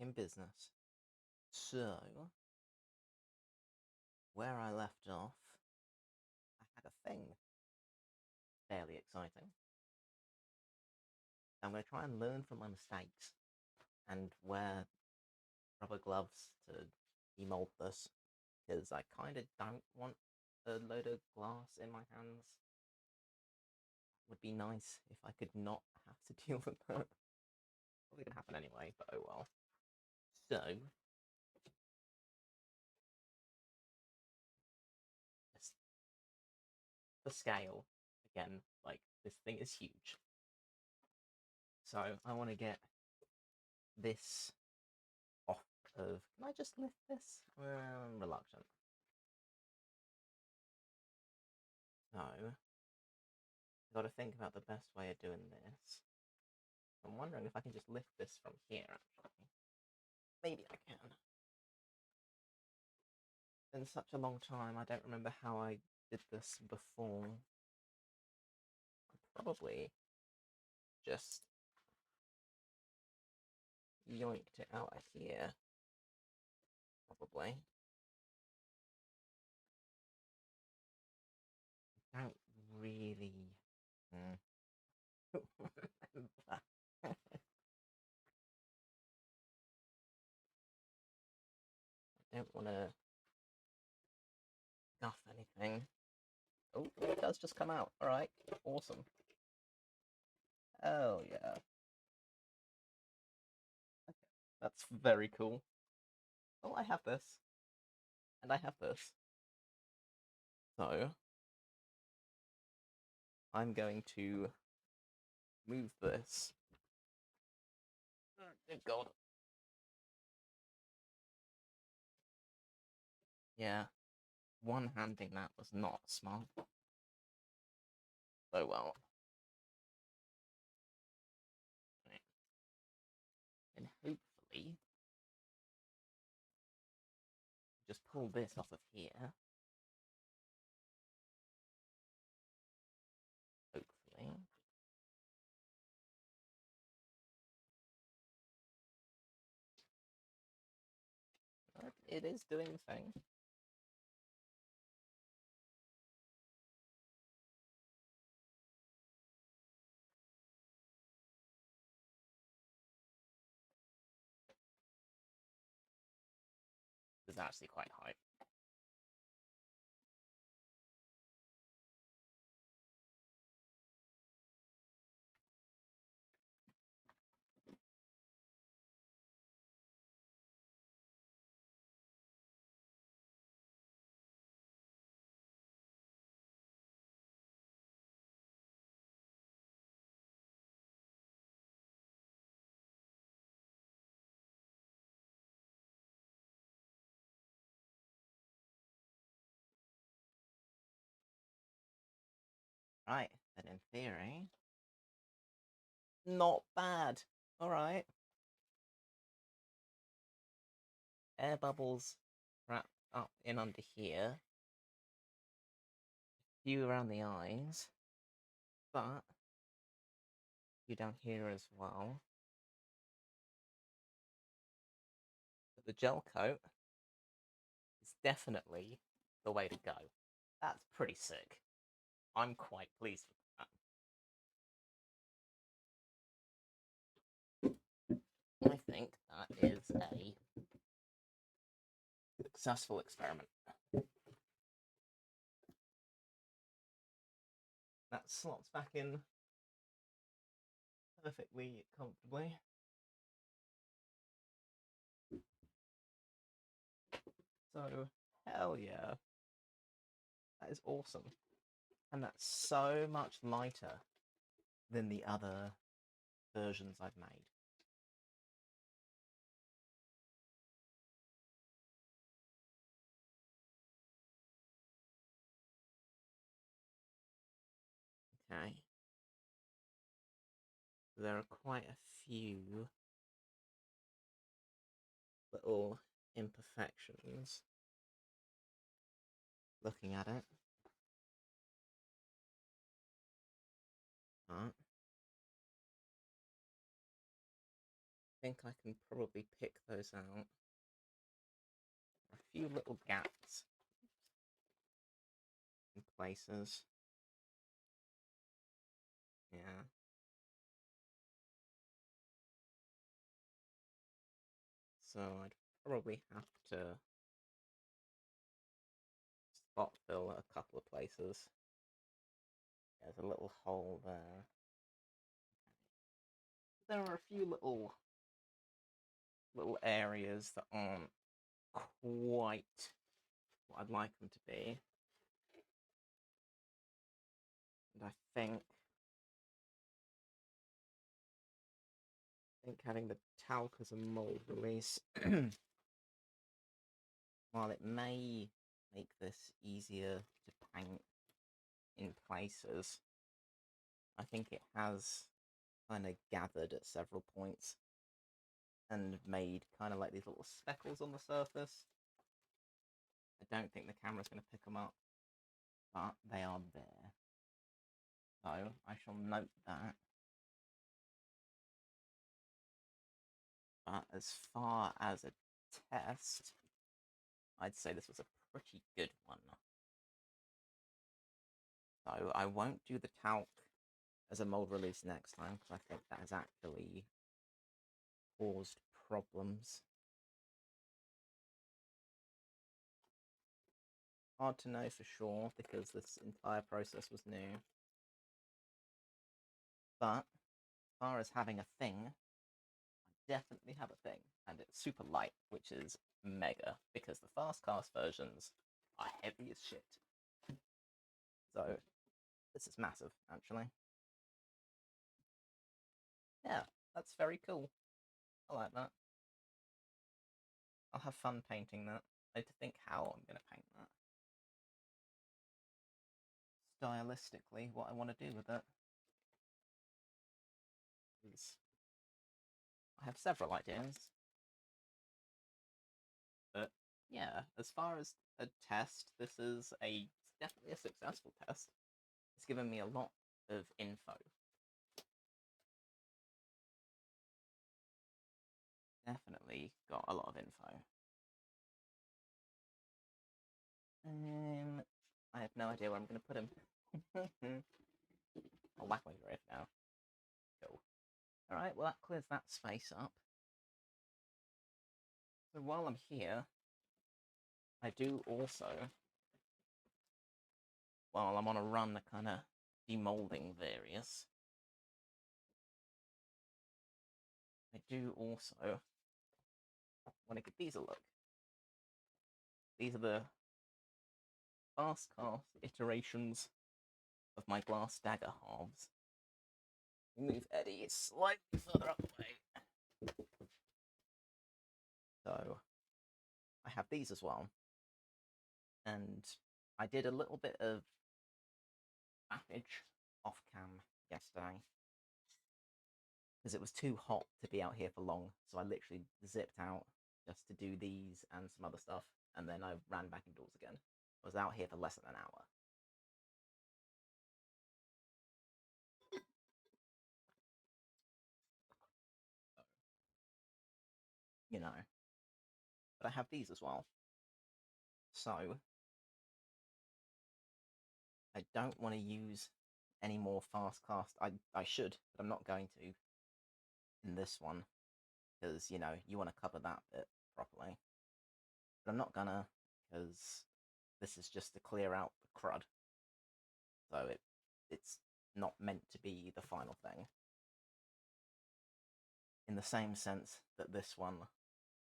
in business. So, where I left off, I had a thing. Fairly exciting. I'm going to try and learn from my mistakes and wear rubber gloves to demold this, because I kind of don't want a load of glass in my hands. It would be nice if I could not have to deal with that. Probably gonna happen anyway, but oh well. So, the scale, again, like, this thing is huge. So, I want to get this off of... Can I just lift this? I'm reluctant. So, I've got to think about the best way of doing this. I'm wondering if I can just lift this from here, actually. Maybe I can. It's been such a long time, I don't remember how I did this before. I probably just yoinked it out of here. Probably. I don't really... I don't want to guff anything. Oh, it does just come out. Alright, awesome. Oh, yeah. Okay. That's very cool. Oh, I have this. And I have this. So, I'm going to move this. Oh, God. Yeah, one-handing that was not smart. Oh well. Right. And hopefully, just pull this off of here. Hopefully. But it is doing the thing. It's actually quite high. Right, then in theory, not bad. Alright. Air bubbles wrapped up in under here. Few around the eyes. But, few down here as well. But the gel coat is definitely the way to go. That's pretty sick. I'm quite pleased with that. I think that is a successful experiment. That slots back in perfectly comfortably. So, hell yeah. That is awesome. And that's so much lighter than the other versions I've made. Okay. There are quite a few little imperfections looking at it. But think I can probably pick those out. A few little gaps in places. Yeah. So I'd probably have to spot fill a couple of places. There's a little hole there. There are a few little areas that aren't quite what I'd like them to be. And I think having the talc as a mold release, while it may make this easier to paint in places, I think it has kind of gathered at several points and made kind of like these little speckles on the surface. I don't think the camera's going to pick them up, but they are there. So I shall note that. But as far as a test, I'd say this was a pretty good one. So I won't do the talc as a mold release next time, because I think that has actually caused problems. Hard to know for sure, because this entire process was new. But as far as having a thing, I definitely have a thing, and it's super light, which is mega, because the fast cast versions are heavy as shit. So this is massive, actually. Yeah, that's very cool. I like that. I'll have fun painting that. I need to think how I'm going to paint that. Stylistically, what I want to do with it. I have several ideas. But yeah, as far as a test, this is definitely a successful test. It's given me a lot of info. Definitely got a lot of info. I have no idea where I'm going to put him. I'll whack my grave now. Cool. Alright, well that clears that space up. So while I'm here, I do also, while I'm on a run, kind of de-moulding various, I do also want to give these a look. These are the fast cast iterations of my glass dagger halves. Move Eddie slightly further up the way. So I have these as well. And I did a little bit of mappage off cam yesterday, because it was too hot to be out here for long. So I literally zipped out just to do these and some other stuff. And then I ran back indoors again. I was out here for less than an hour. You know. But I have these as well. So I don't want to use any more fast cast. I should, but I'm not going to in this one, because, you know, you want to cover that bit properly. But I'm not gonna, because this is just to clear out the crud. So it's not meant to be the final thing. In the same sense that this one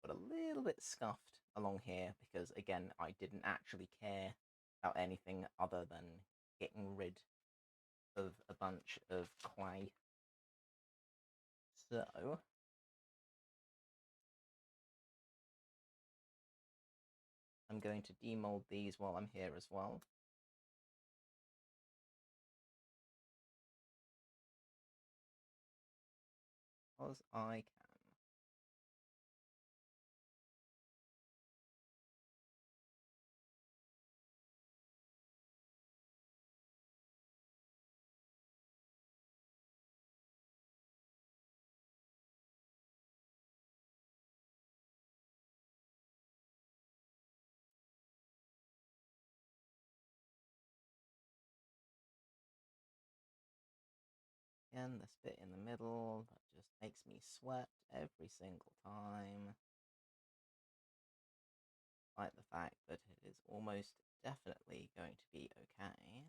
got a little bit scuffed along here, because again, I didn't actually care about anything other than getting rid of a bunch of clay. So I'm going to demold these while I'm here as well. Because I can. again, this bit in the middle that just makes me sweat every single time. Despite the fact that it is almost definitely going to be okay.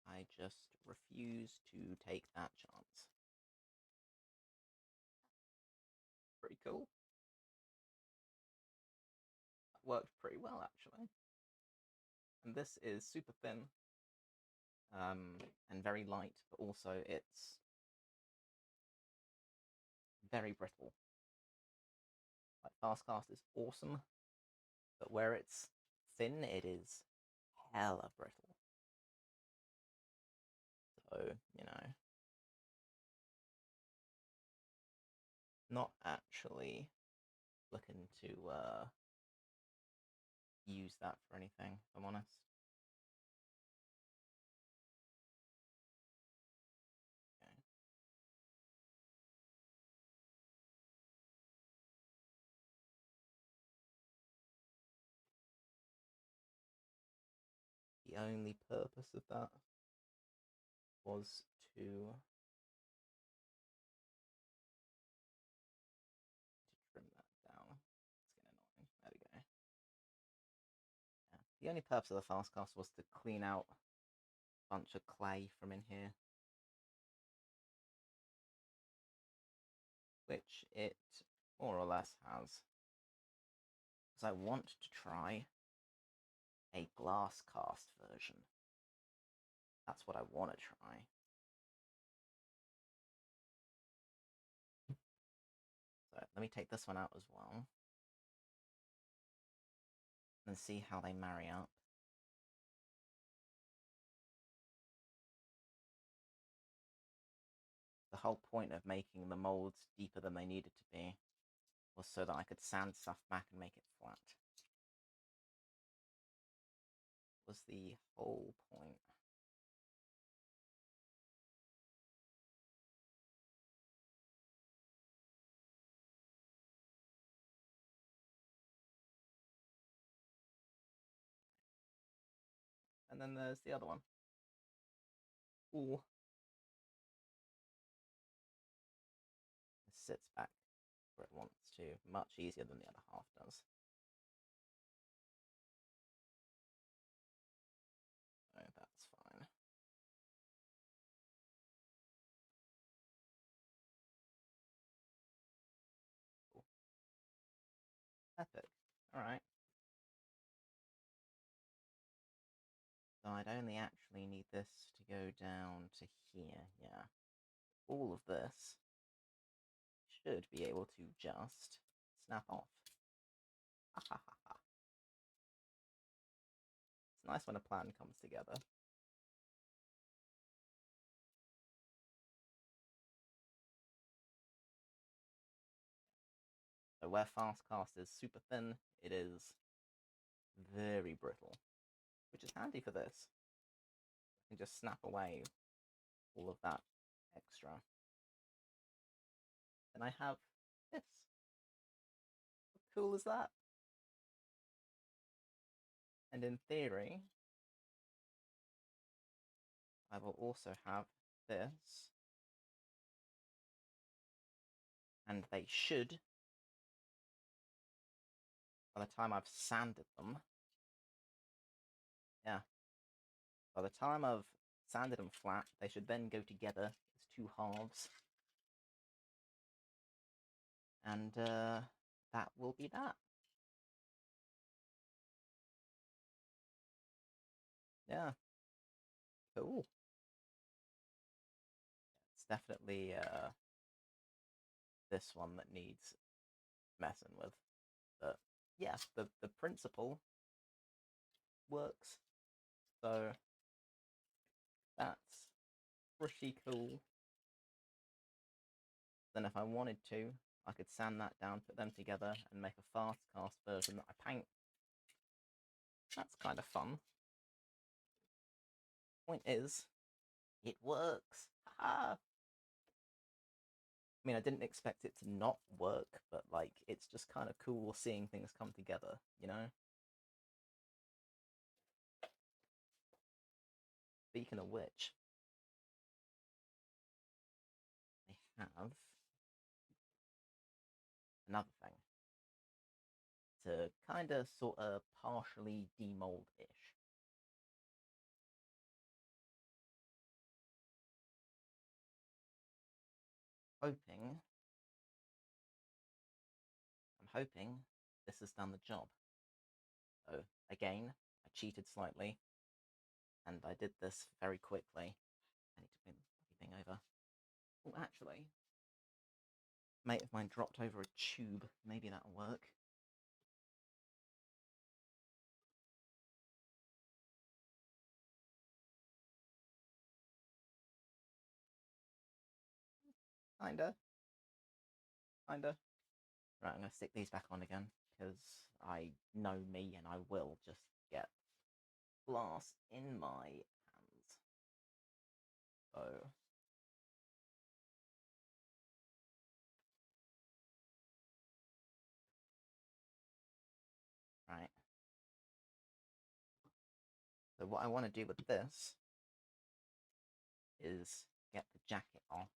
I just refuse to take that chance. Pretty cool. That worked pretty well, actually. And this is super thin and very light, but also it's very brittle. Like, fast cast is awesome, but where it's thin, it is hella brittle. So, you know, not actually looking to use that for anything, if I'm honest. Okay. The only purpose of that was to trim that down. It's getting annoying. There we go. Yeah. The only purpose of the fast cast was to clean out a bunch of clay from in here, which it more or less has. Because I want to try a glass cast version. That's what I want to try. So let me take this one out as well and see how they marry up. The whole point of making the molds deeper than they needed to be was so that I could sand stuff back and make it flat. Was the whole point. And then there's the other one. Ooh. It sits back where it wants to, much easier than the other half does. So that's fine. Cool. Epic. Alright. So I'd only actually need this to go down to here, yeah. All of this should be able to just snap off. It's nice when a plan comes together. So where Fastcast is super thin, it is very brittle, which is handy for this. You can just snap away all of that extra. Then I have this. How cool is that? And in theory, I will also have this. And they should, by the time I've sanded them, yeah, by the time I've sanded them flat, they should then go together as two halves. And that will be that. Yeah. Cool. It's definitely this one that needs messing with. But yeah, the principle works. So that's pretty cool. Then if I wanted to, I could sand that down, put them together, and make a fast cast version that I paint. That's kind of fun. Point is, it works. I mean, I didn't expect it to not work, but like, it's just kind of cool seeing things come together, you know? Speaking of which, have another thing to kind of sort of partially demold-ish. I'm hoping this has done the job. So again, I cheated slightly, and I did this very quickly. I need to bring everything over. Oh, actually, mate of mine dropped over a tube. Maybe that'll work. Kinda. Kinda. Right, I'm going to stick these back on again, because I know me and I will just get glass in my hands. So... Right. So what I want to do with this is get the jacket off.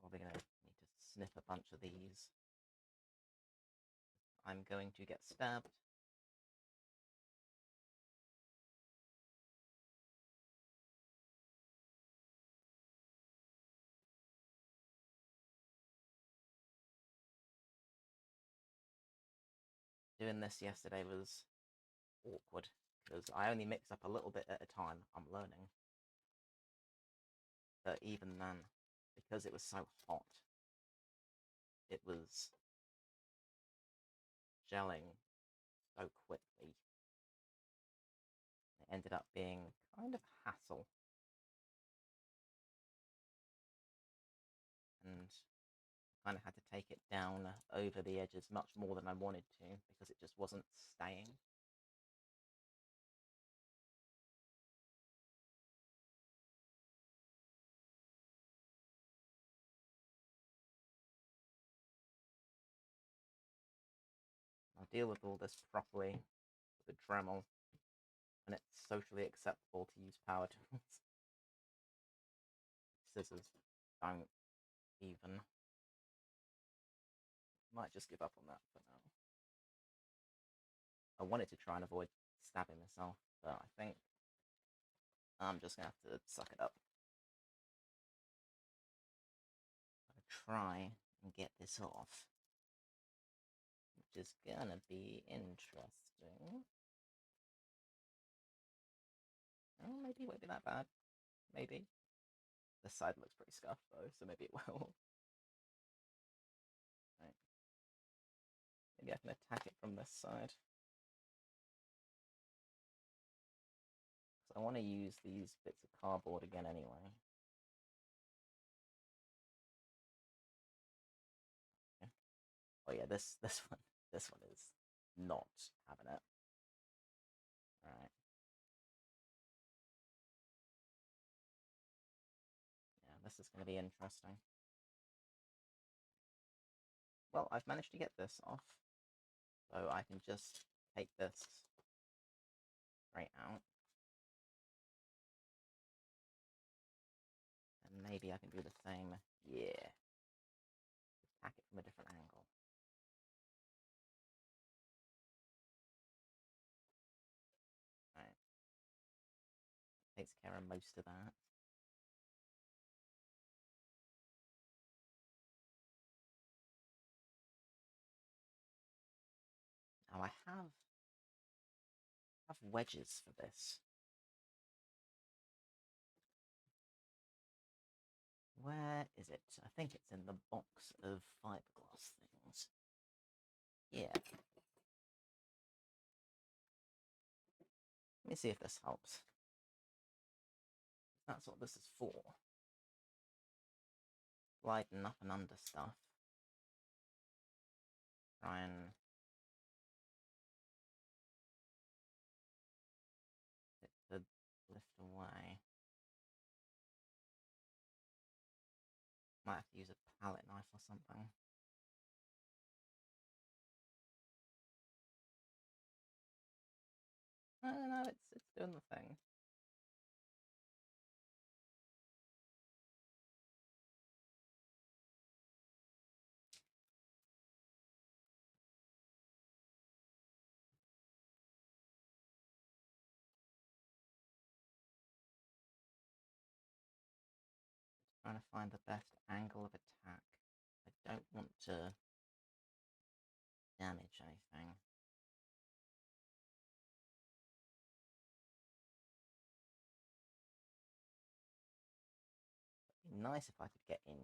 Probably going to need to snip a bunch of these. I'm going to get stabbed. Doing this yesterday was awkward, because I only mix up a little bit at a time. I'm learning. But even then, because it was so hot, it was gelling so quickly. It ended up being kind of a hassle. And kind of had to take it down over the edges much more than I wanted to, because it just wasn't staying. I'll deal with all this properly with a Dremel, and it's socially acceptable to use power tools. Scissors don't even. Might just give up on that for now. I wanted to try and avoid stabbing myself, but I think I'm just gonna have to suck it up. I'm gonna try and get this off, which is gonna be interesting. Oh, maybe it won't be that bad. Maybe. This side looks pretty scuffed though, so maybe it will. Right. Maybe I can attack it from this side. So I want to use these bits of cardboard again anyway. Yeah. Oh yeah, this one is not having it. Alright. Yeah, this is gonna be interesting. Well, I've managed to get this off, so I can just take this straight out. And maybe I can do the same. Yeah. Attack it from a different angle. Right. Takes care of most of that. Now I have wedges for this. Where is it? I think it's in the box of fiberglass things. Yeah. Let me see if this helps. That's what this is for. Lighten up and under stuff. Try and get the lift away. Might have to use a palette knife or something. I don't know, it's doing the thing. Trying to find the best angle of attack. I don't want to damage anything. It'd be nice if I could get in.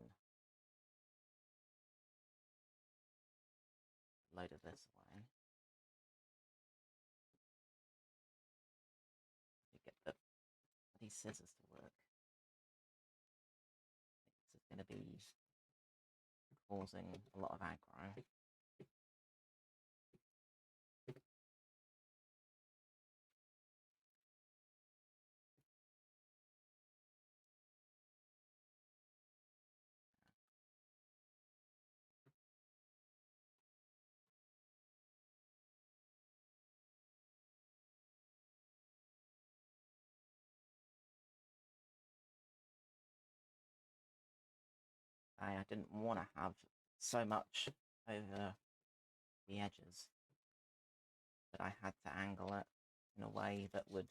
Load of this away. To get these scissors to work. This is going to be causing a lot of aggro. I didn't want to have so much over the edges, but I had to angle it in a way that would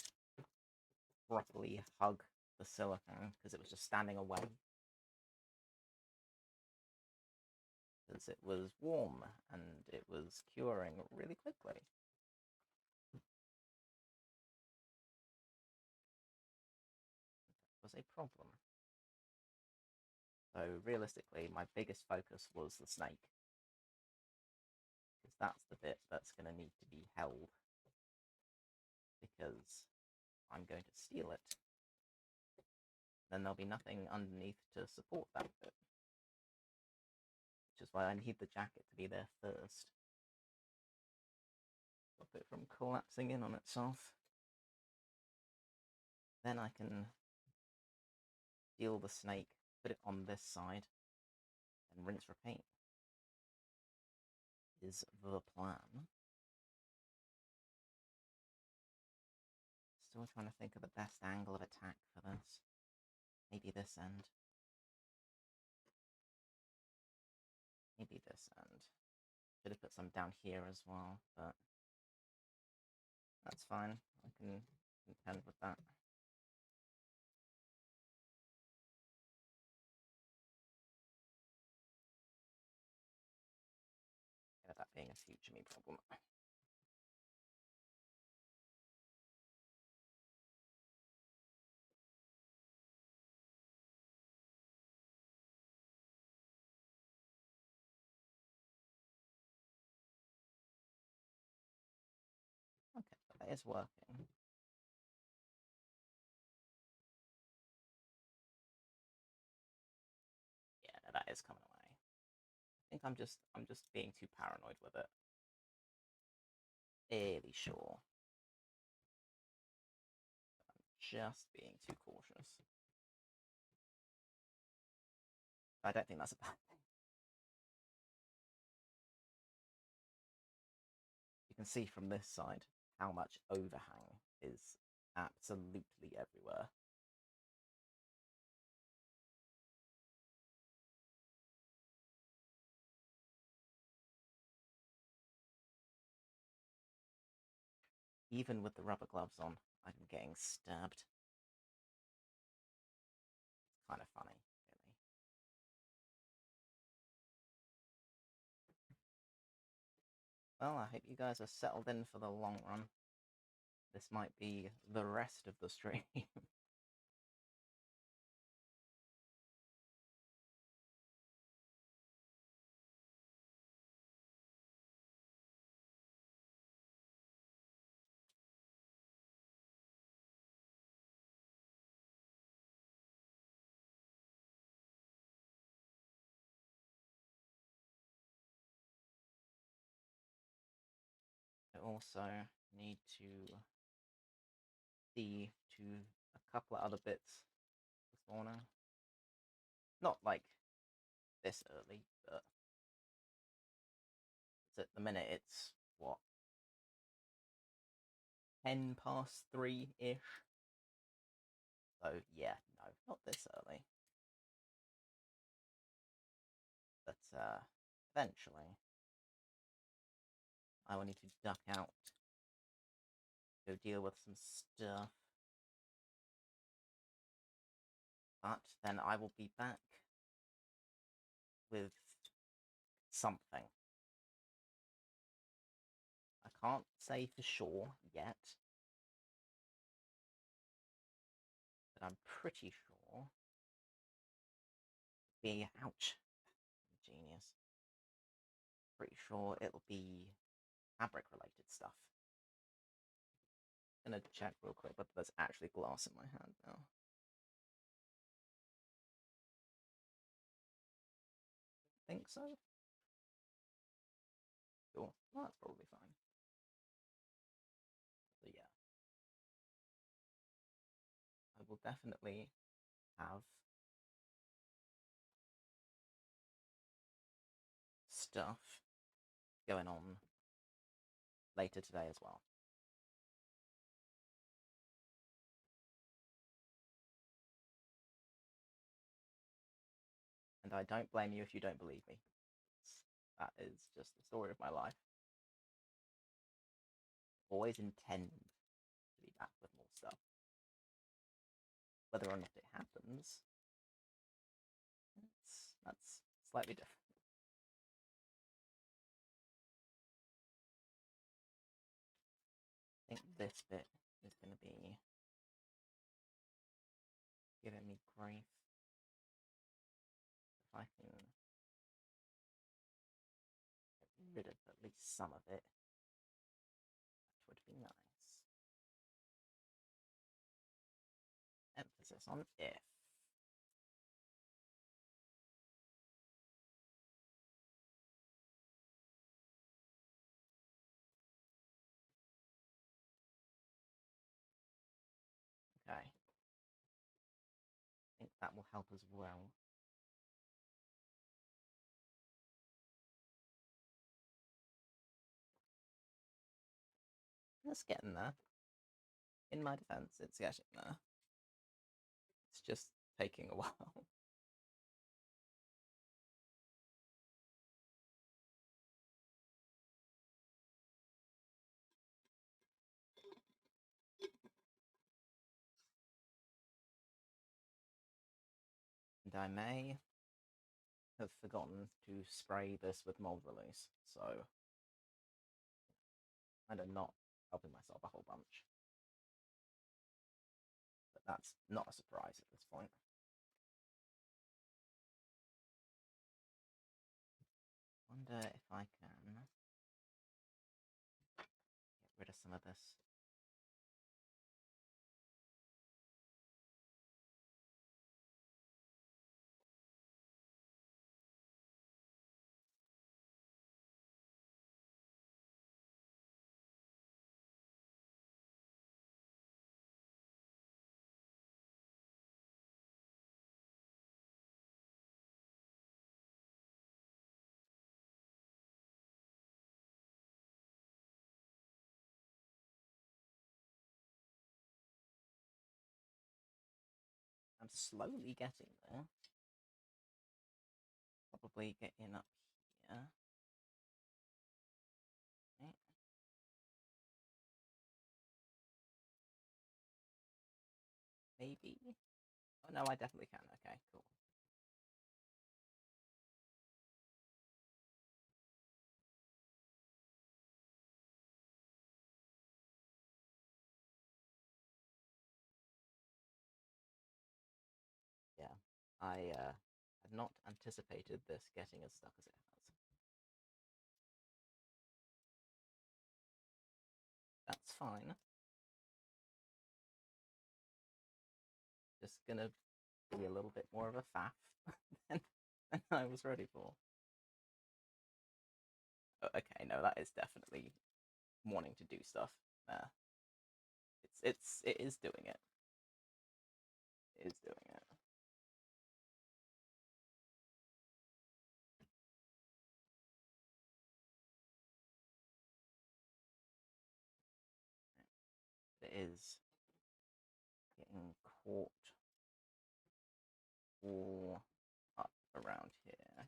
properly hug the silicone because it was just standing away. Because it was warm and it was curing really quickly. That was a problem. So realistically, my biggest focus was the snake. Because that's the bit that's going to need to be held. Because I'm going to steal it. Then there'll be nothing underneath to support that bit. Which is why I need the jacket to be there first. Stop it from collapsing in on itself. Then I can steal the snake, put it on this side, and rinse repeat. Is the plan. Still trying to think of the best angle of attack for this. Maybe this end. Maybe this end. Should have put some down here as well, but that's fine. I can contend with that. That being a future me problem. Okay, that is working. Yeah, that is coming away. I think I'm just being too paranoid with it. Fairly sure. I'm just being too cautious. I don't think that's a bad thing. You can see from this side how much overhang is absolutely everywhere. Even with the rubber gloves on, I'm getting stabbed. It's kind of funny, really. Well, I hope you guys are settled in for the long run. This might be the rest of the stream. I also need to see to a couple of other bits this morning. Not like this early, but at the minute it's what, 3:10-ish. So yeah, no, not this early. But eventually I will need to duck out, go deal with some stuff. But then I will be back with something. I can't say for sure yet, but I'm pretty sure. Ouch, genius. Pretty sure it'll be fabric-related stuff. I'm gonna check real quick whether there's actually glass in my hand now. Think so? Cool. Well, that's probably fine. So yeah, I will definitely have stuff going on later today as well. And I don't blame you if you don't believe me. That is just the story of my life. Always intend to be back with more stuff. Whether or not it happens, that's slightly different. I think this bit is going to be giving me grief. If I can get rid of at least some of it, that would be nice. Emphasis on if. Okay. I think that will help as well. It's getting there. In my defense, it's getting there. It's just taking a while. And I may have forgotten to spray this with mold release, so kind of not helping myself a whole bunch. But that's not a surprise at this point. Wonder if I can get rid of some of this. I'm slowly getting there. Probably getting up here. Okay. Maybe? Oh no, I definitely can. Okay, cool. Yeah, I had not anticipated this getting as stuck as it has. That's fine. Just gonna be a little bit more of a faff than I was ready for. Oh, okay, no, that is definitely wanting to do stuff there. It is doing it. It is doing it. It is getting caught all up around here.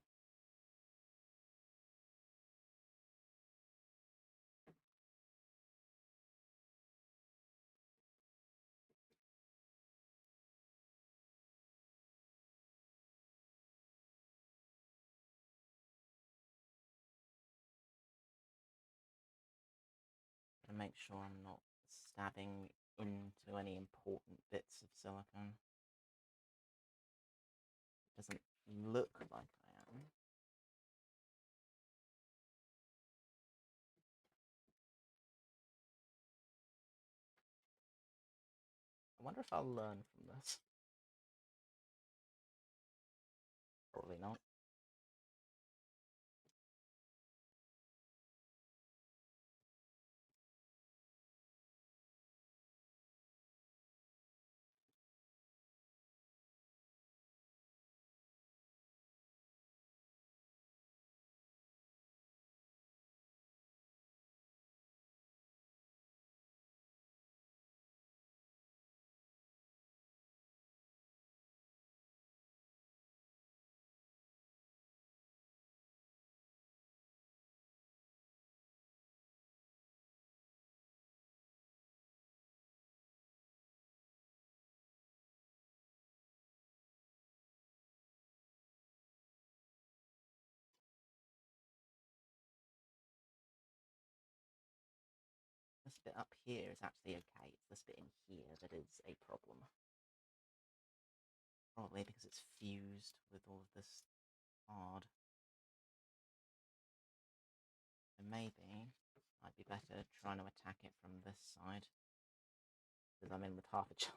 make sure I'm not stabbing into any important bits of silicone. It doesn't look like I am. I wonder if I'll learn from this. Probably not. This bit up here is actually okay. It's this bit in here that is a problem. Probably because it's fused with all of this hard. So maybe I'd be better trying to attack it from this side, because I'm in with half a chance.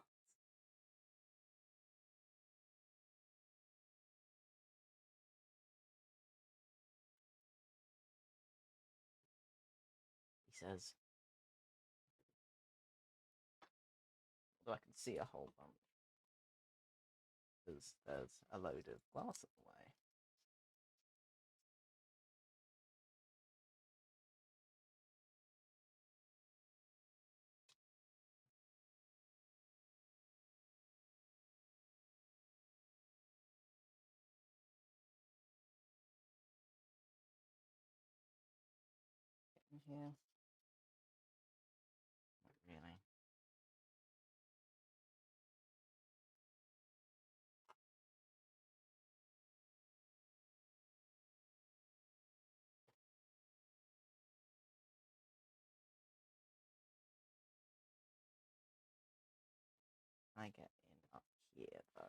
He says. Although I can see a whole bunch, because there's a load of glass in the way. Get in here. Not really. I get in up here, though.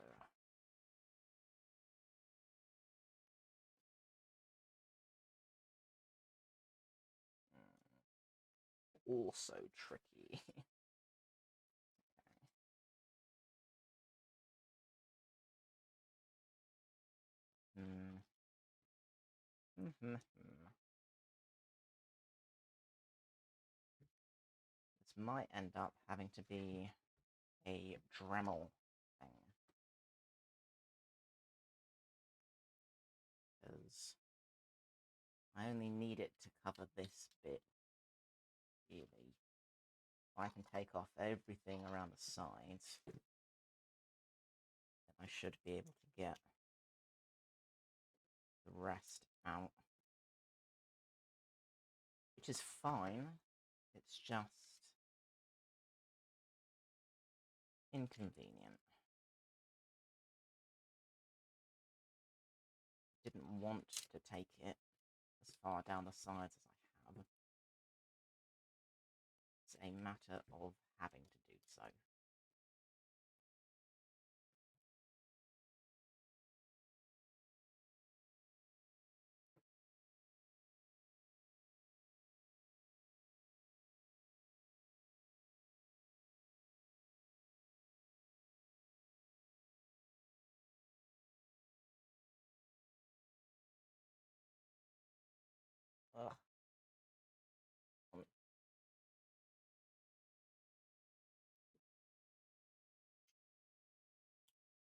Also tricky. Okay. This might end up having to be a Dremel thing. Because I only need it to cover this bit, really. If I can take off everything around the sides, then I should be able to get the rest out. Which is fine, it's just inconvenient. Didn't want to take it as far down the sides as I have. It's a matter of having to do so. Ugh.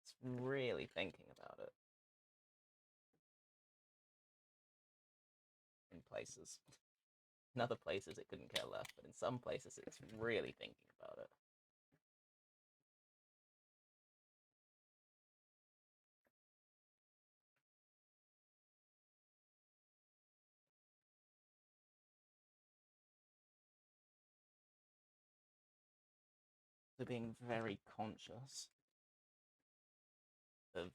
It's really thinking about it. In places. In other places it couldn't care less, but in some places it's really thinking about it. So being very conscious of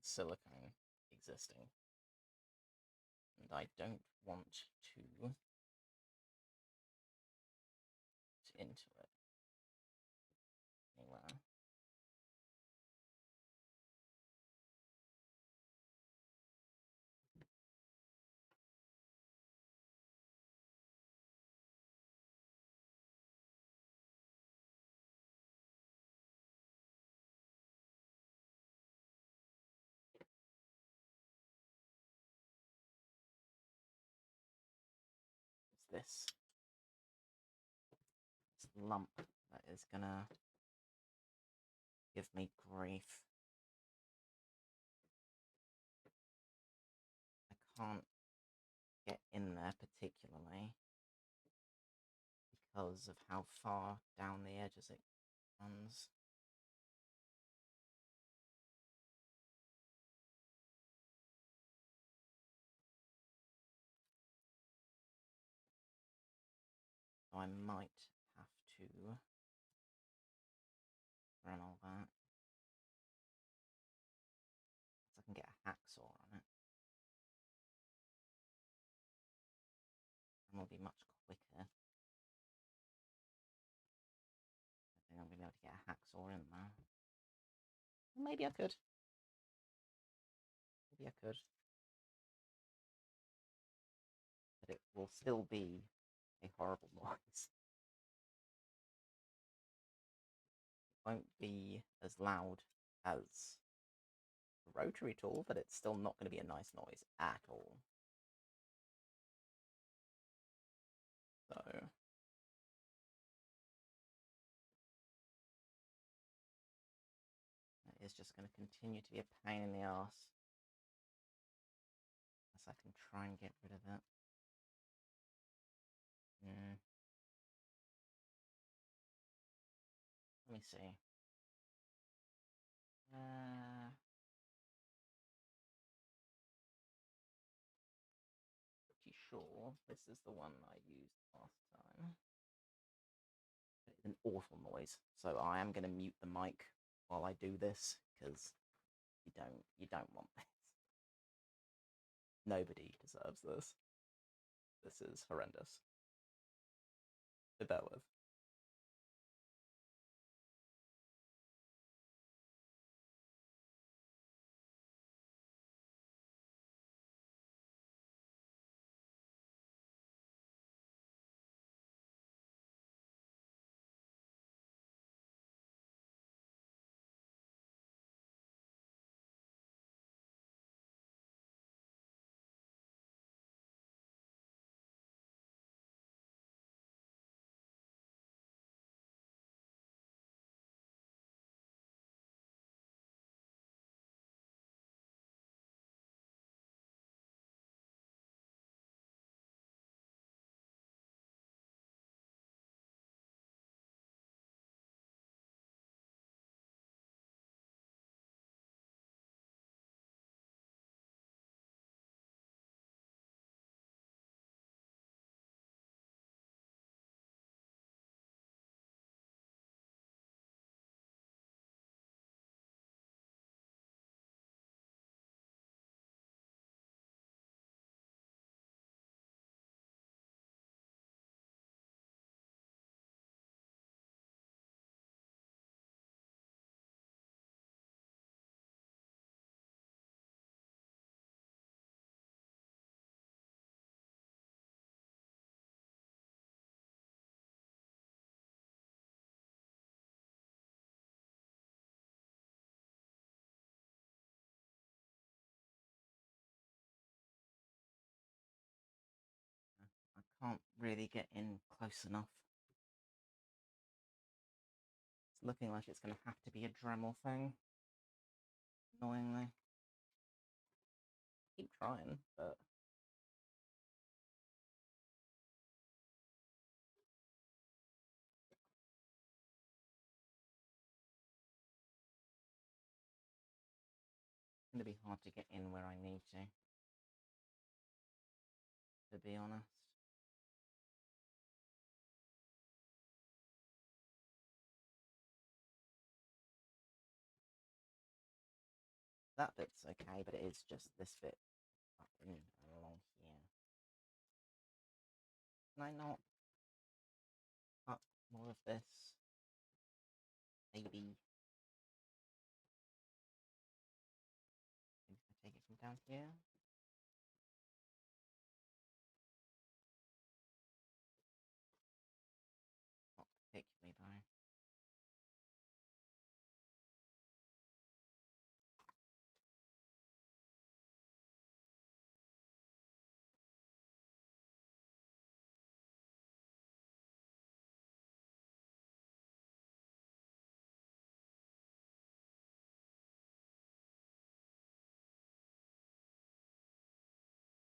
silicone existing. And I don't want to into it anywhere. It's this lump that is gonna give me grief. I can't get in there particularly because of how far down the edges it runs. So I might have to run all that. So I can get a hacksaw on it. And will be much quicker. I think I'm going to be able to get a hacksaw in there. Maybe I could. Maybe I could. But it will still be a horrible noise. It won't be as loud as a rotary tool, but it's still not going to be a nice noise at all. So that is just going to continue to be a pain in the ass. Unless I can try and get rid of it. Let me see. Pretty sure this is the one I used last time. But it's an awful noise, so I am going to mute the mic while I do this because you don't want this. Nobody deserves this. This is horrendous. To bear with. I can't really get in close enough. It's looking like it's going to have to be a Dremel thing. Annoyingly. Keep trying, but it's going to be hard to get in where I need to be honest. That bit's okay, but it is just this bit up and along here. Can I not? more of this. Maybe if I take it from down here. Not particularly though.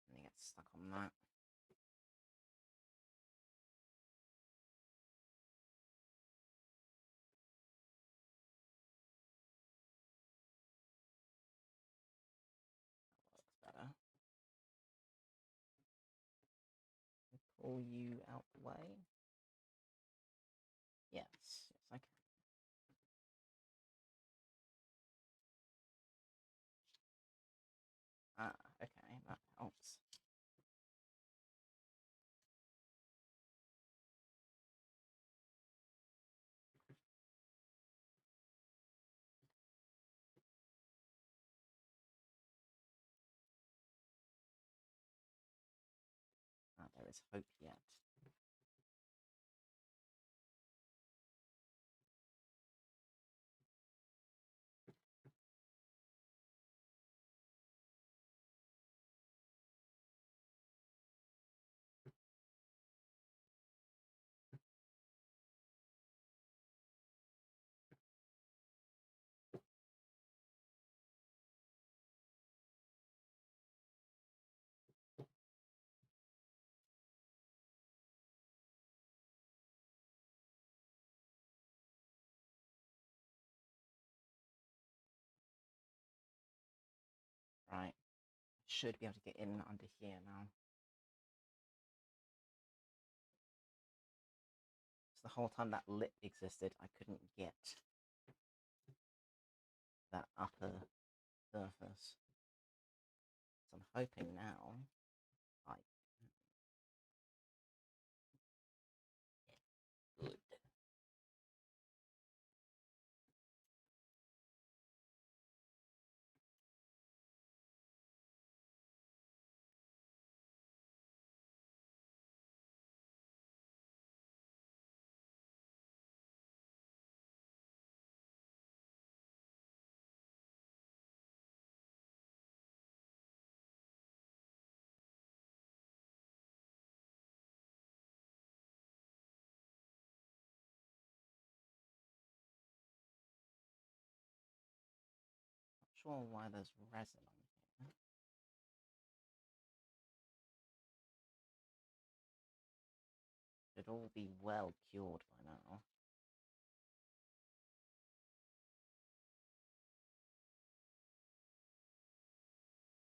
And it gets stuck on that. That works better. Pull you out the way. Yes, yes, I can. Ah, okay, that helps. Ah, there is hope yet. Right. Should be able to get in under here now. So the whole time that lip existed, I couldn't get that upper surface. So I'm hoping now I good. Not sure why there's resin on here. Should all be well cured by now.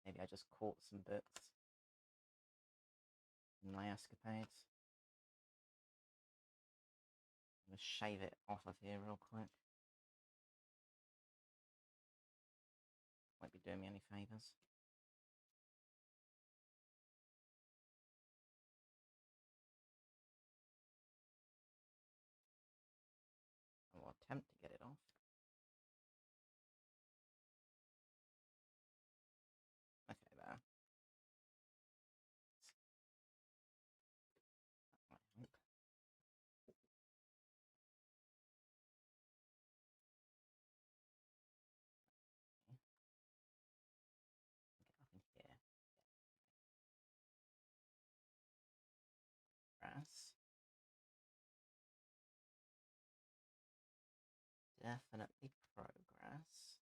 Maybe I just caught some bits in my escapades. I'm gonna shave it off of here real quick. Won't be doing me any favours. I will attempt to get it off. Okay, there. That might help. Get up in here. Grass. Definitely progress.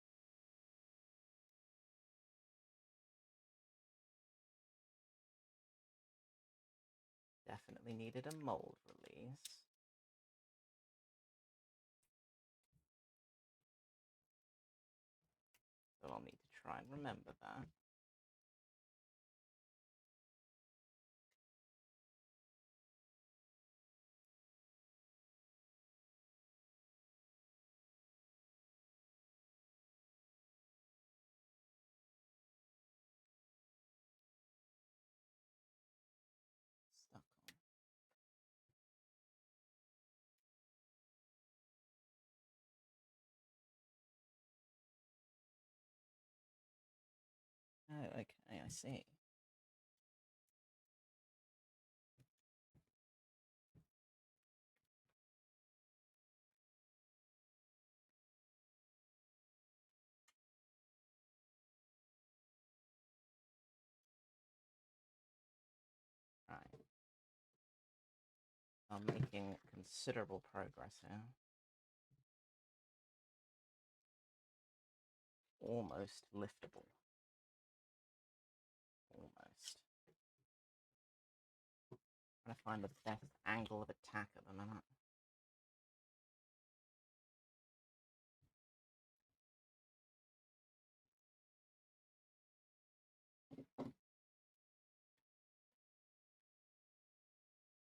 Definitely needed a mold release. So I'll need to try and remember that. Stuck on. okay, I see. Right. I'm making considerable progress here. Almost liftable. Almost. Trying to find the best angle of attack at the minute.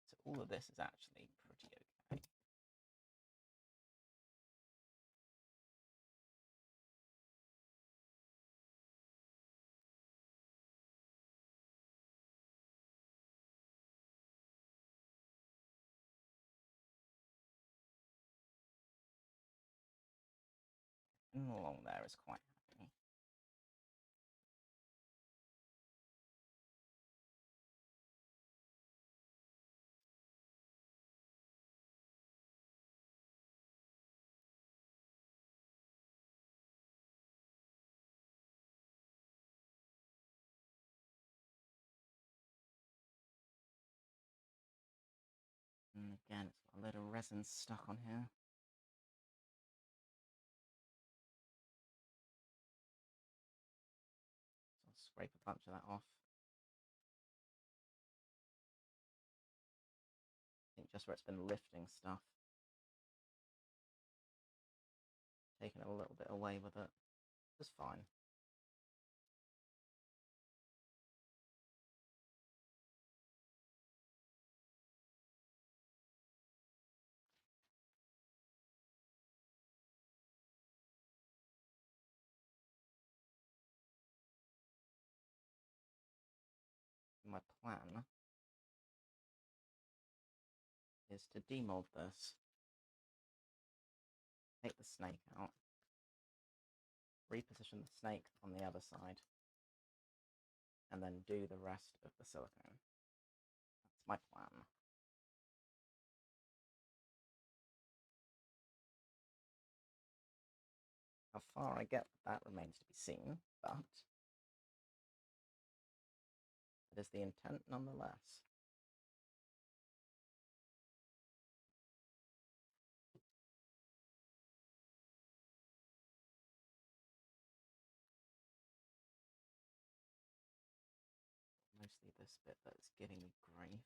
So all of this is actually pretty okay. And along there is quite happy. And again, it's got a load of resin stuck on here. So I'll scrape a bunch of that off. I think just where it's been lifting stuff. Taking a little bit away with it. It's fine. My plan is to demold this, take the snake out, reposition the snake on the other side, and then do the rest of the silicone. That's my plan. How far I get with that remains to be seen, but it is the intent nonetheless. Mostly this bit that's giving me grief.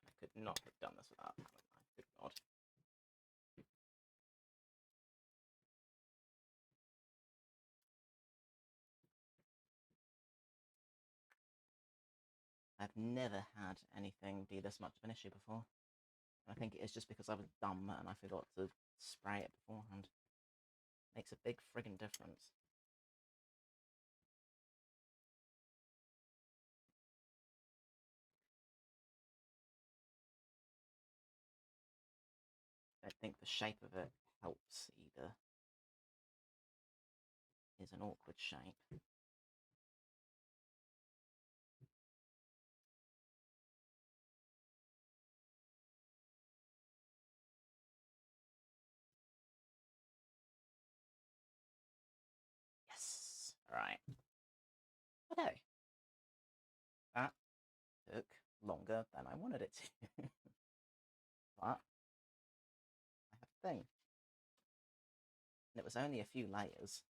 I could not have done this without a palette knife, good god. I've never had anything be this much of an issue before. I think it is just because I was dumb and I forgot to spray it beforehand. Makes a big friggin' difference. I think the shape of it helps either. Is an awkward shape. Yes! Alright. Okay. That took longer than I wanted it to. But I have a thing. And it was only a few layers.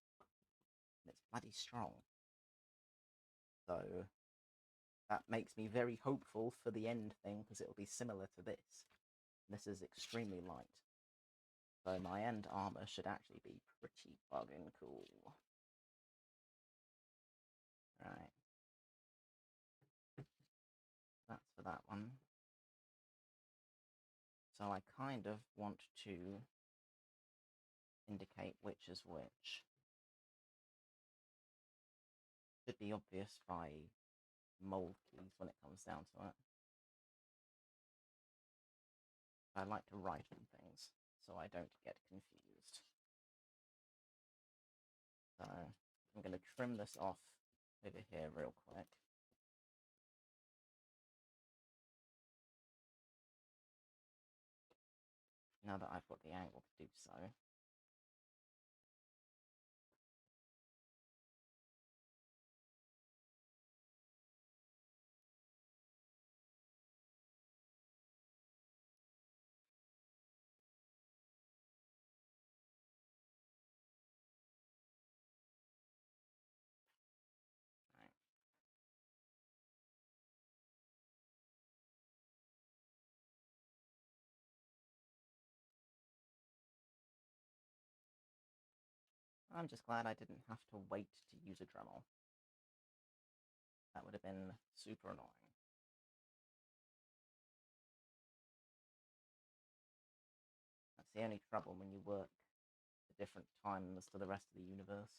And it's bloody strong. So that makes me very hopeful for the end thing, because it'll be similar to this. This is extremely light. So my end armor should actually be pretty bugging cool. Right. That's for that one. So I kind of want to indicate which is which. Should be obvious by mold keys when it comes down to it. I like to write on things so I don't get confused. So I'm going to trim this off over here real quick. Now that I've got the angle to do so. Right. I'm just glad I didn't have to wait to use a Dremel. That would have been super annoying. That's the only trouble when you work at different times to the rest of the universe.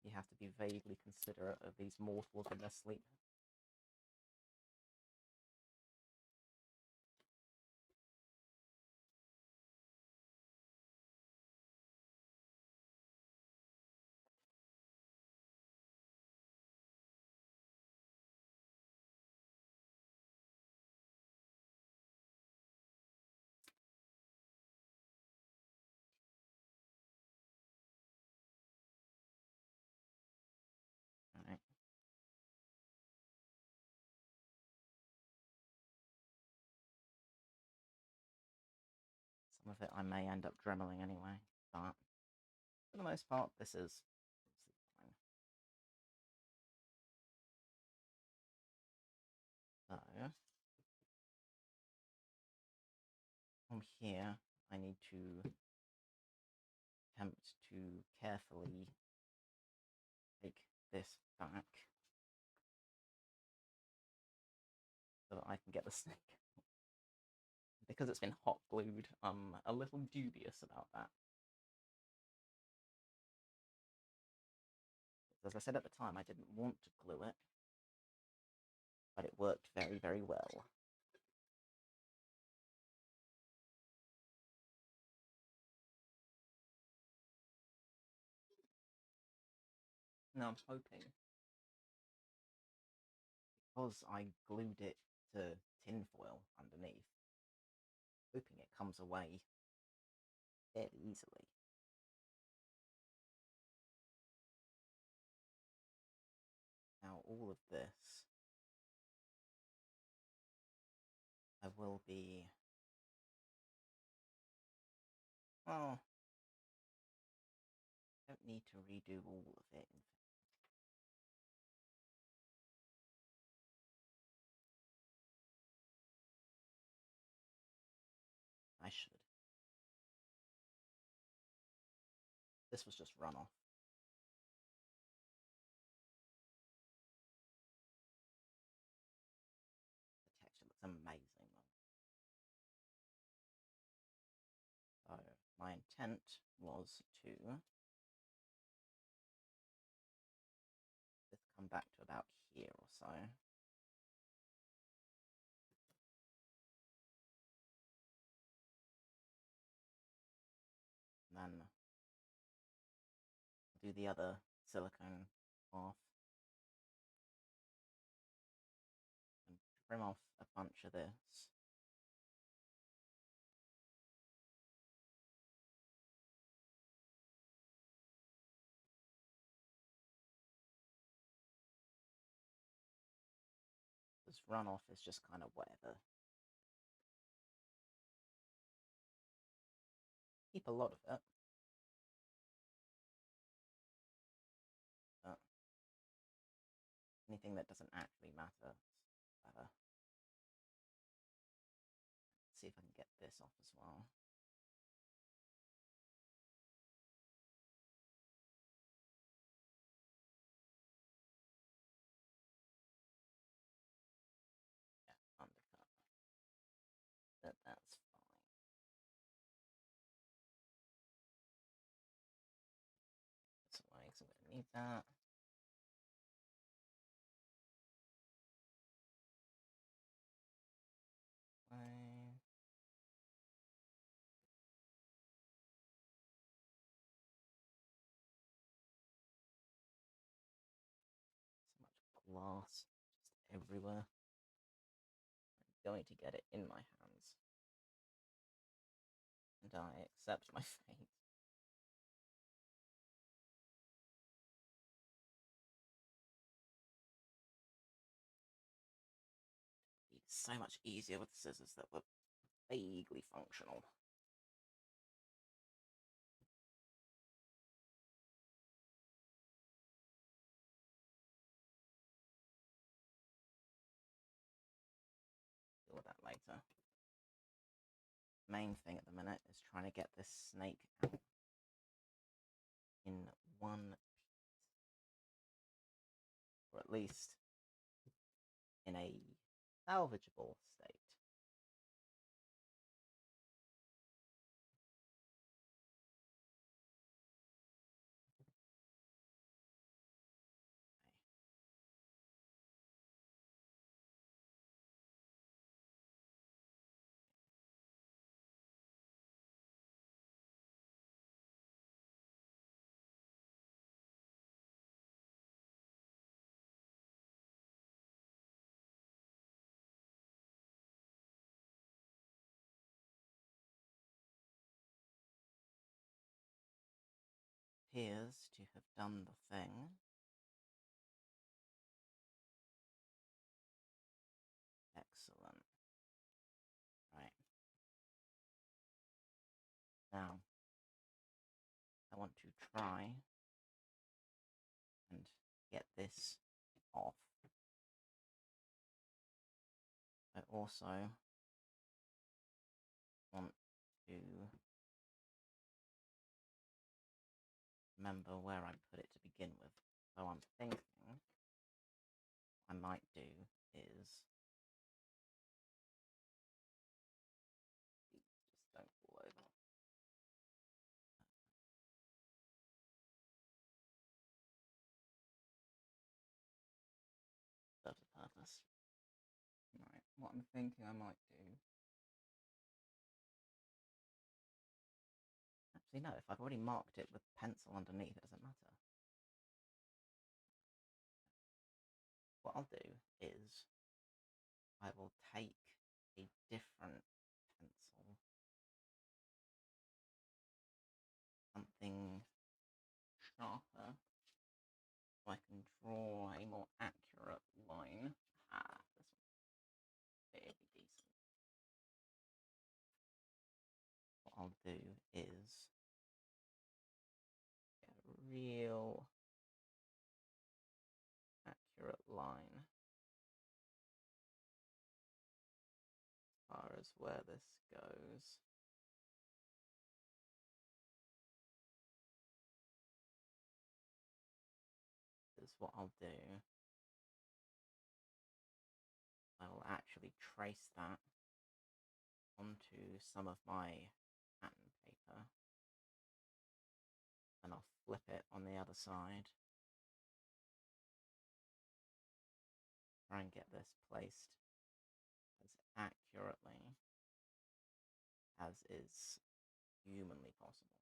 You have to be vaguely considerate of these mortals in their sleep. Alright. Some of it I may end up dremeling anyway, but for the most part, this is fine. So, from here, I need to attempt to carefully take this back so that I can get the snake. Because it's been hot glued, I'm a little dubious about that. As I said at the time, I didn't want to glue it, but it worked very, very well. Now I'm hoping, because I glued it to tinfoil underneath, hoping it comes away fairly easily. Now all of this, I will be, well, I don't need to redo all of it. I should. This was just runoff. The texture looks amazing though. So my intent was to just come back to about here or so. And then do the other silicone half and trim off a bunch of this. This runoff is just kind of whatever. Keep a lot of it. But anything that doesn't actually matter is better. Let's see if I can get this off as well. Yeah, undercut. need that. Play. So much glass just everywhere. I'm going to get it in my hands. And I accept my fate. It's so much easier with scissors that were vaguely functional. Deal with that later. Main thing at the minute is trying to get this snake out in one piece, or at least in a salvageable state. Appears to have done the thing. Excellent. Right. Now, I want to try and get this off. I also want to remember where I put it to begin with. So I'm thinking I might do is these just don't fall over. Serves a purpose. Right, what I'm thinking I might do. Actually, no, if I've already marked it with pencil underneath, it doesn't matter. What I'll do is I will take a different pencil, something sharper, so I can draw a more accurate line. This one fairly decent. What I'll do is get a real accurate line as far as where this goes. Is what I'll do. I will actually trace that onto some of my pattern paper, and I'll flip it on the other side. Try and get this placed as accurately as is humanly possible.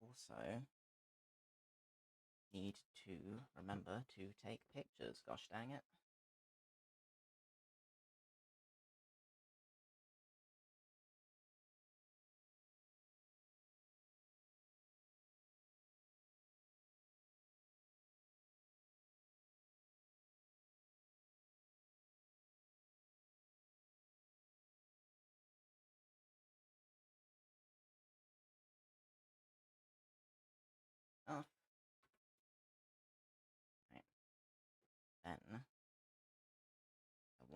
Also, need to remember to take pictures, gosh dang it.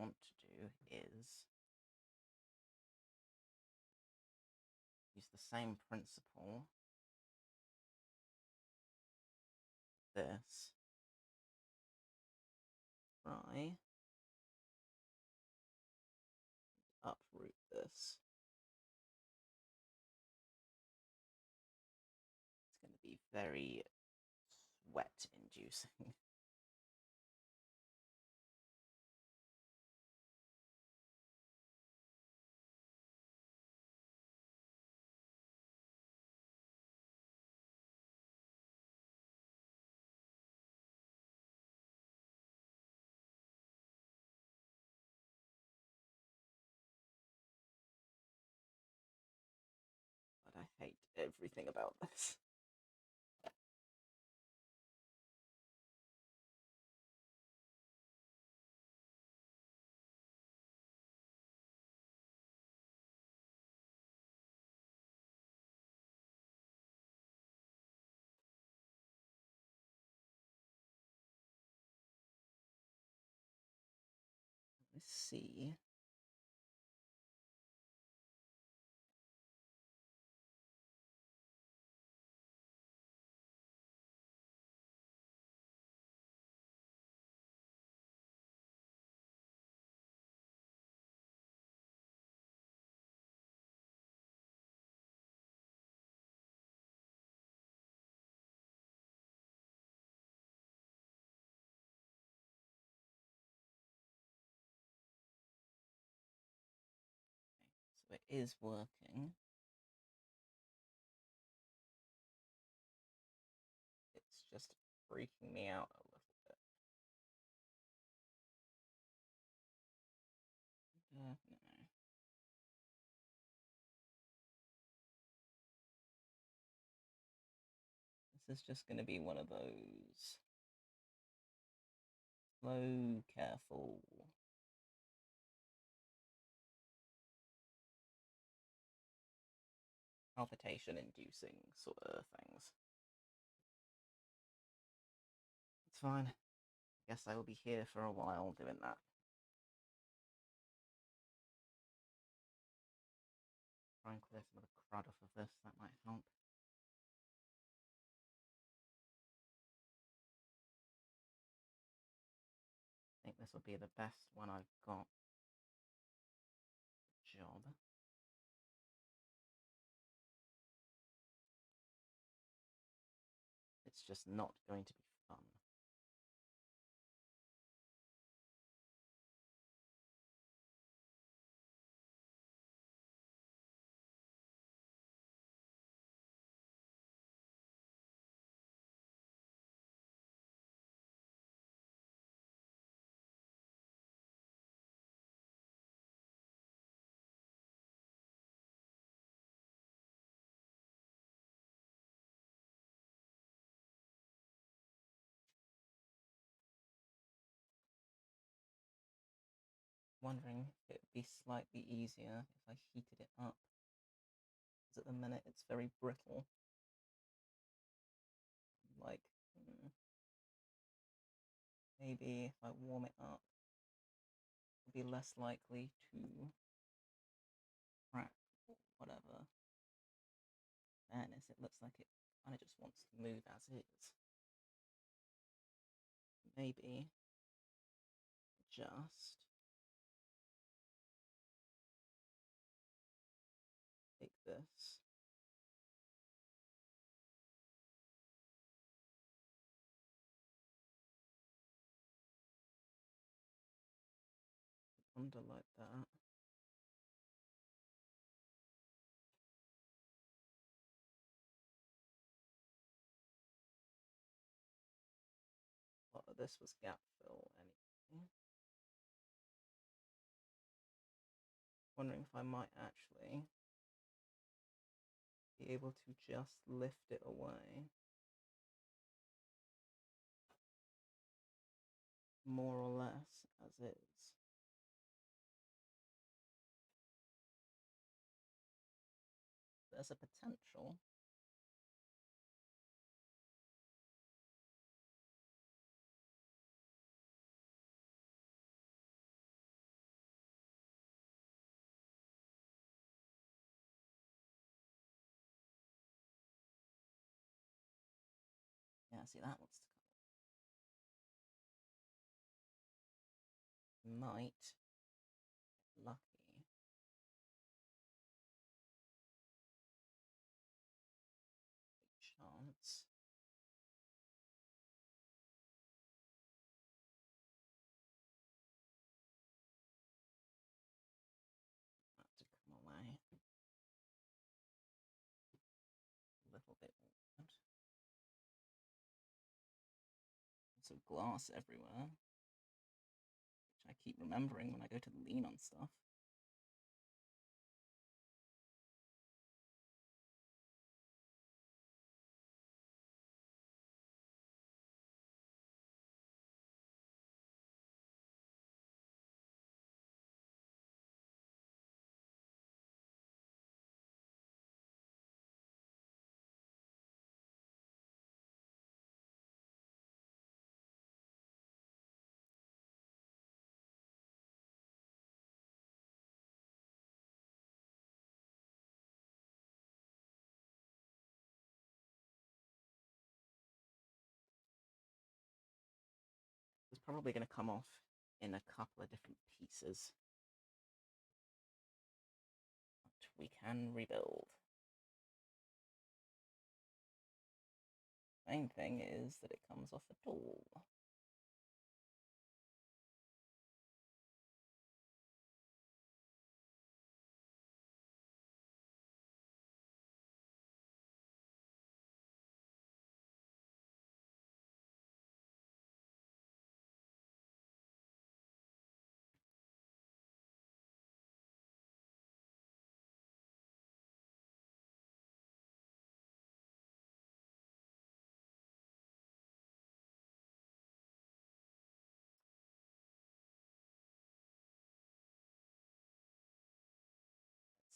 want to do is use the same principle. This. Try. Uproot this. It's going to be very sweat-inducing. But I hate everything about this. Let's see. So it is working. It's just freaking me out a little bit. No. This is just going to be one of those slow, careful, palpitation-inducing sort of things. It's fine. I guess I will be here for a while doing that. Try and clear some of the crud off of this, that might help. I think this will be the best one I've got. Job. It's just not going to be fun. Wondering if it would be slightly easier if I heated it up, because at the minute it's very brittle. Like, maybe if I warm it up, it'll be less likely to crack or whatever. Fairness, it looks like it kind of just wants to move as is. Maybe just take this. Under like that. Well, this was gap fill anyway. Wondering if I might actually be able to just lift it away. More or less as is. There's a potential. see that wants to come. Might get lucky. Chance. That to come away. A little bit awkward. Lots of glass everywhere, which I keep remembering when I go to lean on stuff. It's probably going to come off in a couple of different pieces. But we can rebuild. Main thing is that it comes off at all.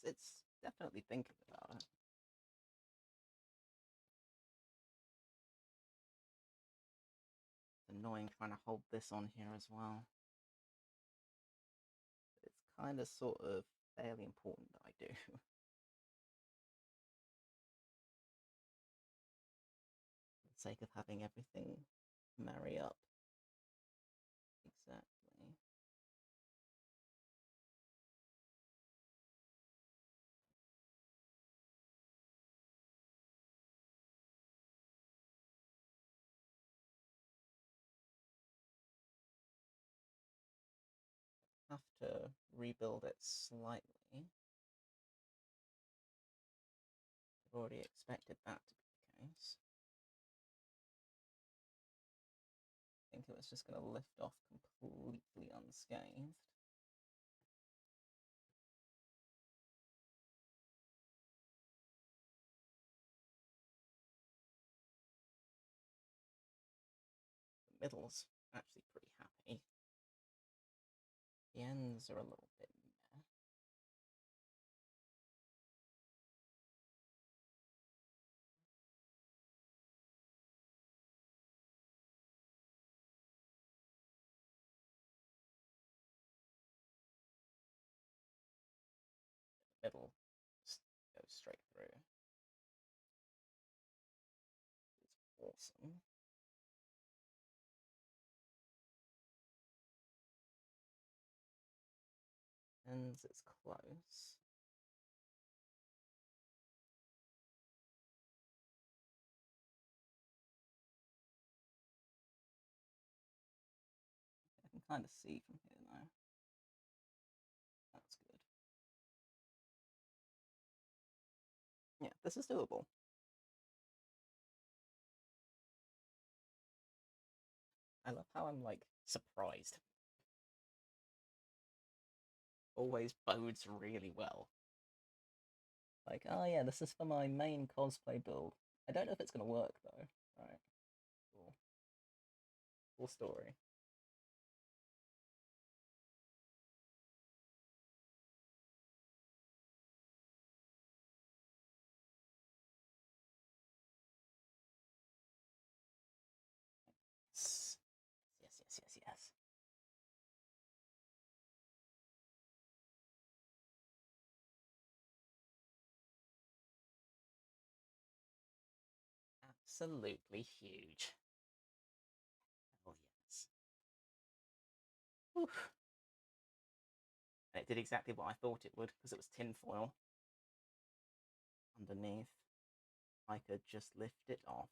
It's definitely thinking about it. It's annoying trying to hold this on here as well. It's kind of sort of fairly important that I do. For the sake of having everything marry up. Exactly. Have to rebuild it slightly. I've already expected that to be the case. I think it was just going to lift off completely unscathed. The middle's actually pretty happy. The ends are a little bit meh. The middle just goes straight through. It's awesome. Ends, it's close. I can kind of see from here now. That's good. Yeah, this is doable. I love how I'm like surprised. Always bodes really well. Like, oh yeah, this is for my main cosplay build. I don't know if it's gonna work though. Alright. Cool. Cool story. Yes, yes, yes, yes, yes. Absolutely huge. Oof. And it did exactly what I thought it would, because it was tin foil underneath. I could just lift it off.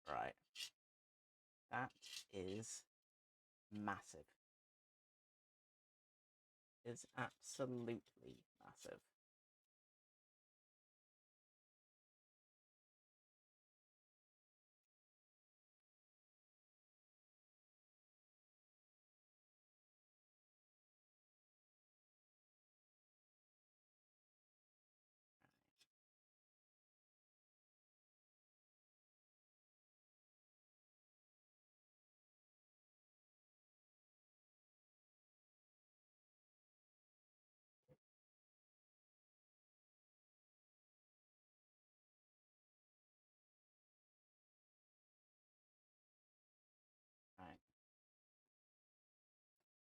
Right. That is massive. It's absolutely massive.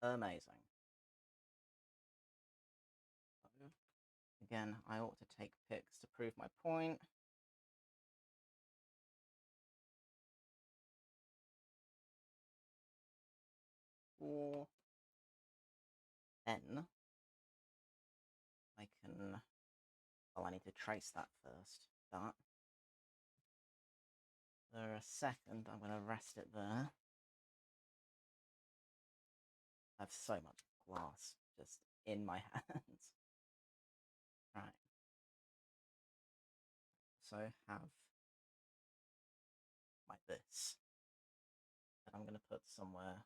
Right. Amazing. Again, I ought to take pics to prove my point. Or then I can... Well, I need to trace that first. That. For a second, I'm going to rest it there. I have so much glass just in my hands. Right. So have like this. And I'm going to put somewhere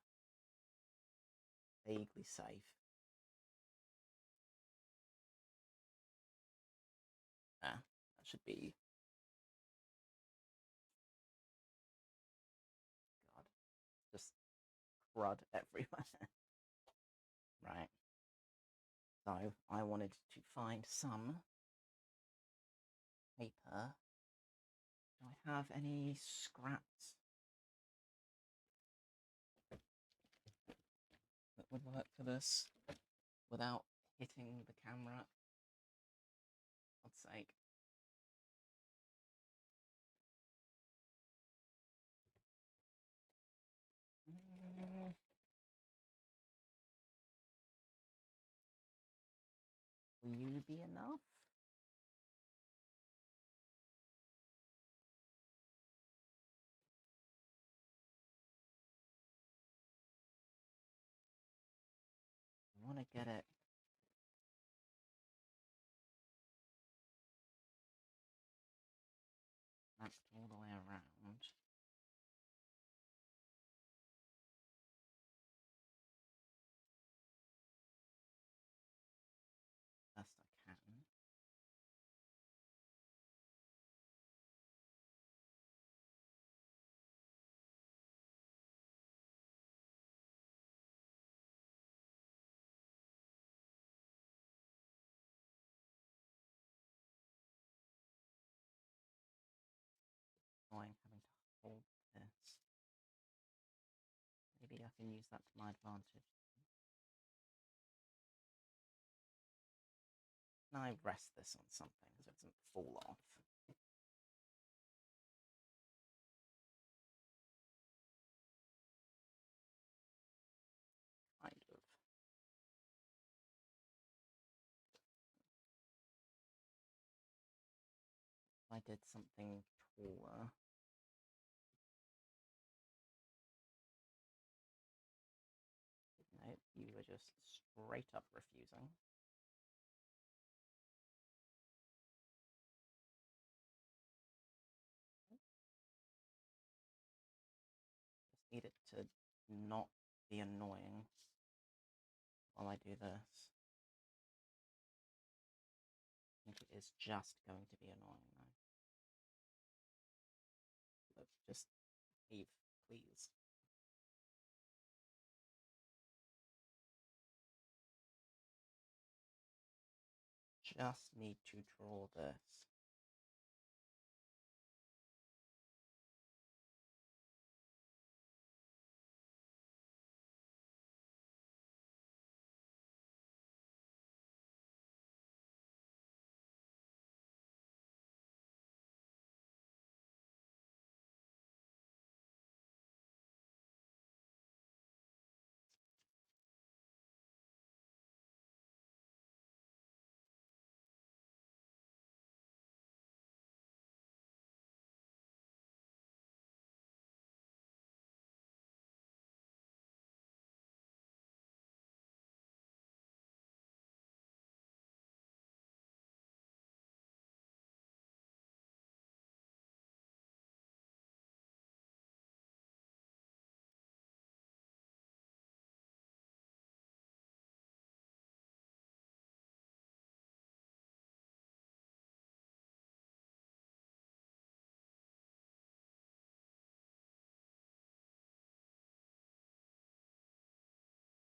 vaguely safe. That should be... God. Just crud everywhere. Right. So I wanted to find some paper. Do I have any scraps that would work for this without hitting the camera? For God's sake. Will you be enough? I want to get it mapped all the way around. Best I can. Annoying having to hold this. Maybe I can use that to my advantage. Can I rest this on something so it doesn't fall off? Kind of. If I did something taller. No, you were just straight up refusing. Just need it to not be annoying while I do this. I think it is just going to be annoying though. Look, just leave, please. Just need to draw this.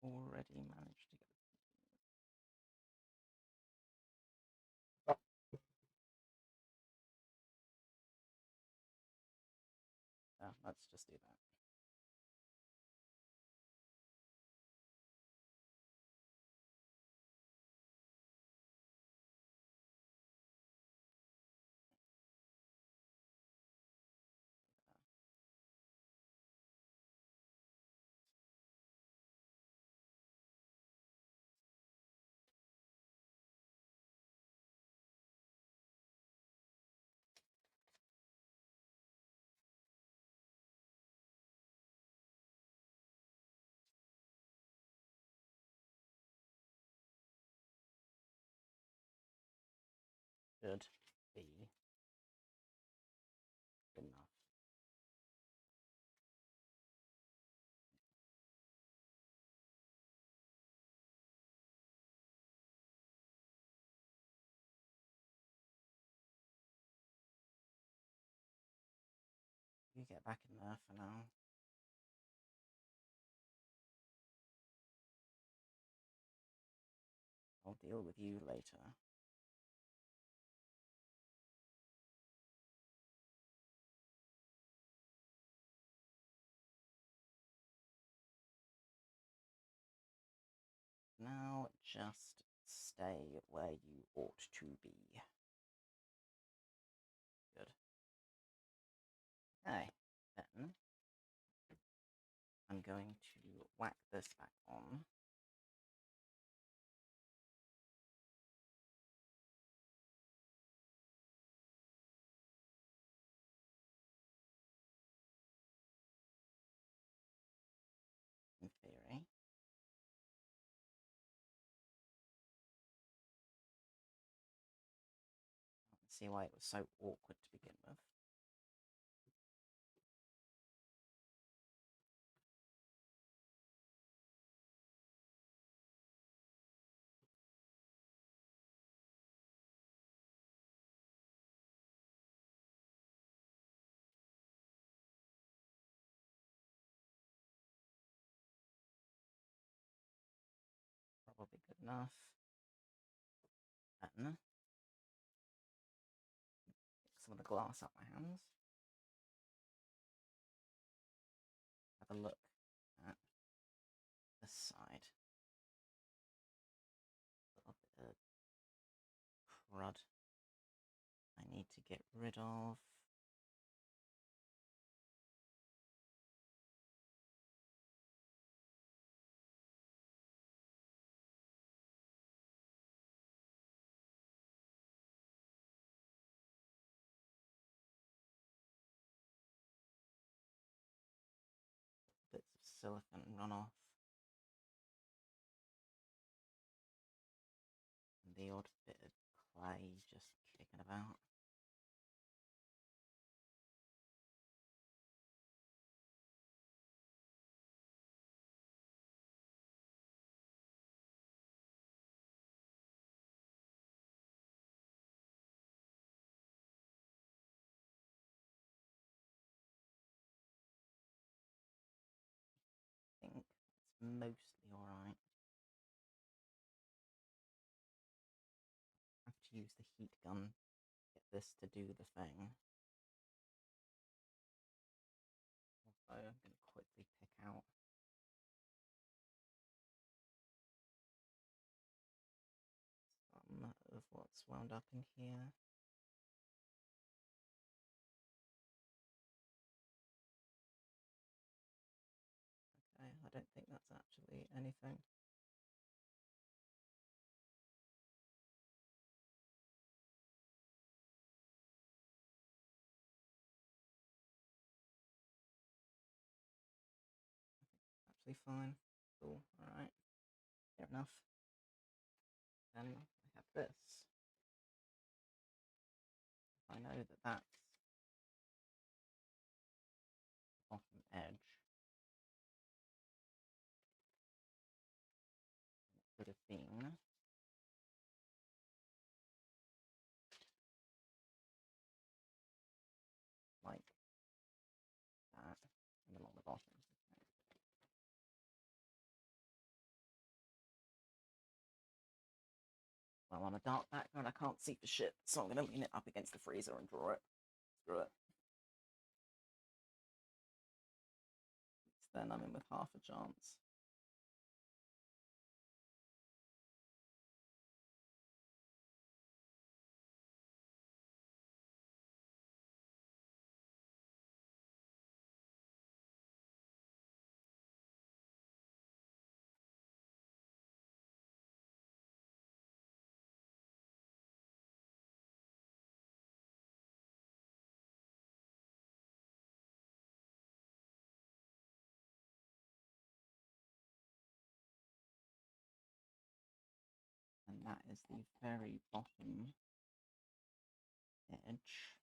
already managed to get let's just do that. Should be good enough. You get back in there for now. I'll deal with you later. Now just stay where you ought to be. Good. Okay, then I'm going to whack this back on. In theory. See why it was so awkward to begin with. Probably good enough. Then pick some of the glass out my hands. Have a look at this side. A little bit of crud I need to get rid of. Bits of silicone runoff. And the odd bit of clay just kicking about. I think it's mostly alright. I have to use the heat gun to get this to do the thing. Also, I'm going to quickly pick out some of what's wound up in here. Okay, I don't think that's actually anything. Actually fine. Cool, alright. Fair enough. Then I have this. I know that that's the bottom edge. It could have been like that, and along the bottom. on a dark background, I can't see for shit, so I'm gonna lean it up against the freezer and draw it. Screw it. Then I'm in with half a chance. And that is the very bottom edge.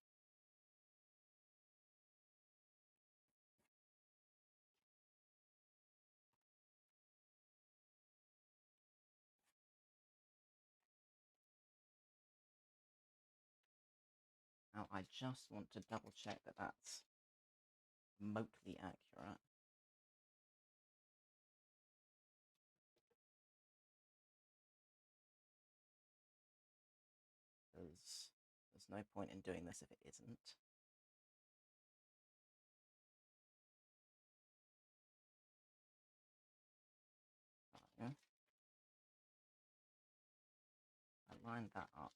Now I just want to double check that that's remotely accurate. Because there's no point in doing this if it isn't. So, I lined that up.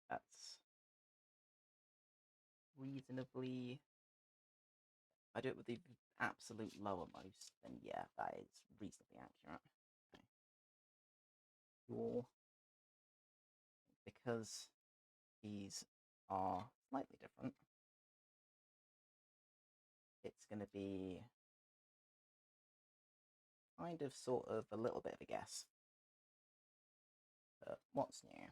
That's reasonably. If I do it with the absolute lowermost, then yeah, that is reasonably accurate. Okay. Your, because these are slightly different, it's going to be kind of sort of a little bit of a guess. But what's new?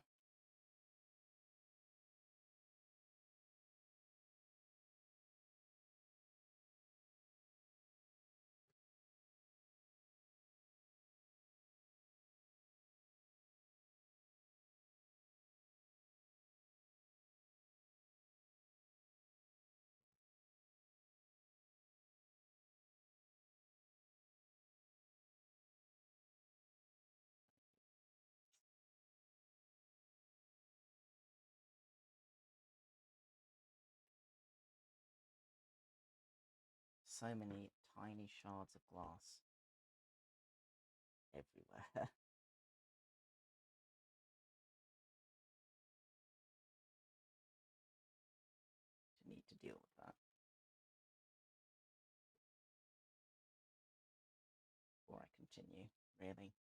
So many tiny shards of glass everywhere. To need to deal with that. Before I continue, really.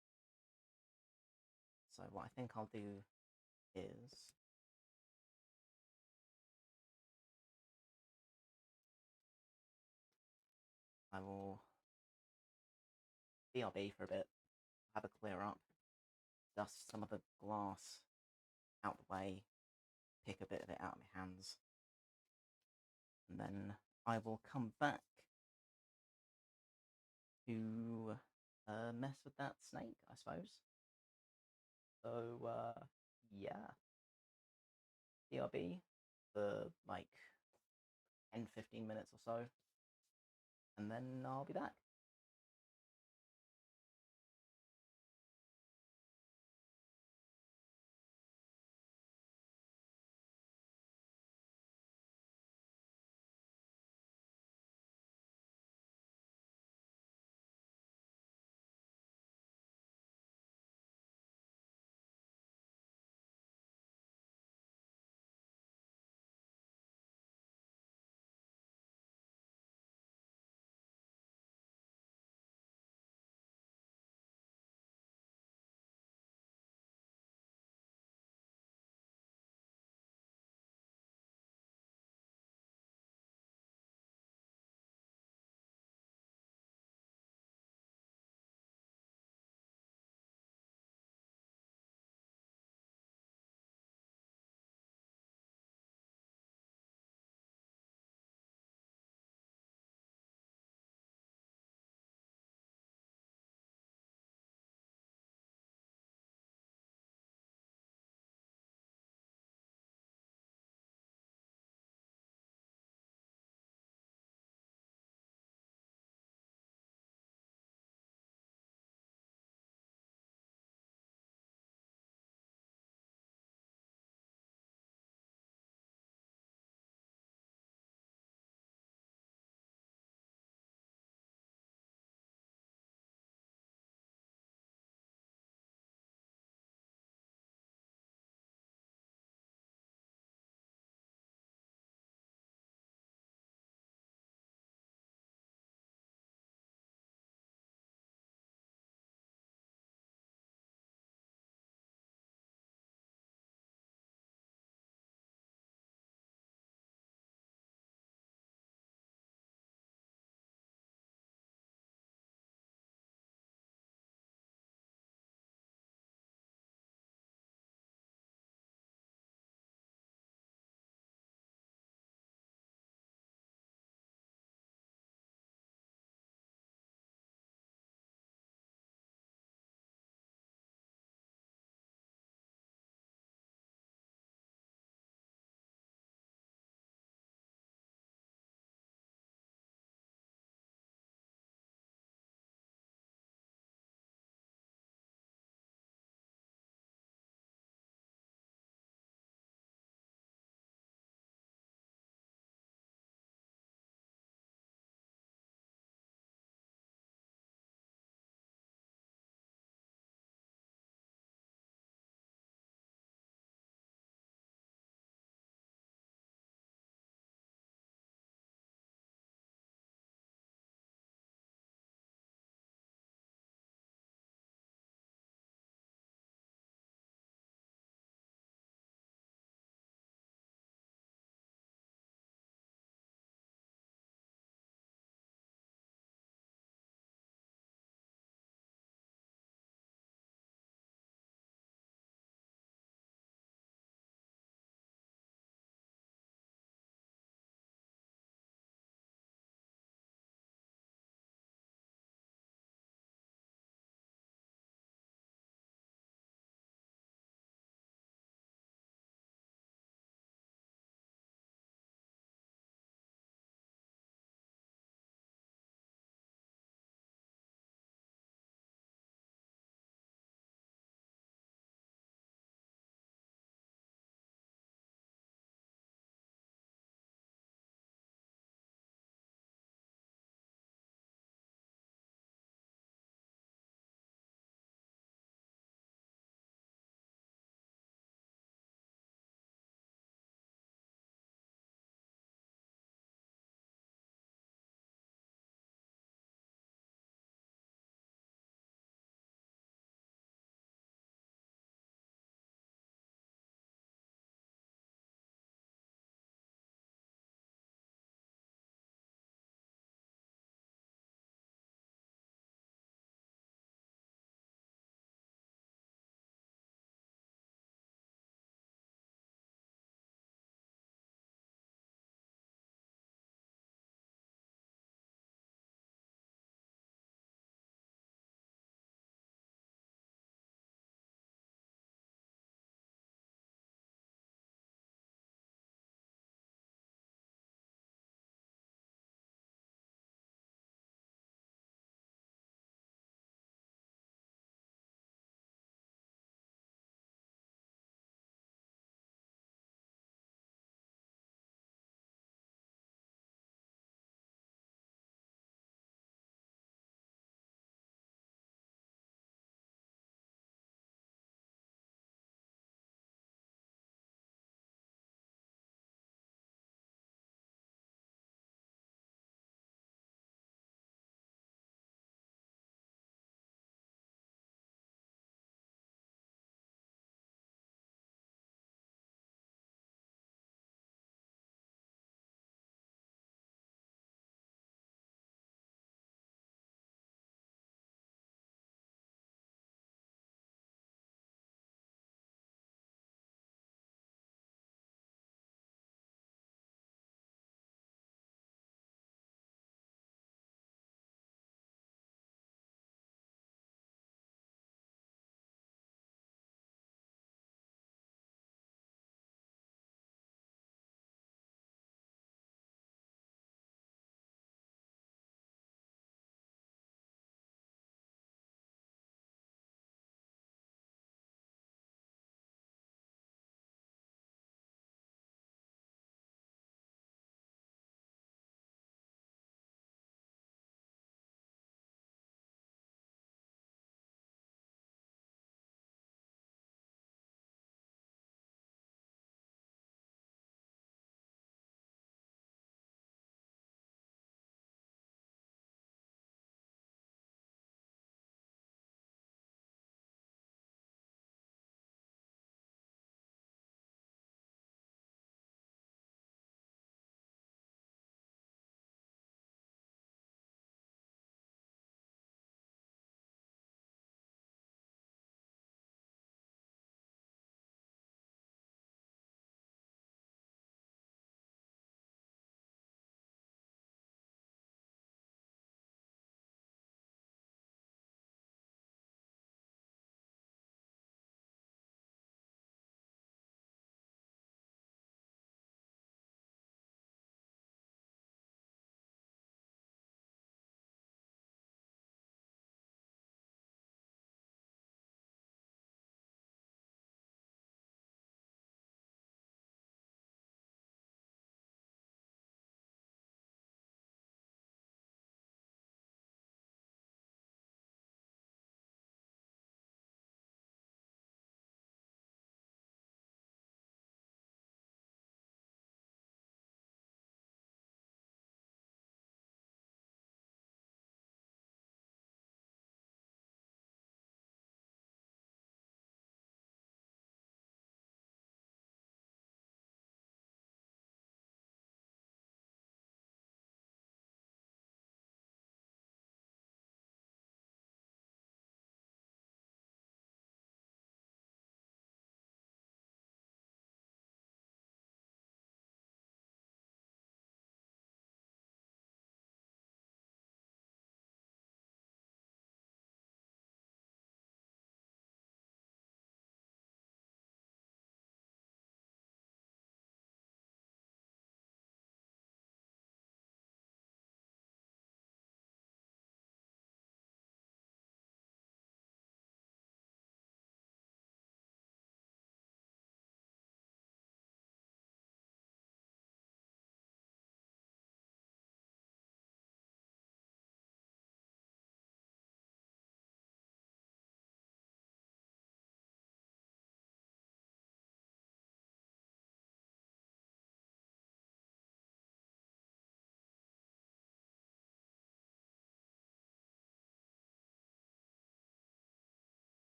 So what I think I'll do is I will BRB for a bit, have a clear up, dust some of the glass out the way, pick a bit of it out of my hands, and then I will come back to mess with that snake, I suppose. So, yeah. BRB for like 10-15 minutes or so, and then I'll be back.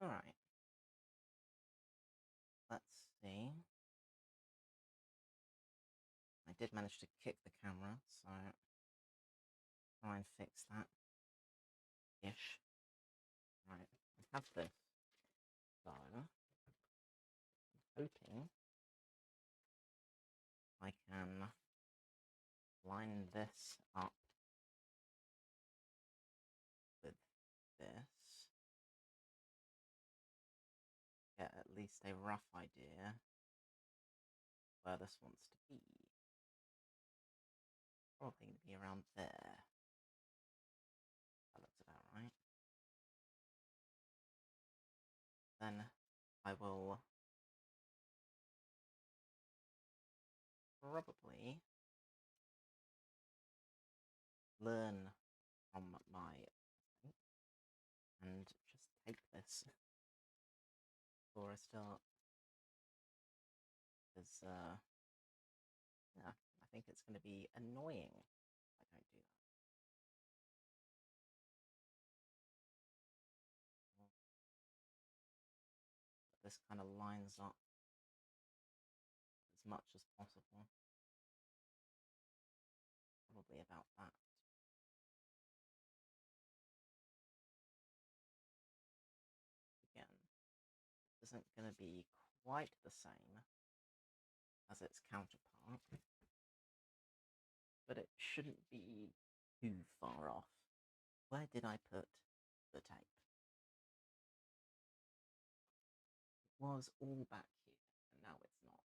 Alright. Let's see. I did manage to kick the camera, so try and fix that. Ish. Right, I have this. So, I'm hoping I can line this up with this. Get at least a rough idea where this wants to be. Probably going to be around there. That looks about right. Then I will probably learn from my mistake and just take this before I start. Because, yeah, I think it's going to be annoying if I don't do that. But this kind of lines up as much as possible. Probably about that. Again, isn't going to be quite the same as its counterpart, but it shouldn't be too far off. Where did I put the tape? It was all back here, and now it's not.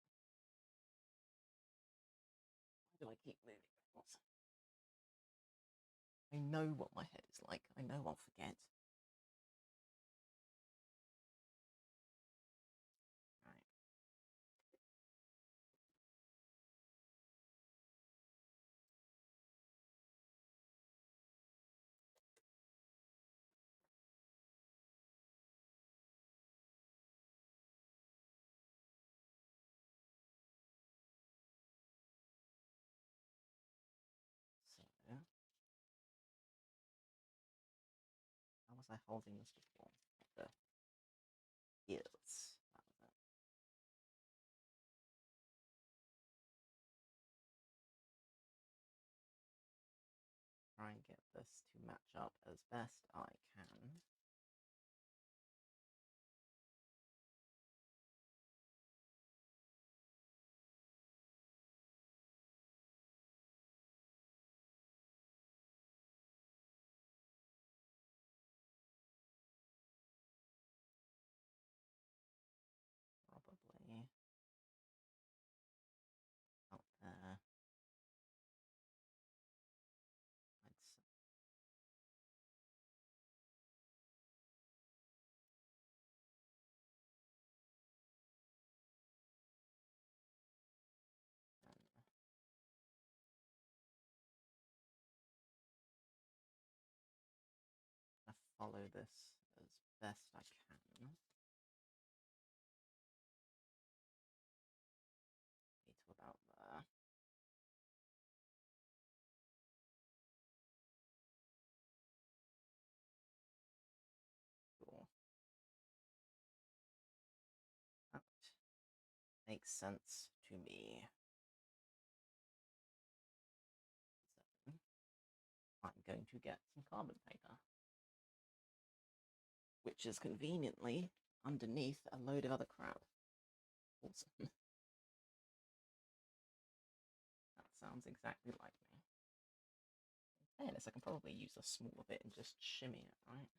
Why do I keep moving backwards? I know what my head is like. I know I'll forget. Right. So, how was I holding this before? The ears. That was it. Try and get this to match up as best I can. Probably out there. I'd say. I follow this as best I can. To about there. Cool. That makes sense to me. So, I'm going to get some carbon paper, which is conveniently underneath a load of other crap. Awesome. That sounds exactly like me. In fairness, I can probably use a small bit and just shimmy it, right?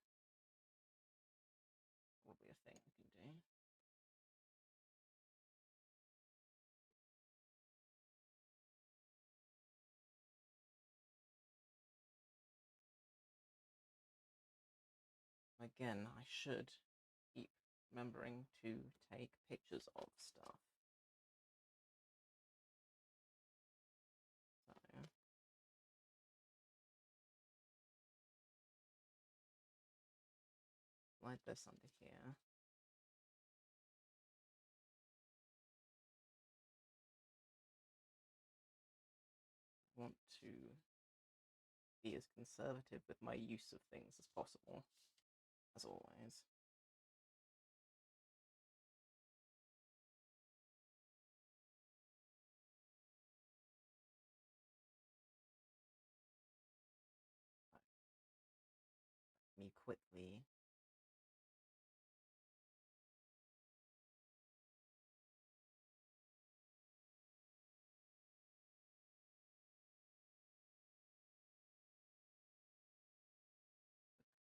Probably a thing I can do. Again, I should keep remembering to take pictures of stuff. So, slide this under here. I want to be as conservative with my use of things as possible, as always. very quickly.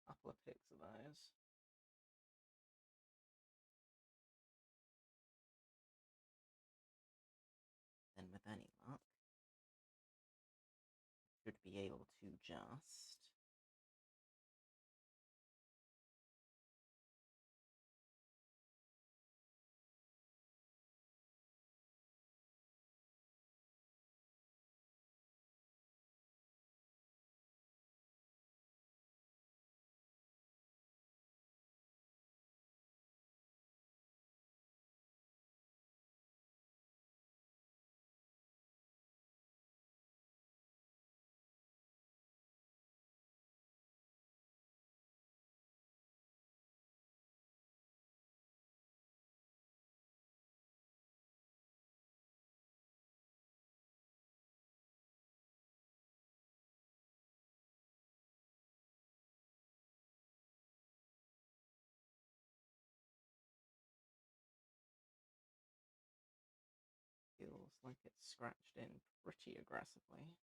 A couple of pics of those. Then with any luck, should be able to just feels like it's scratched in pretty aggressively.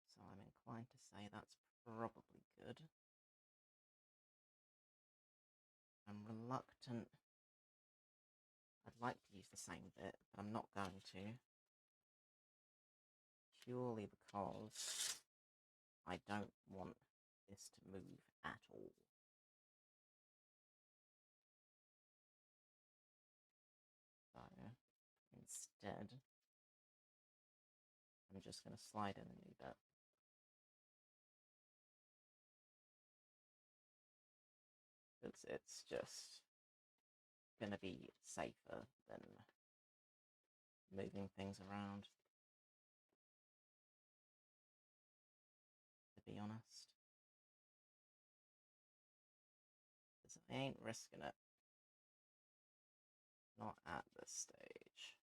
So I'm inclined to say that's probably good. I'm reluctant. I'd like to use the same bit, but I'm not going to. Purely because I don't want this to move at all. So instead, I'm just going to slide in a new bit. Because it's just going to be safer than moving things around, to be honest. Because I ain't risking it. Not at this stage.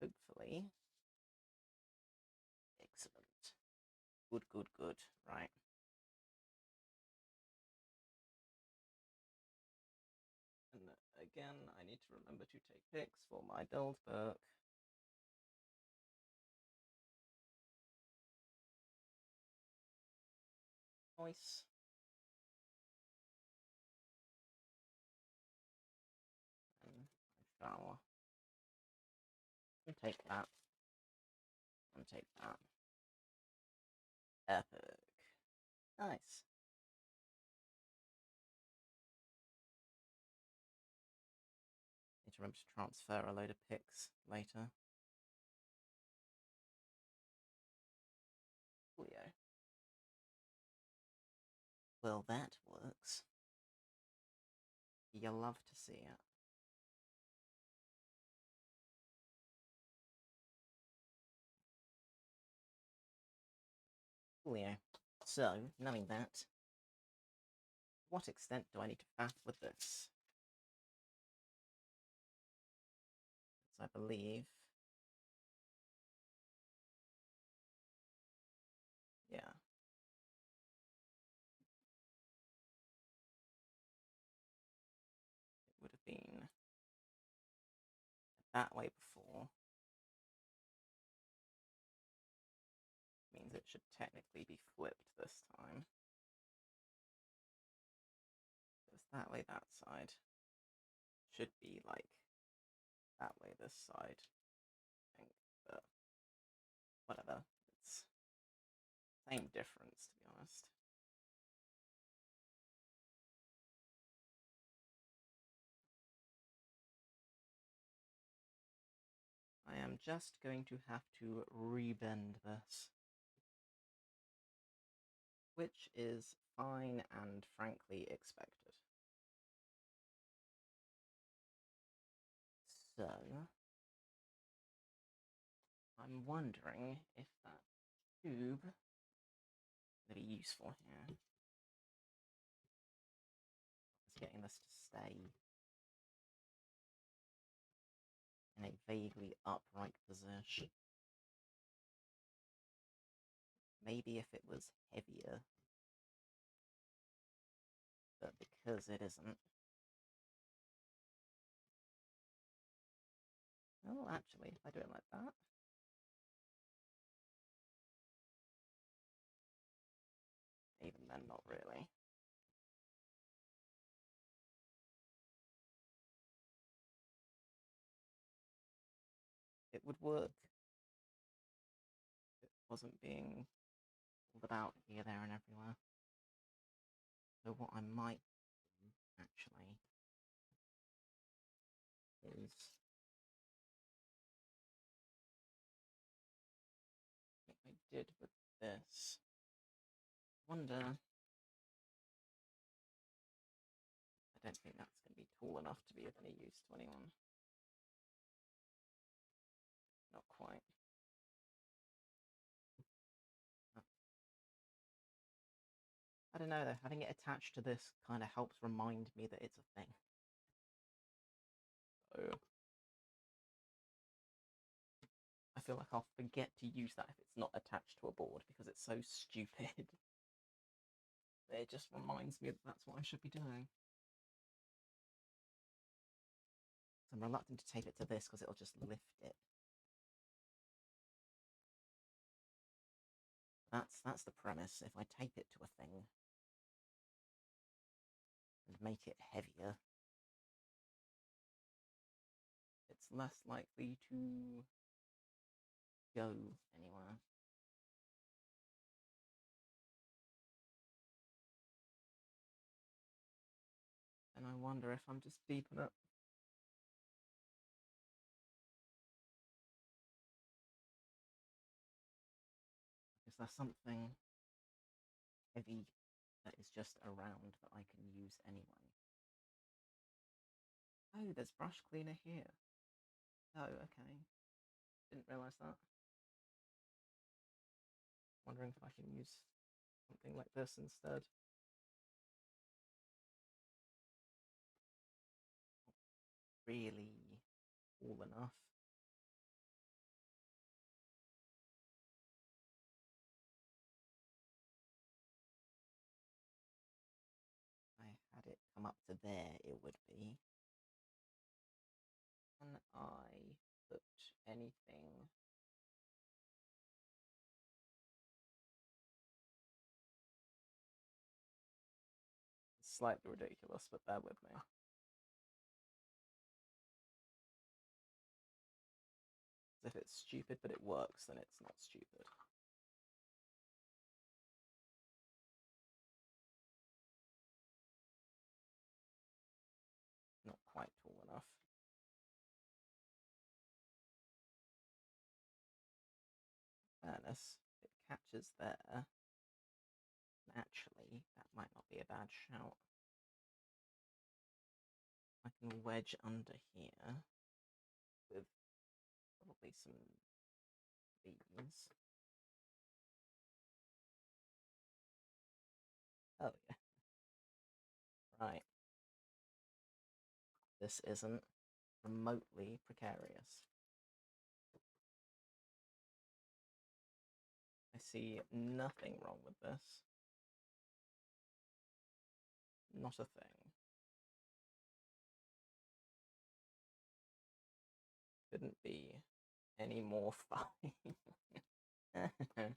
Hopefully. Excellent. Good, good, good. Right. And again, I need to remember to take pics for my build book. Nice. And I shall take that. And take that. Epic. Nice. Need to remember to transfer a load of pics later. Coolio. Well, that works. You'll love to see it. Coolio. So, knowing that, to what extent do I need to faff with this? As I believe... Yeah. It would have been that way before. Means it should technically be flipped this time. Because that way, that side should be like that way, this side. I think, but whatever. It's same difference, to be honest. I am just going to have to rebend this, which is fine and frankly expected. So, I'm wondering if that tube will be useful here. Is getting this to stay in a vaguely upright position. Maybe if it was heavier, but because it isn't. Oh, actually, if I do it like that. Even then, not really. It would work. It wasn't being pulled about here, there, and everywhere. So what I might do, actually, is what I did with this. Wonder. I don't think that's going to be tall enough to be of any use to anyone. Not quite. I don't know though, having it attached to this kind of helps remind me that it's a thing. So I feel like I'll forget to use that if it's not attached to a board because it's so stupid. It just reminds me that that's what I should be doing. So I'm reluctant to tape it to this because it'll just lift it. That's the premise. If I tape it to a thing and make it heavier, it's less likely to go anywhere. And I wonder if I'm just beeping it. Is there something heavy that is just around that I can use anyway? Oh, there's brush cleaner here. Oh, okay. Didn't realise that. Wondering if I can use something like this instead. Really cool enough. I had it come up to there, it would be. Can I put anything? It's slightly ridiculous, but bear with me. If it's stupid but it works, then it's not stupid. Not quite tall enough. Fairness, it catches there. Actually, that might not be a bad shout. I can wedge under here with probably some beans. Oh, yeah. Right. This isn't remotely precarious. I see nothing wrong with this. Not a thing. couldn't be any more fine. Okay,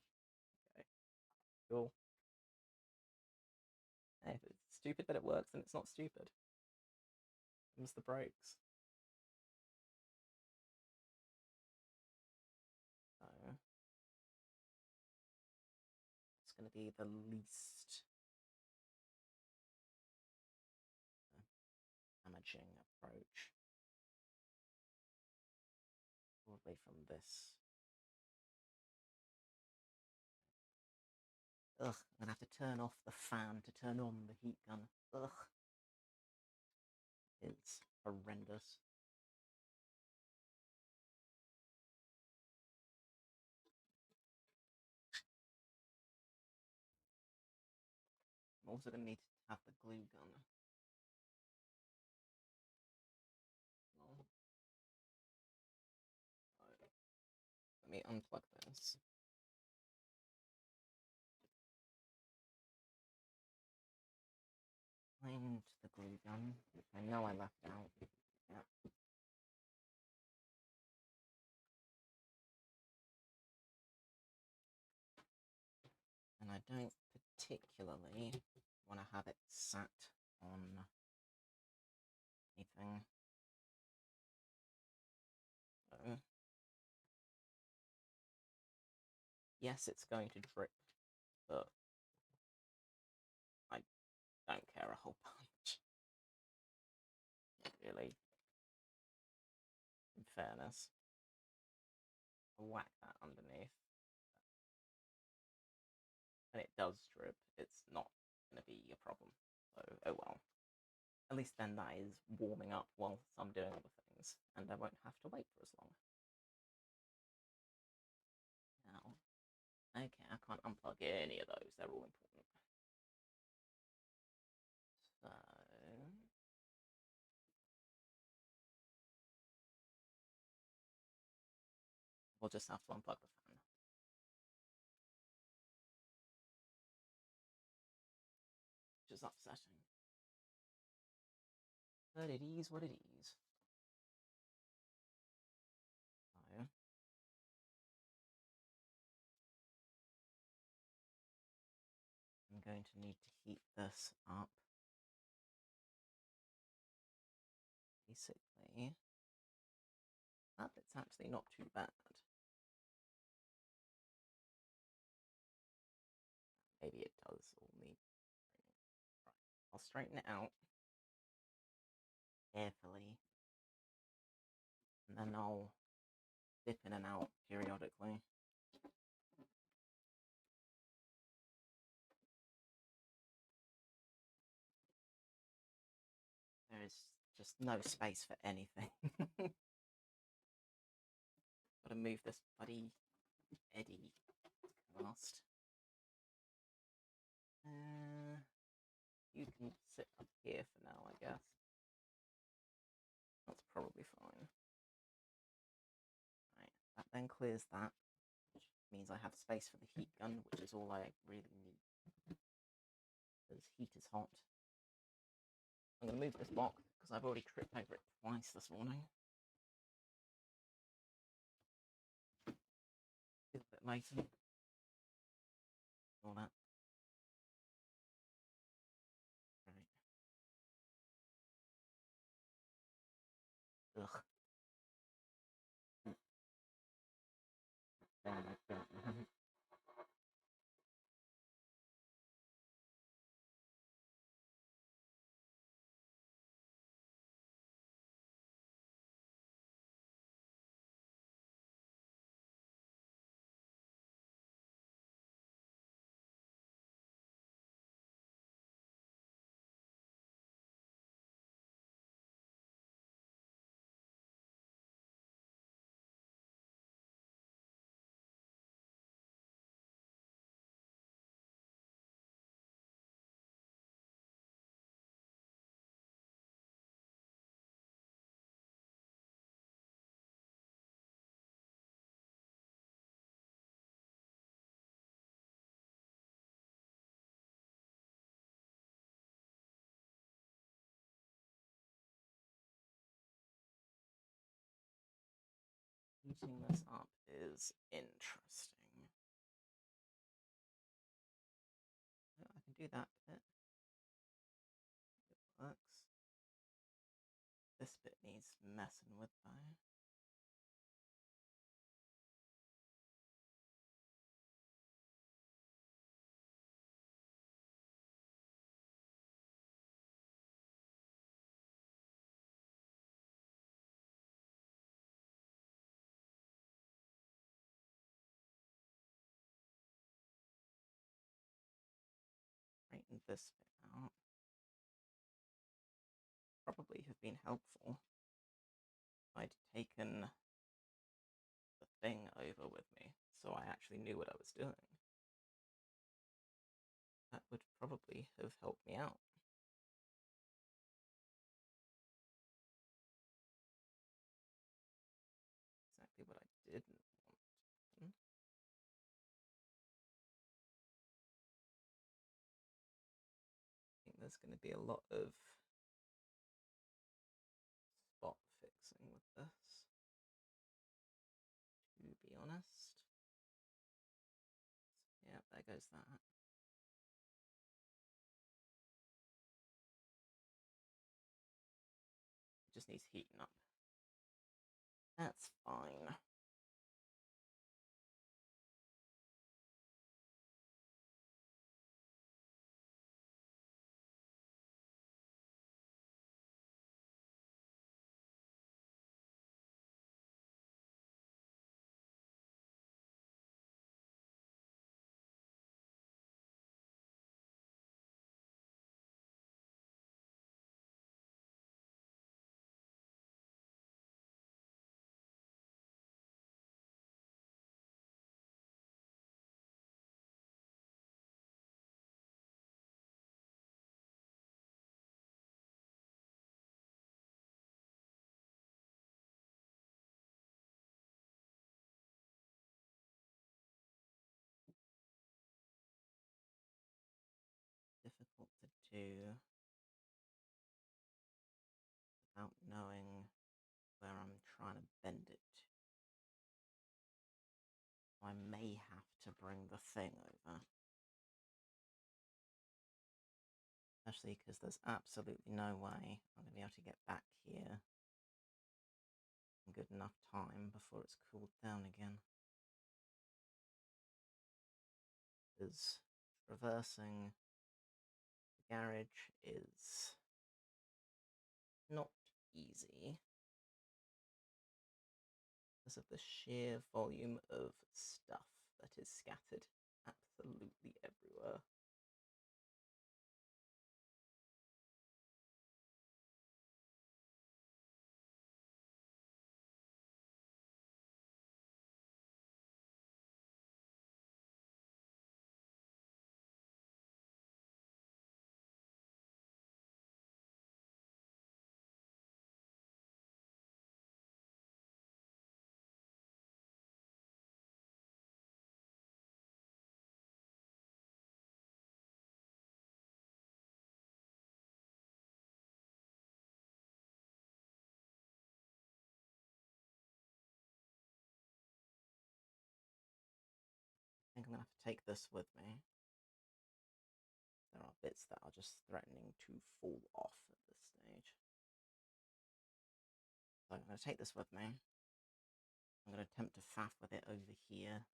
cool. Hey, if it's stupid that it works, then it's not stupid. Comes the breaks. So it's going to be the least damaging approach. Probably from this. Ugh, I'm gonna have to turn off the fan to turn on the heat gun. Ugh. It's horrendous. I'm also gonna need to have the glue gun. Well, let me unplug this. Find the glue gun, which I know I left out. Yeah. And I don't particularly want to have it sat on anything. So, yes, it's going to drip, but I don't care a whole bunch. Really. In fairness. I'll whack that underneath. And it does drip, it's not going to be a problem. So, oh well. At least then that is warming up whilst I'm doing other things, and I won't have to wait for as long. Now, okay, I can't unplug any of those, they're all important. So, we'll just have to unplug the fan. Which is upsetting. But it is what it is. So, I'm going to need to heat this up. Basically, that bit's actually not too bad. Maybe it does all need straightening. Right, I'll straighten it out carefully, and then I'll dip in and out periodically. There is just no space for anything. Gotta move this bloody eddy cast. You can sit up here for now, I guess. That's probably fine. Right, that then clears that, which means I have space for the heat gun, which is all I really need. Because heat is hot. I'm going to move this block, because I've already tripped over it twice this morning. A bit later. All that. Right. Ugh. heating this up is interesting. I can do that bit. It works. This bit needs messing with though. Straighten this bit out. Probably have been helpful if I'd taken the thing over with me, so I actually knew what I was doing. That would probably have helped me out. Exactly what I didn't want to happen. I think there's going to be a lot of spot fixing with this, to be honest. So, yeah, there goes that. It just needs heating up. That's fine. Difficult to do without knowing where I'm trying to bend it. I may have to bring the thing over. Especially because there's absolutely no way I'm going to be able to get back here in good enough time before it's cooled down again. Because traversing the garage is not easy because of the sheer volume of stuff that is scattered absolutely everywhere. I think I'm going to have to take this with me. There are bits that are just threatening to fall off at this stage. So I'm going to take this with me. I'm going to attempt to faff with it over here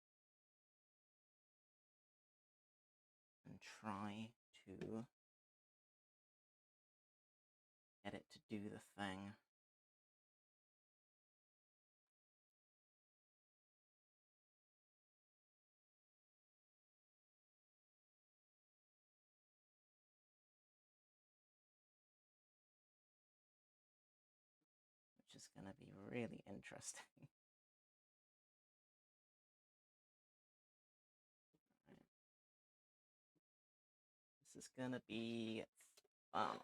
and try to get it to do the thing. Which is going to be really interesting. Right. This is going to be fun.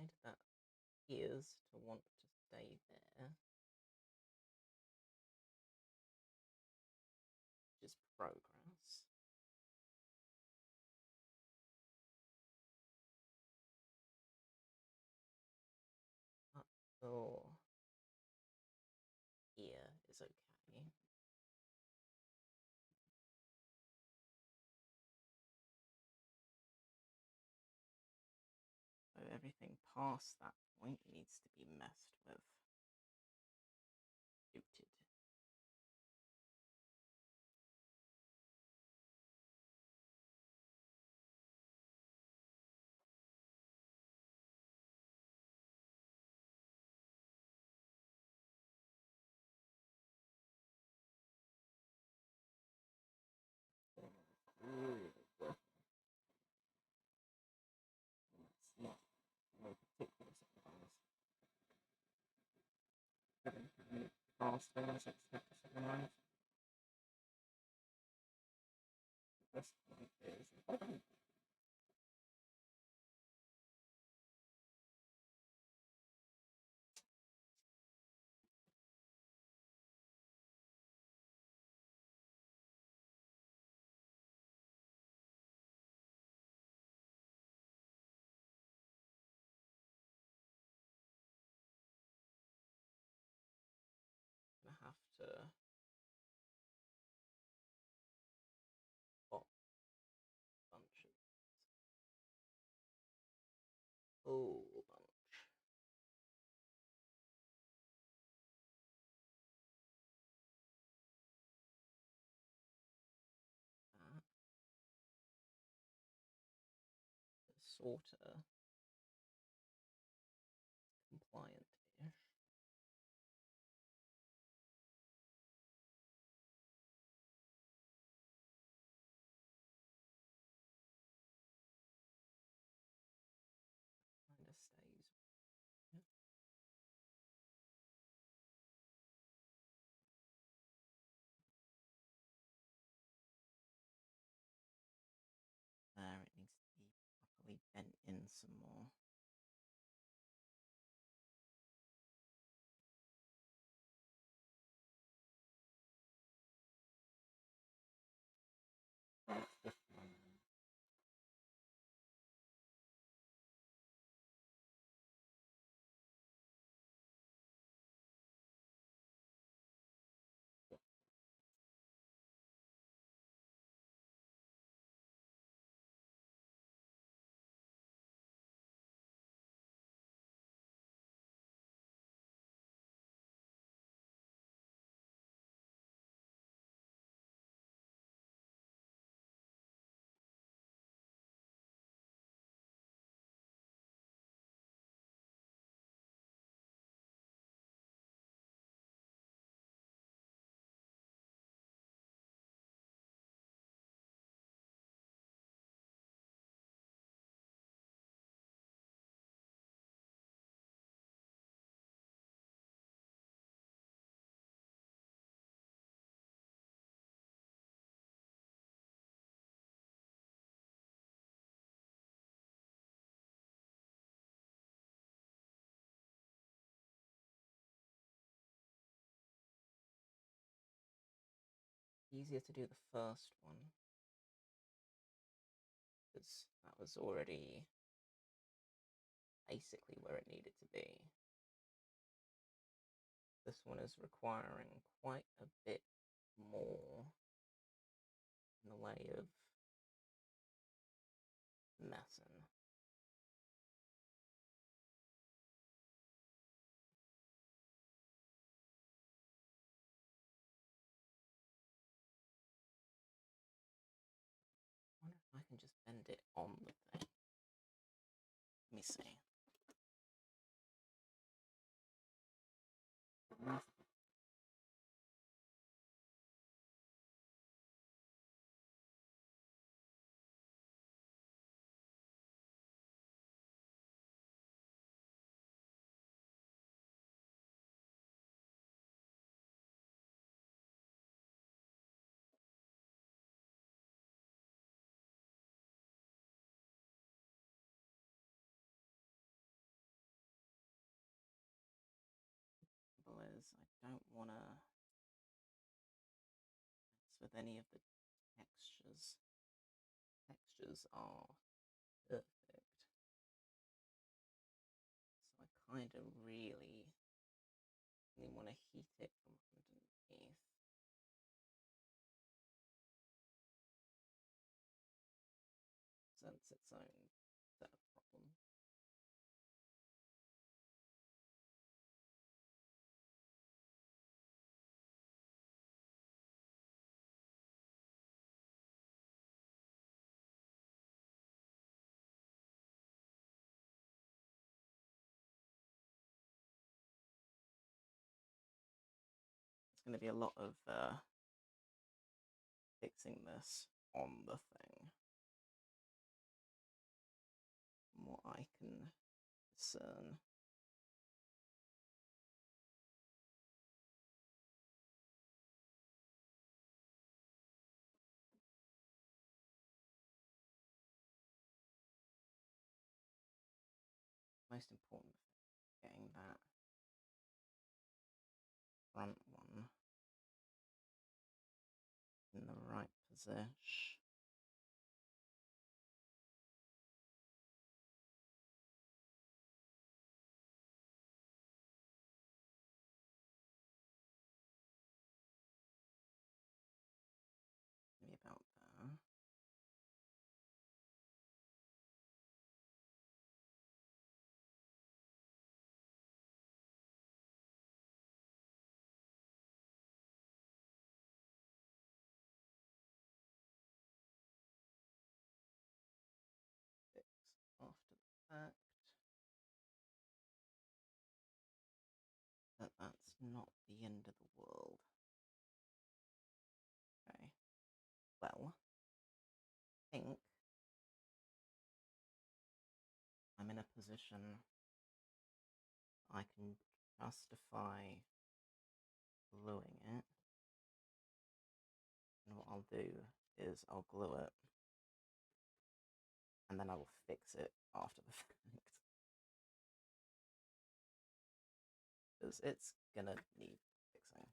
side that appears to want to stay there, which is progress. Up till here is okay. So everything past that point needs to be messed with. Suited. It's not very particular sometimes. Past things, expect to survive. This point is important. Gonna have to pop bunch of whole bunch. That sorta compliant-ish. Kinda stays. Yeah. There, it needs to be properly bent in some more. Easier to do the first one, because that was already basically where it needed to be. This one is requiring quite a bit more in the way of messing. I wonder if I can just bend it on the thing. Let me see. I don't want to mess with any of the textures. Textures are perfect. So I kind of really want to heat it from underneath. Presents its own set of problems. It's going to be a lot of fixing this on the thing, from what I can discern. Most important thing, getting that front one in the right position. Maybe about there. Fix after the fact. But that's not the end of the world. Okay. Well, I think I'm in a position I can justify gluing it. And what I'll do is I'll glue it, and then I will fix it after the fact. Because it's gonna need fixing.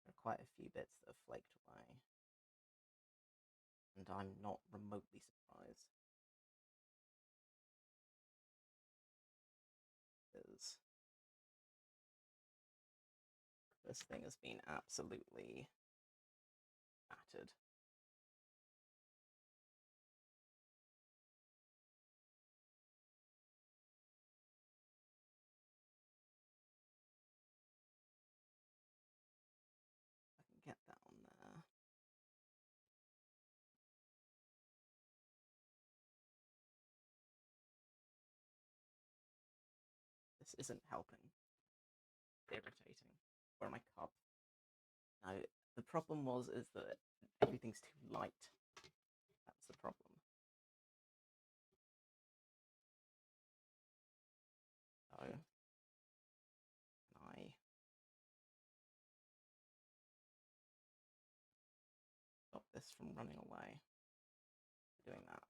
There are quite a few bits that have flaked away, and I'm not remotely surprised. Because this thing has been absolutely battered. I can get that on there. This isn't helping. It's irritating. Where are my cup? No, the problem is that everything's too light. That's the problem. So, can I stop this from running away? Doing that.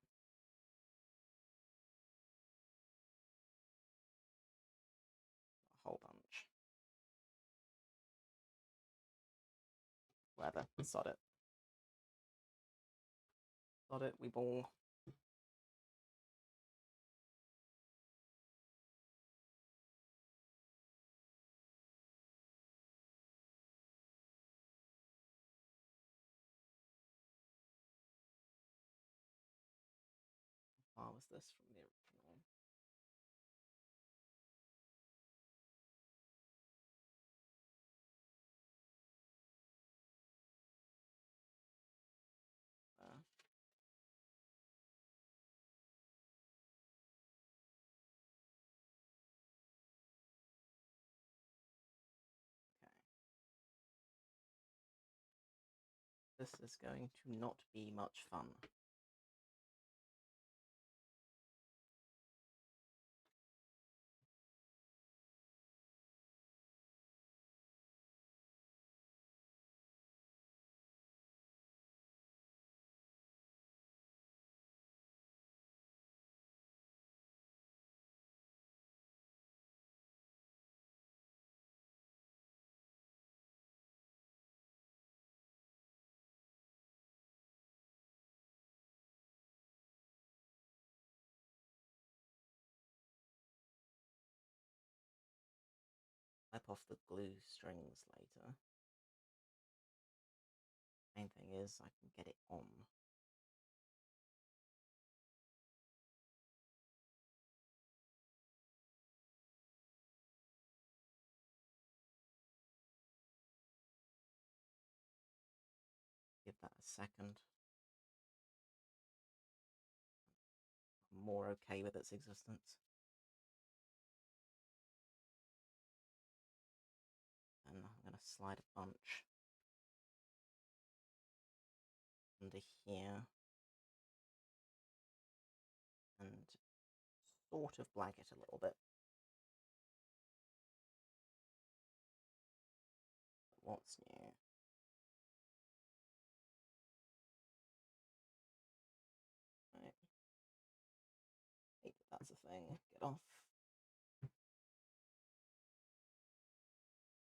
A whole bunch. Whatever. Sod it. Sod it, we ball. How far was this from the original? Okay. This is going to not be much fun. off the glue strings later. Main thing is I can get it on. Give that a second. I'm more okay with its existence. And I'm going to slide a bunch under here and sort of blag it a little bit. What's new? Right. Hate that that's a thing. Get off.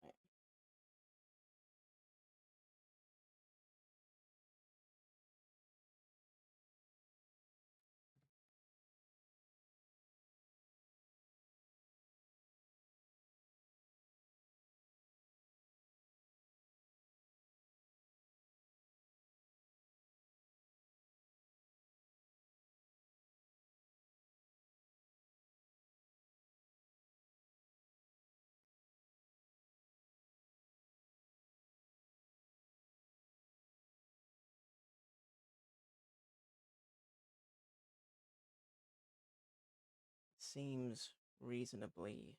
Right. Seems reasonably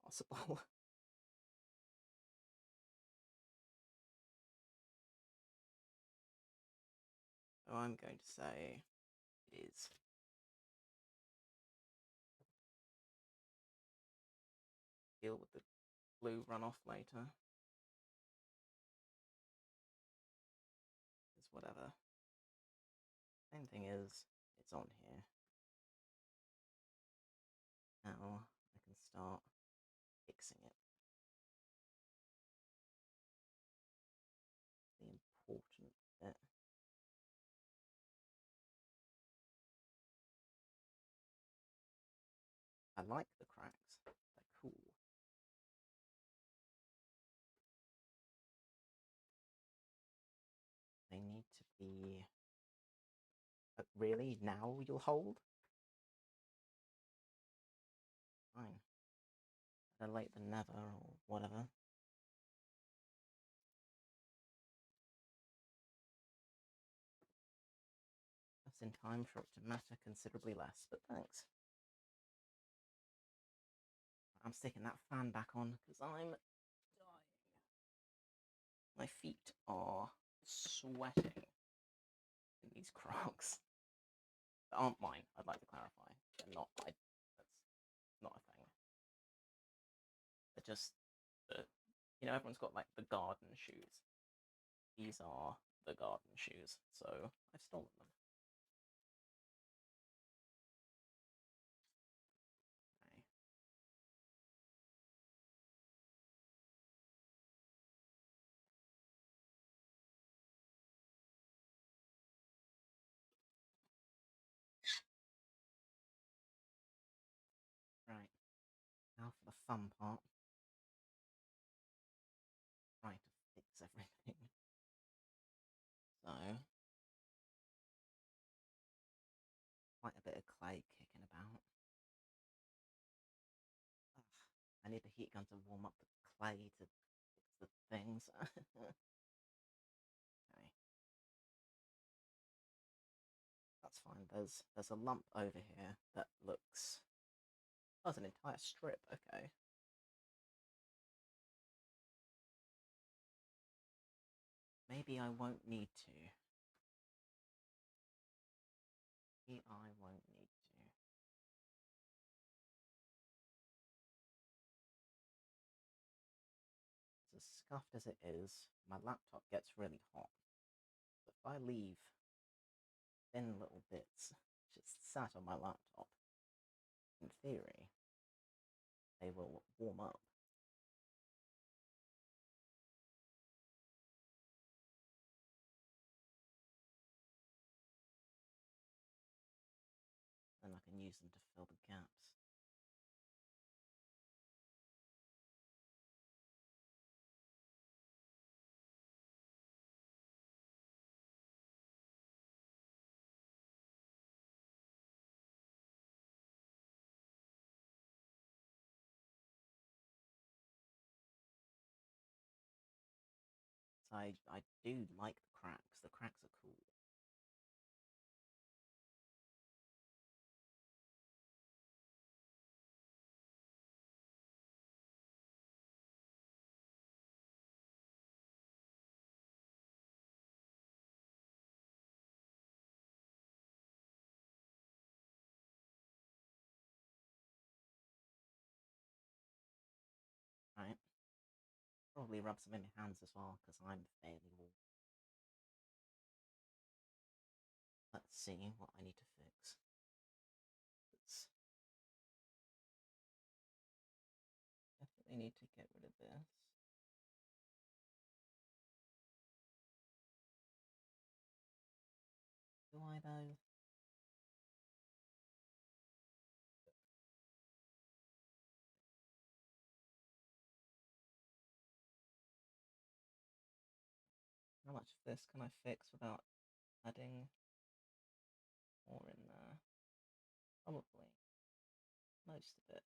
possible. So I'm going to say it is. Deal with the glue runoff later. It's whatever. Same thing is, it's on here. Now I can start fixing it. The important bit. I like the cracks. They're cool. They need to be... really? Now you'll hold? Fine. Better late than never, or whatever. Just in time for it to matter considerably less, but thanks. I'm sticking that fan back on because I'm dying. My feet are sweating in these Crocs. They aren't mine, I'd like to clarify. They're not. That's not a thing. They're just, you know, everyone's got like the garden shoes. These are the garden shoes, so I've stolen them. Okay. Right. Now for the fun part. Trying to fix everything. So, quite a bit of clay kicking about. Ugh, I need the heat gun to warm up the clay to fix the things. Okay. That's fine. There's a lump over here that looks... Oh, it's an entire strip. Okay. Maybe I won't need to. Maybe I won't need to. As scuffed as it is, my laptop gets really hot. So if I leave thin little bits just sat on my laptop, in theory, they will warm up. And I can use them to fill the gaps. I do like the cracks. The cracks are cool. Right? Probably rub some in my hands as well, because I'm fairly warm. Let's see what I need to fix. Definitely need to get rid of this. Do I though? How much of this can I fix without adding more in there? Probably most of it.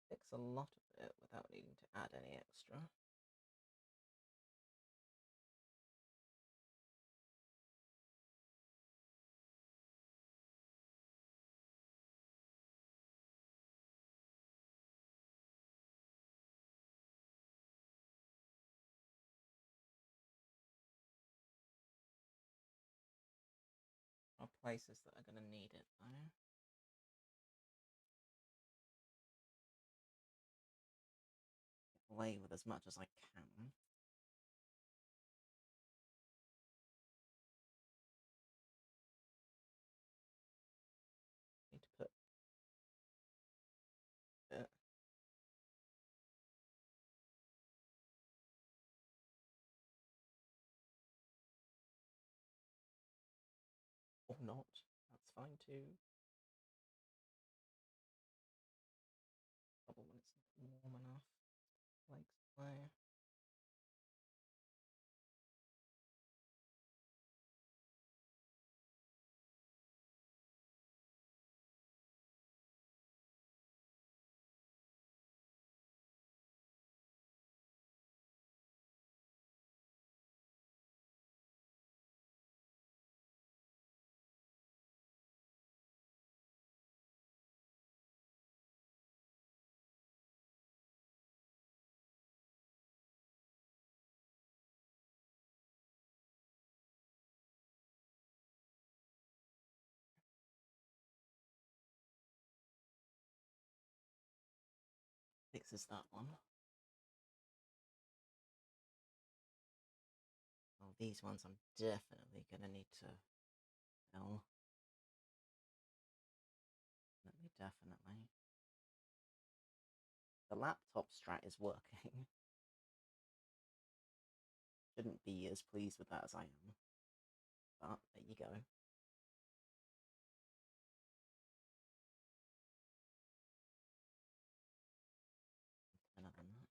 Fix a lot of it without needing to add any extra. There are places that are going to need it though. Get away with as much as I can. Need to put it. Or not. That's fine too. Trouble when it's not warm enough. Flakes away. Fixes that one. Well, these ones I'm definitely going to need to fill. Definitely. The laptop strat is working. Shouldn't be as pleased with that as I am. But there you go. Better than that.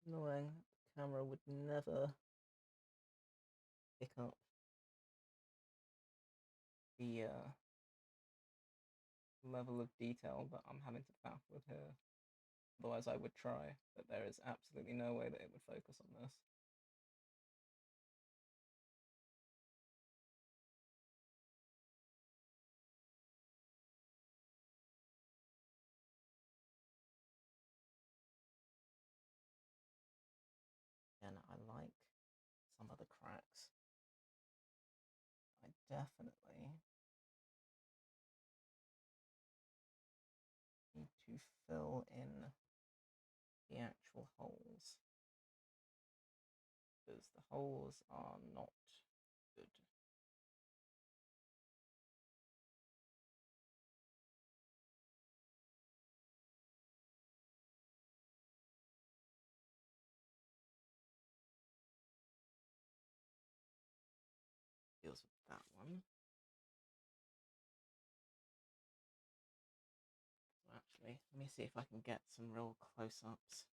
Annoying. The camera would never pick up the level of detail that I'm having to faff with here. Otherwise, I would try, but there is absolutely no way that it would focus on this. And I like some of the cracks. I definitely need to fill in the actual holes, because the holes are not Good. Deals with that one. So actually, let me see if I can get some real close-ups.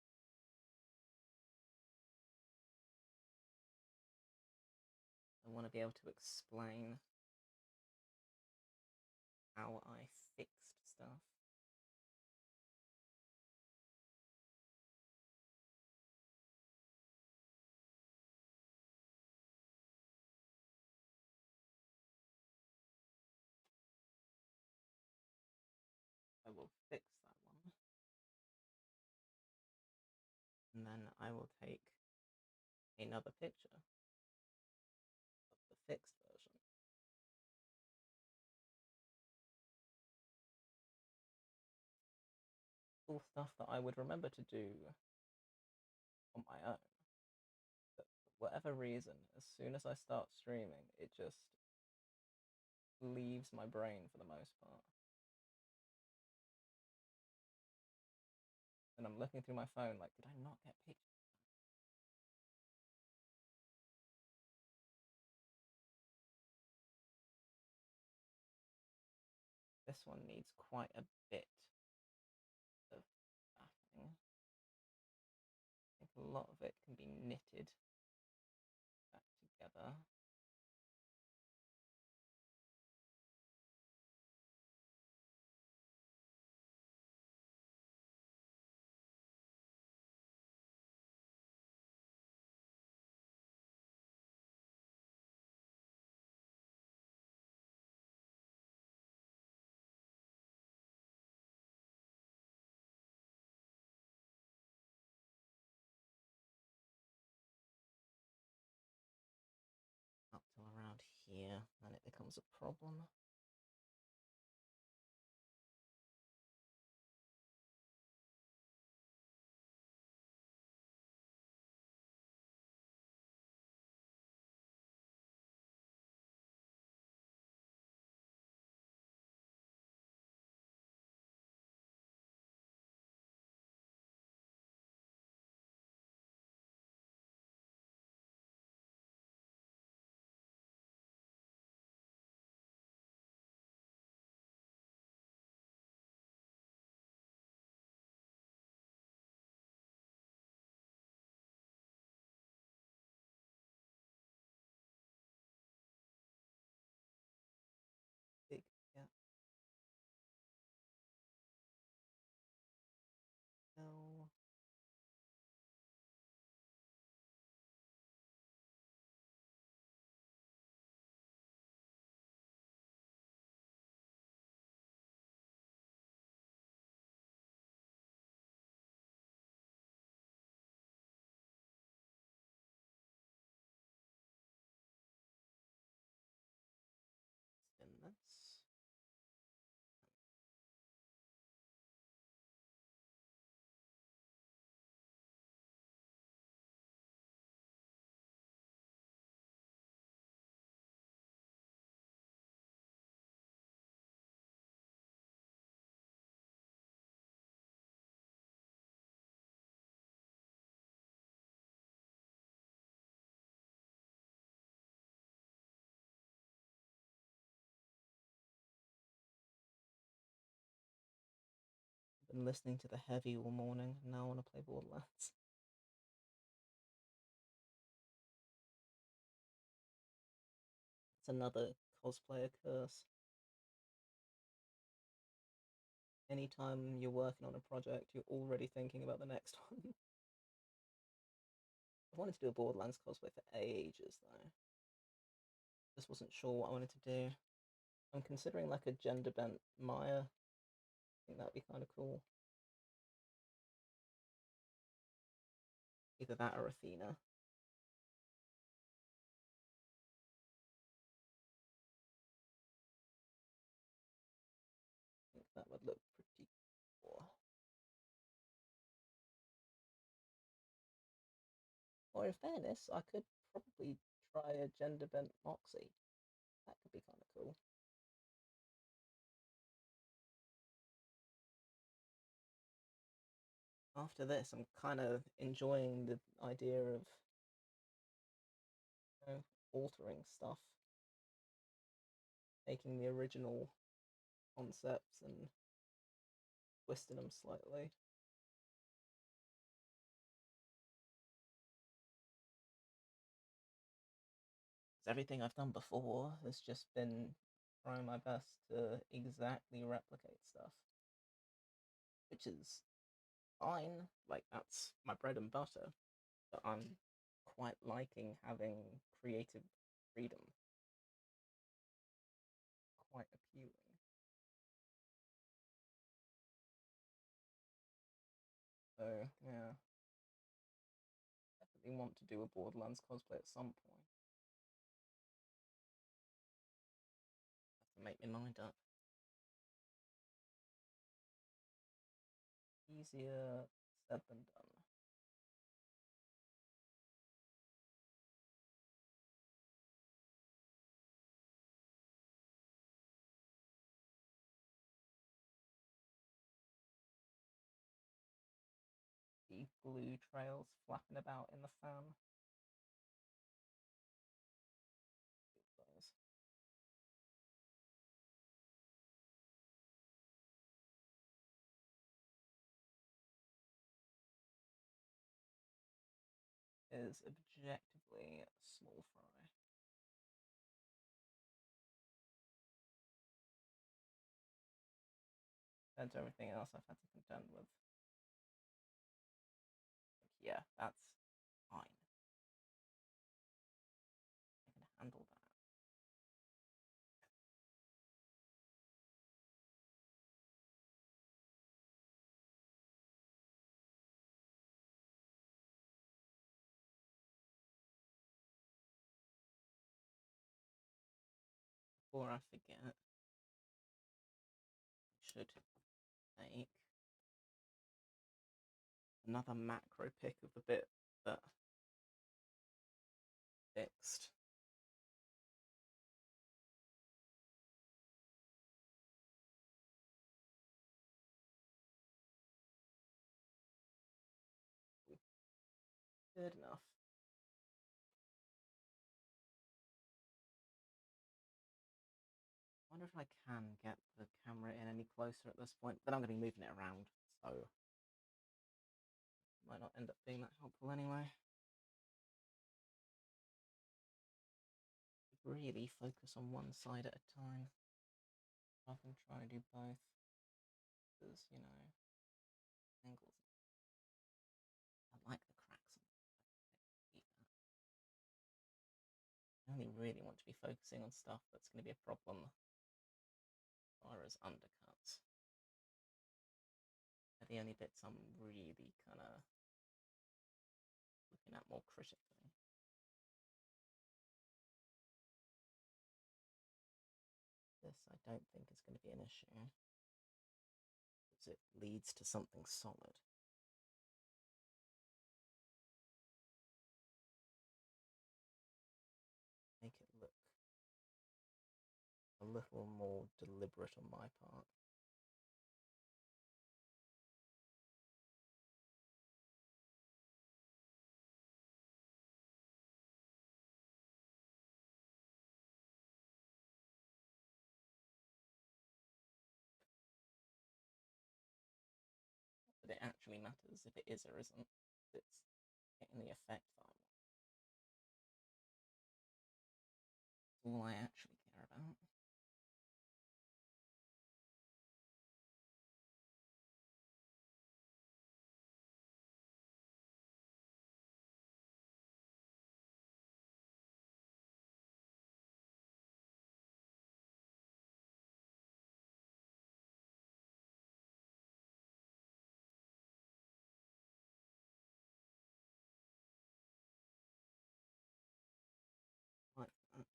I want to be able to explain how I fixed stuff. I will fix that one. And then I will take another picture of the fixed version. All stuff that I would remember to do on my own. But for whatever reason, as soon as I start streaming, it just leaves my brain for the most part. And I'm looking through my phone like, did I not get pictures? This one needs quite a bit of faffing. I think a lot of it can be knitted back together. Up to around here, and it becomes a problem. Big gap. No. Spin this. Been listening to the heavy all morning, and now I want to play Borderlands. It's another cosplayer curse. Anytime you're working on a project, you're already thinking about the next one. I wanted to do a Borderlands cosplay for ages, though. Just wasn't sure what I wanted to do. I'm considering like a gender bent Maya. I think that'd be kind of cool. Either that or Athena. I think that would look pretty cool. Or in fairness, I could probably try a gender bent Moxie. That could be kind of cool. After this, I'm kind of enjoying the idea of altering stuff, taking the original concepts and twisting them slightly. Everything I've done before has just been trying my best to exactly replicate stuff, which is fine. Like, that's my bread and butter, but I'm quite liking having creative freedom. Quite appealing. So, yeah, definitely want to do a Borderlands cosplay at some point. Have to make my mind up. Easier said than done. The glue trails flapping about in the fan. Is objectively a small fry. Compared to everything else I've had to contend with. Yeah, that's fine. I can handle that. Before I forget, I should make another macro pick of the bit that fixed. Good enough. I wonder if I can get the camera in any closer at this point, but I'm going to be moving it around, so might not end up being that helpful anyway. Really focus on one side at a time rather than try to do both, because, you know, angles. I like the cracks on the I only really want to be focusing on stuff that's going to be a problem as far as undercuts. They're the only bits I'm really kind of looking at more critically. This I don't think is going to be an issue, because it leads to something solid. Make it look a little more deliberate on my part. But it actually matters if it is or isn't. It's getting the effect that I want. It's all I actually care about. Like that.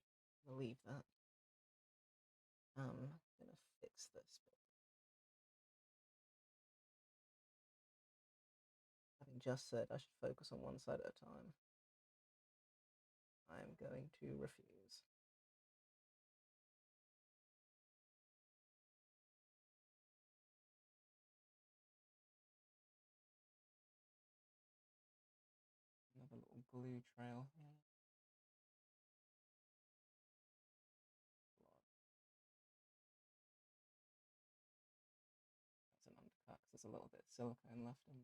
I'll leave that. I'm gonna fix this bit. Having just said I should focus on one side at a time, I'm going to refuse. Another little glue trail here. That's an undercut because there's a little bit of silicone left in.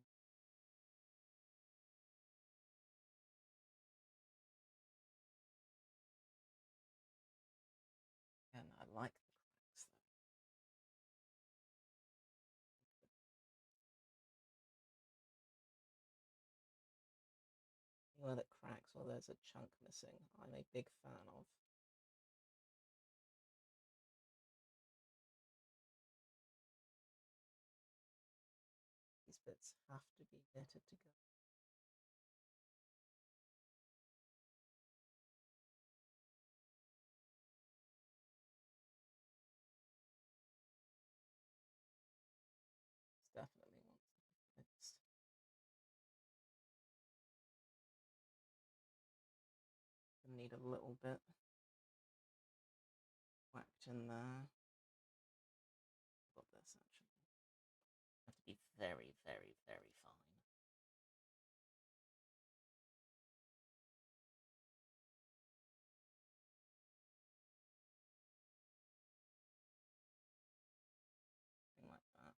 And I like the cracks though. Anywhere that cracks or there's a chunk missing, I'm a big fan of. These bits have to be knitted together. It's definitely wants to be fixed. Gonna need a little bit whacked in there. Got this actually. Have to be very, very, very fine. Something like that.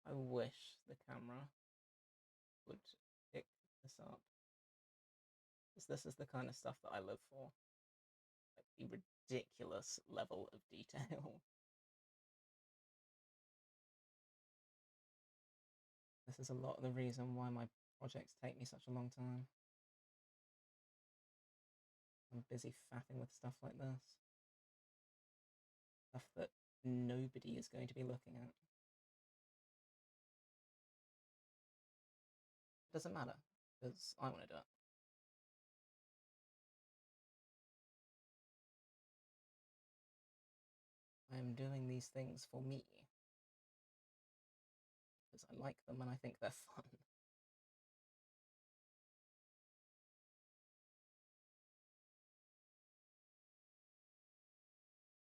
I wish the camera would pick this up. Because this is the kind of stuff that I live for. Like the ridiculous level of detail. This is a lot of the reason why my projects take me such a long time. I'm busy faffing with stuff like this. Stuff that nobody is going to be looking at. It doesn't matter, because I want to do it. I am doing these things for me. Because I like them and I think they're fun.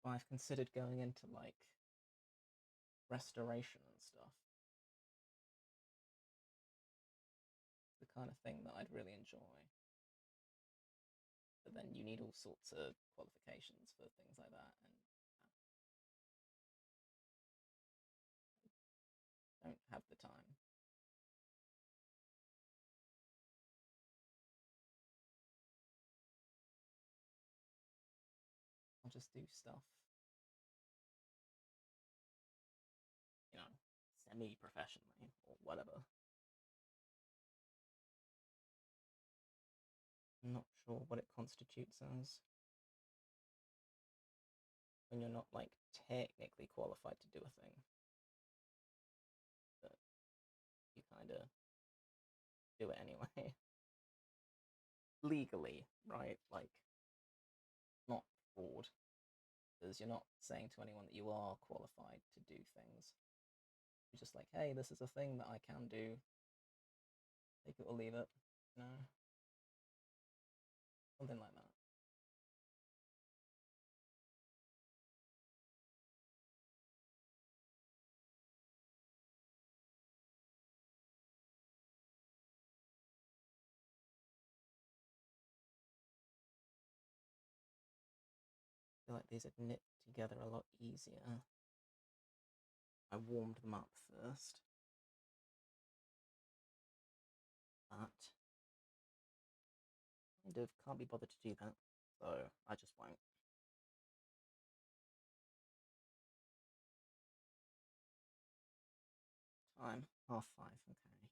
I've considered going into like restoration and stuff. The kind of thing that I'd really enjoy. But then you need all sorts of qualifications for things like that, and I don't have the time. I'll just do stuff, you know, semi-professionally or whatever. I'm not sure what it constitutes as. When you're not like technically qualified to do a thing, but you kind of do it anyway. Legally, right? Like, not fraud, because you're not saying to anyone that you are qualified to do things. You're just like, hey, this is a thing that I can do. Take it or leave it, you know? Something like that. I feel like these are knit together a lot easier. I warmed them up first. But kind of can't be bothered to do that, so I just won't. Time, 5:30, okay.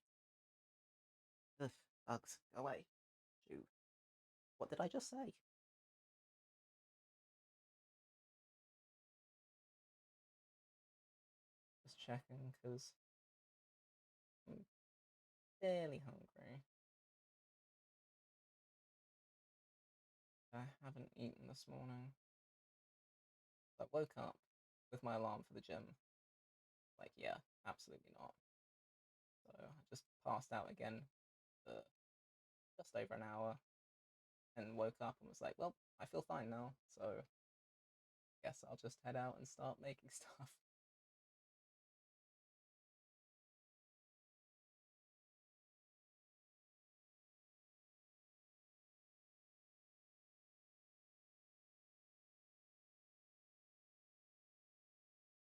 Ugh, bugs, go away. Shoo. What did I just say? Just checking because I'm fairly hungry. I haven't eaten this morning. I woke up with my alarm for the gym. Like, yeah, absolutely not. So I just passed out again for just over an hour and woke up and was like, well, I feel fine now. So I guess I'll just head out and start making stuff.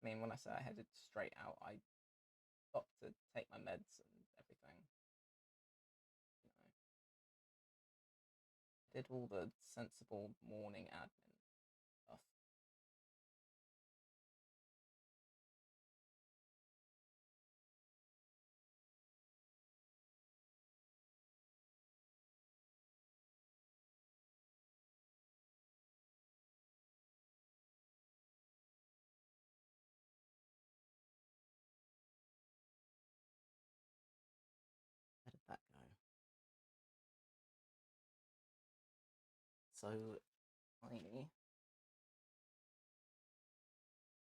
I mean, when I say I headed straight out, I got to take my meds and everything. You know, did all the sensible morning admin stuff. Where did that go? So tiny.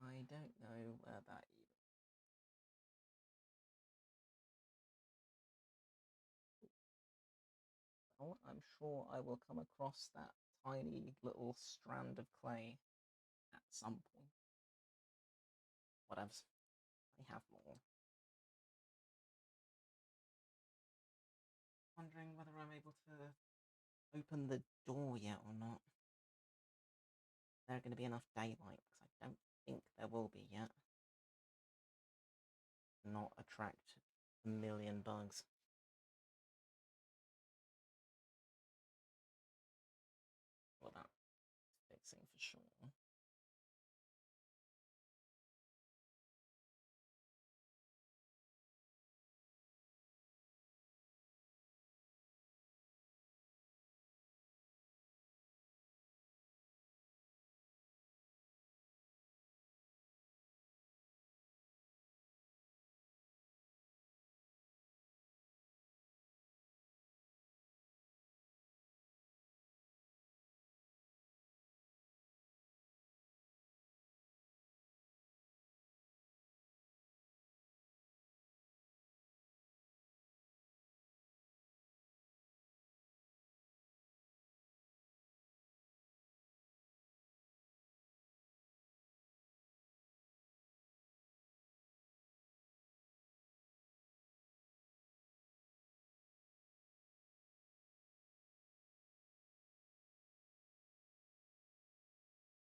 I don't know where that even. Well, I'm sure I will come across that tiny little strand of clay at some point. Whatevs. I have more. Wondering whether I'm able to open the door yet or not. Is there going to be enough daylight? Because I don't think there will be yet. Not attract a million bugs. Well, that's fixing for sure.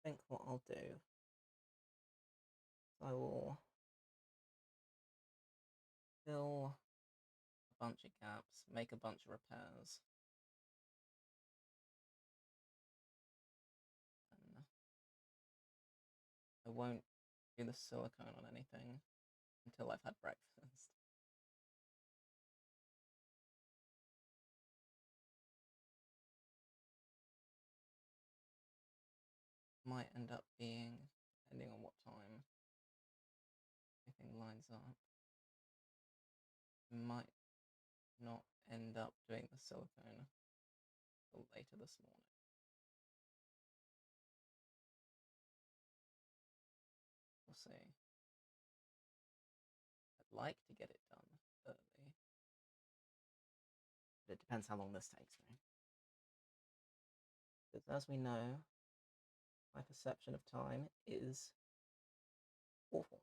I think what I'll do is I will fill a bunch of gaps, make a bunch of repairs, and I won't do the silicone on anything until I've had breakfast. Might end up being, depending on what time everything lines up, might not end up doing the silicone until later this morning. We'll see. I'd like to get it done early, but it depends how long this takes me. Because as we know, my perception of time is awful.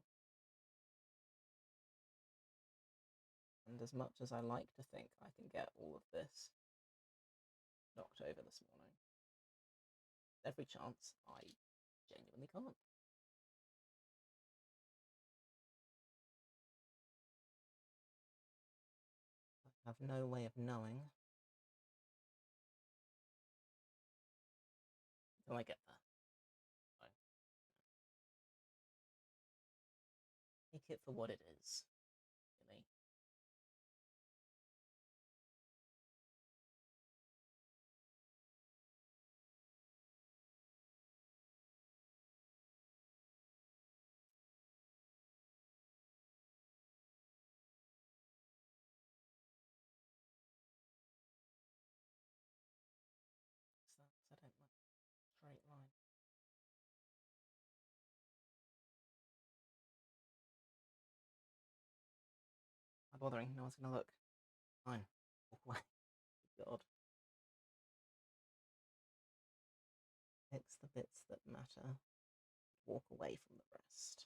And as much as I like to think I can get all of this knocked over this morning, every chance I genuinely can't. I have no way of knowing until I get there. So, take it for what it is, really. Why bothering? No one's gonna look. Fine. Walk away. God. Fix the bits that matter. Walk away from the rest.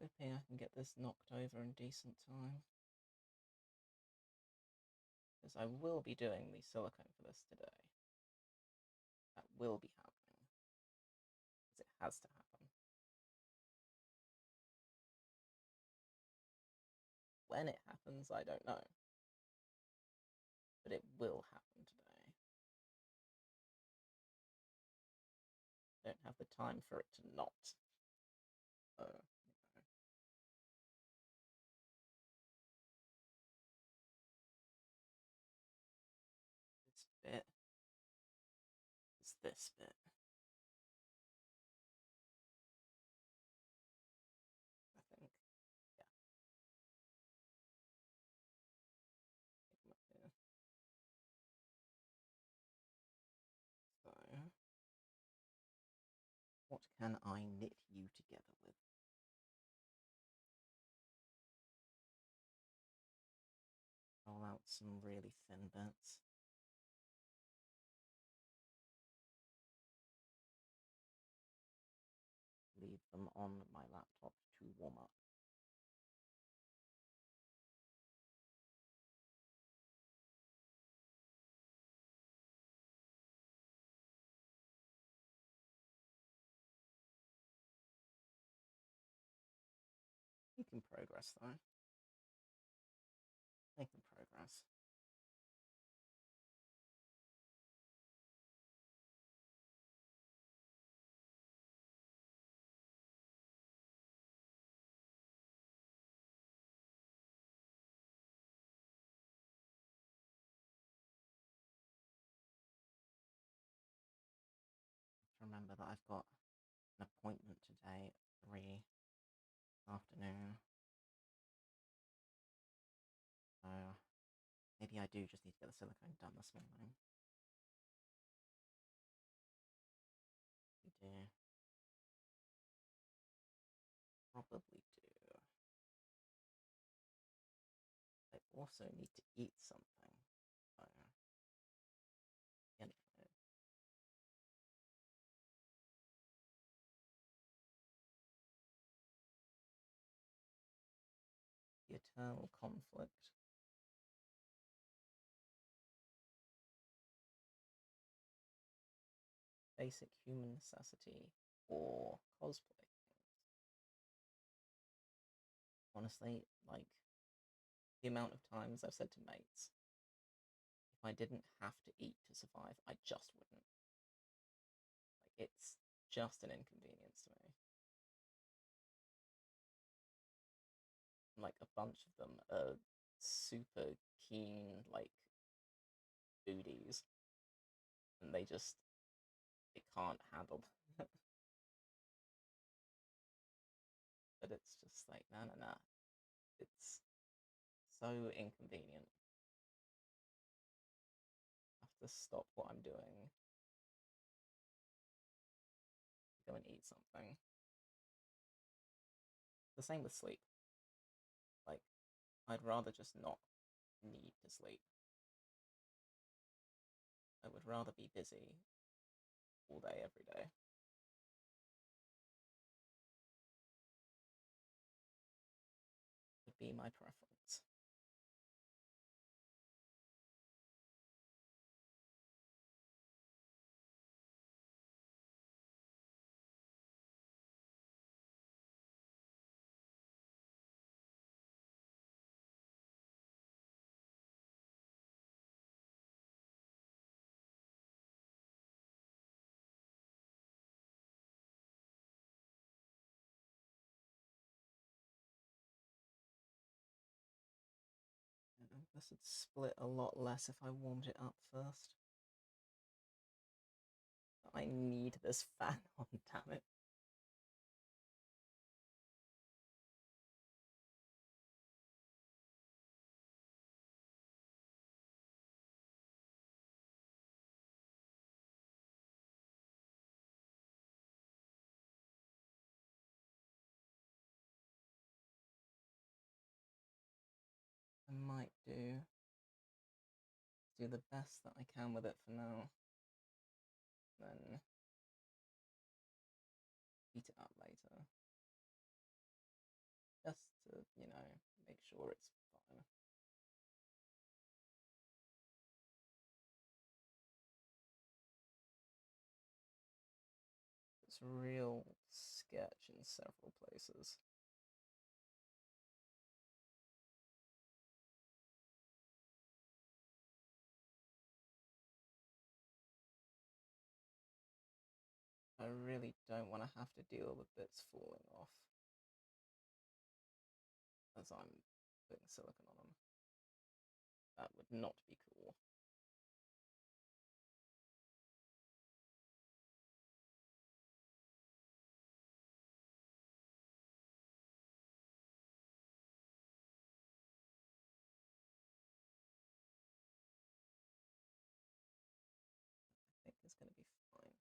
Hoping I can get this knocked over in decent time. Because I will be doing the silicone for this today. That will be happening. Because it has to happen. When it happens, I don't know. But it will happen today. I don't have the time for it to not. So, this bit is this bit. I think. Yeah. So, what can I knit you together with? Roll out some really thin bits. Leave them on my laptop to warm up. Making progress though. Making progress. Remember that I've got an appointment today at 3 afternoon. So maybe I do just need to get the silicone done this morning. We do. Probably do. I also need to eat something. So, you know. The eternal conflict. Basic human necessity or cosplay things. Honestly, like, the amount of times I've said to mates, if I didn't have to eat to survive, I just wouldn't. Like, it's just an inconvenience to me. Like, a bunch of them are super keen, like, foodies, and they can't handle that. But it's just like, no. It's so inconvenient. I have to stop what I'm doing, go and eat something. The same with sleep. Like, I'd rather just not need to sleep. I would rather be busy all day, every day. Would be my preference. This would split a lot less if I warmed it up first. I need this fan on, damn it. I might do the best that I can with it for now. Then heat it up later. Just to, make sure it's fine. It's a real sketch in several places. I really don't want to have to deal with bits falling off as I'm putting silicone on them. That would not be cool. I think it's going to be fine.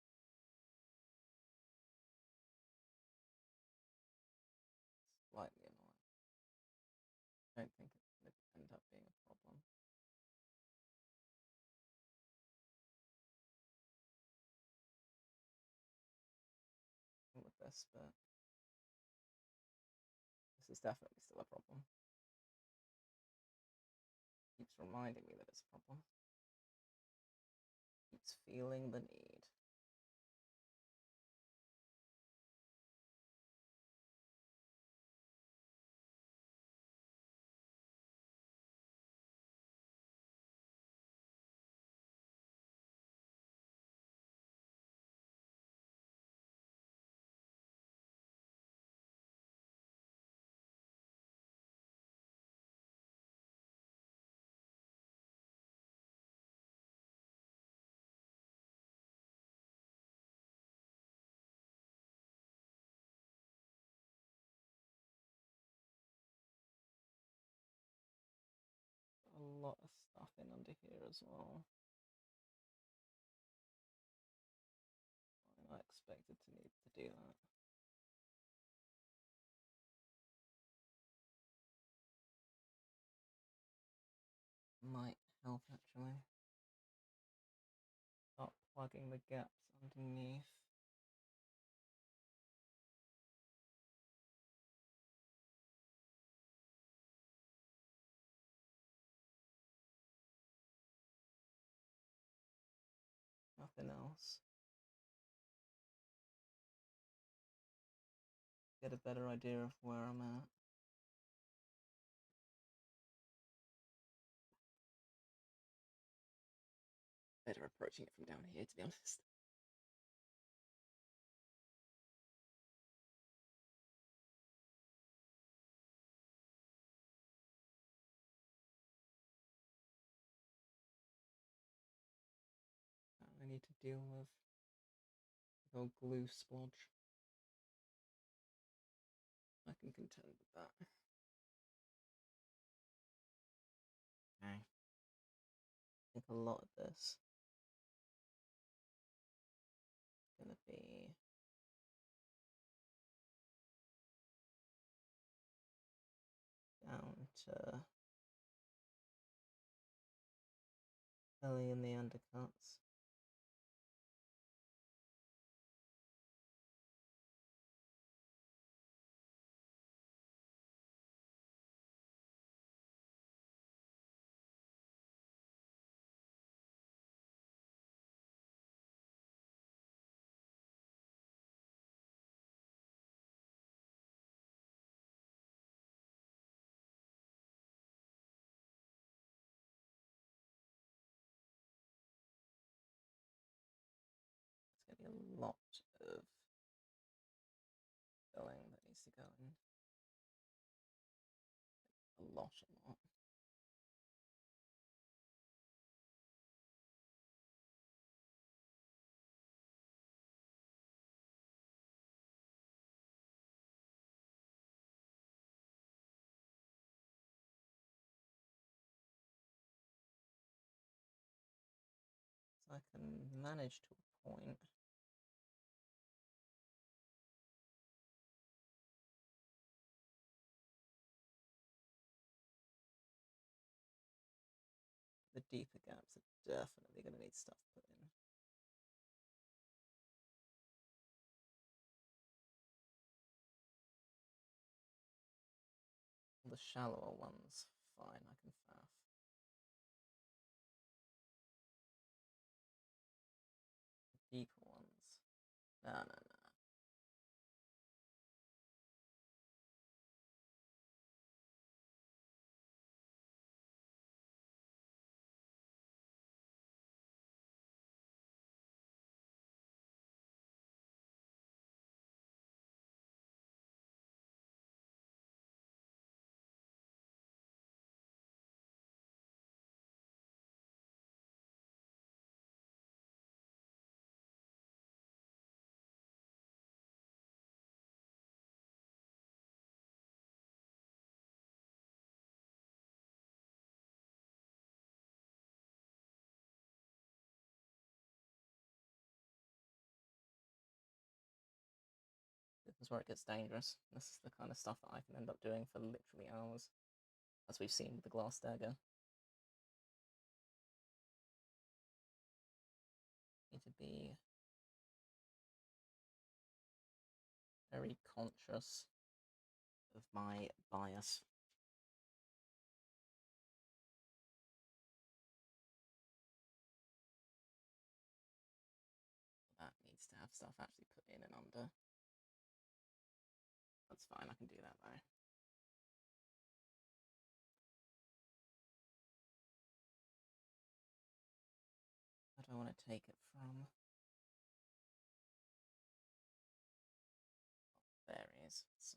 Slightly annoying. I don't think it's going to end up being a problem. With this, but this is definitely still a problem. Keeps reminding me that it's a problem. Keeps feeling the need. A lot of stuff in under here as well. I'm not expected to need to do that. Might help actually. Start plugging the gaps underneath. Nothing else. Get a better idea of where I'm at. Better approaching it from down here, to be honest. I need to deal with the glue splodge. can contend with that. Okay. I think a lot of this is going to be down to filling in the undercuts. It's going to be a lot of filling that needs to go in. A lot. So I can manage to a point. The deeper gaps are definitely going to need stuff put in. The shallower ones, fine, I can faff. The deeper ones, no. This is where it gets dangerous. This is the kind of stuff that I can end up doing for literally hours, as we've seen with the glass dagger. Need to be very conscious of my bias. That needs to have stuff actually put in and under. That's fine, I can do that though. Where do I want to take it from? There he is. So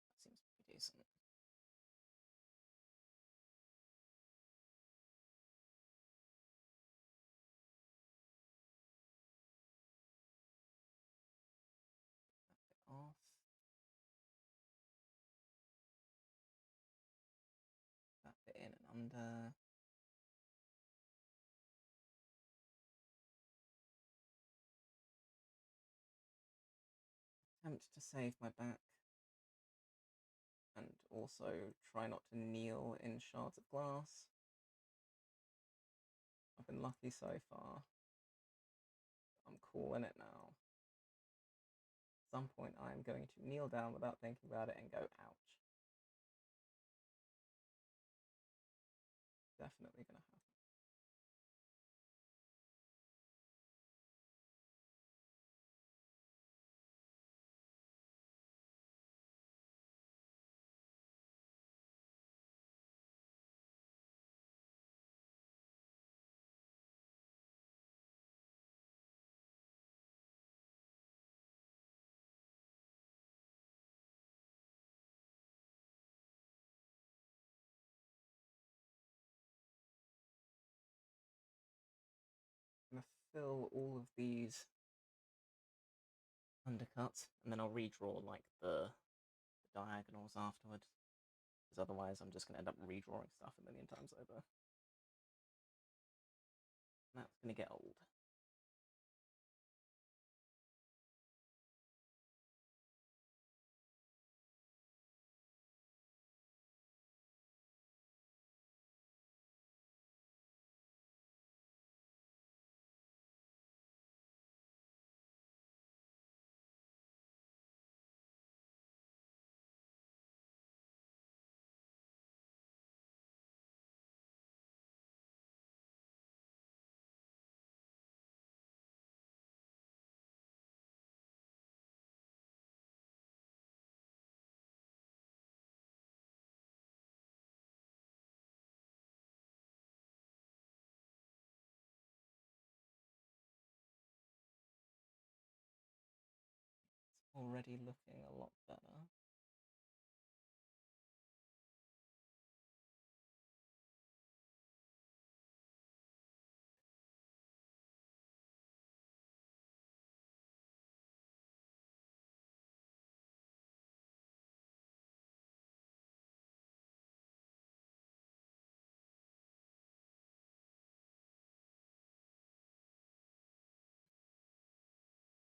that seems pretty decent. That bit off. That bit in and under. Attempt to save my back. And also try not to kneel in shards of glass. I've been lucky so far. I'm cool in it now. At some point I am going to kneel down without thinking about it and go, ouch. Definitely gonna happen. fill all of these undercuts, and then I'll redraw like the diagonals afterwards, because otherwise I'm just going to end up redrawing stuff a million times over. And that's going to get old. Already looking a lot better.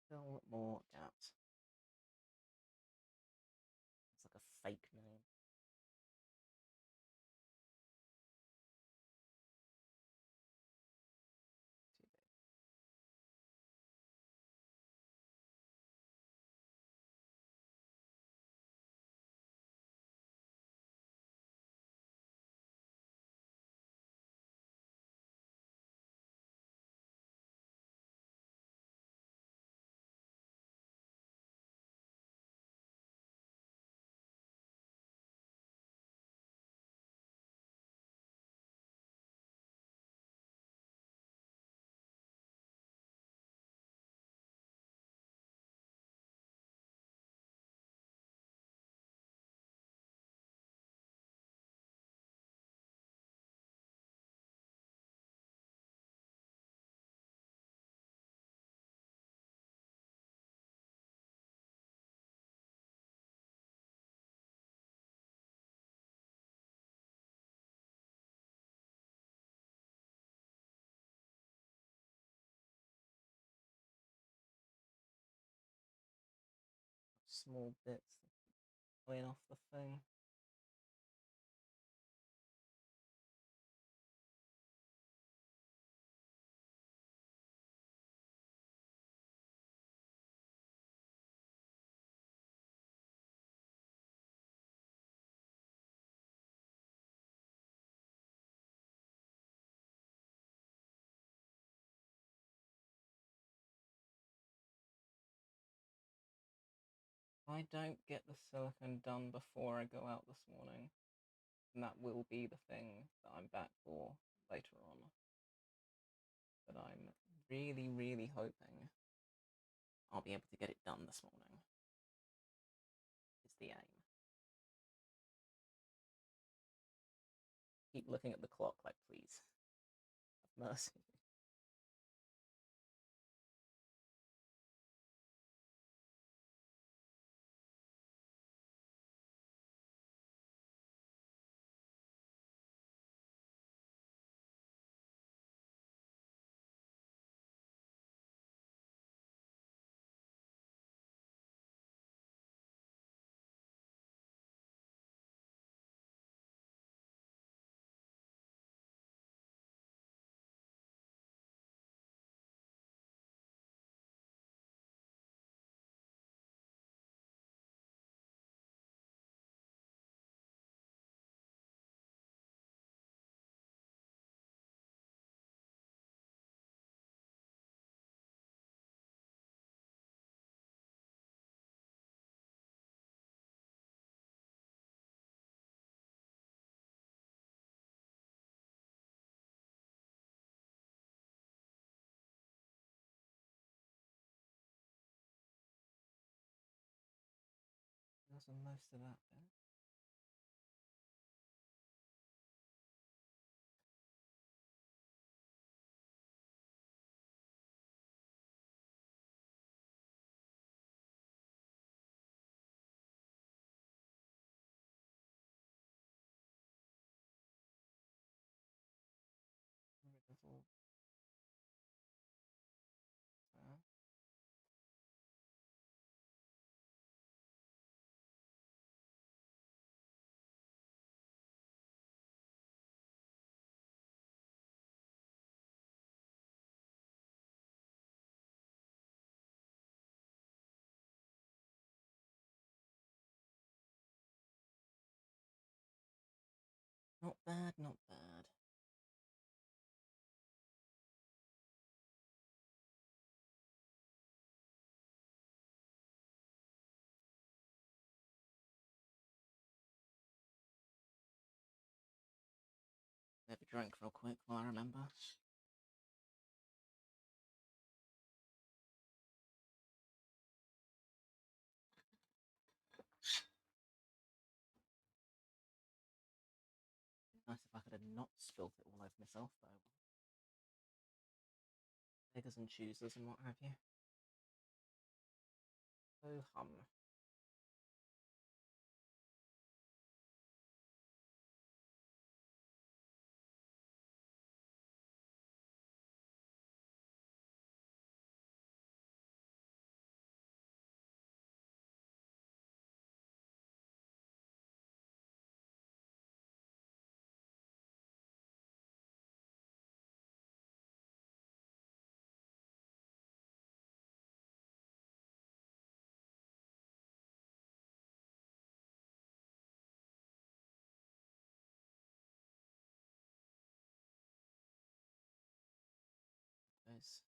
Still more gaps. It's like a fake name. Too big. Small bits going off the thing. If I don't get the silicone done before I go out this morning, then that will be the thing that I'm back for later on. But I'm really, really hoping I'll be able to get it done this morning. Is the aim. Keep looking at the clock, like, please. Have mercy. That's most of that bit. Not bad, not bad. Have a drink real quick while I remember. Nice if I could have not spilt it all over myself, though. Beggars and choosers and what have you. Oh hum. Goes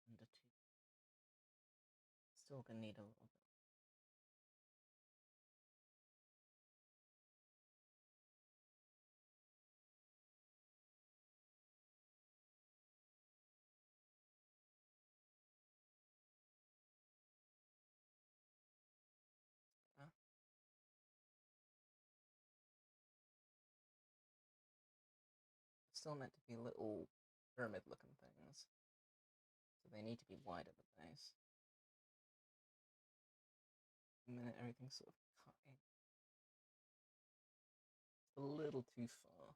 under two. Still gonna need a little bit. Still meant to be little pyramid looking things. So they need to be wide at the base. The minute everything's sort of cut in. It's a little too far.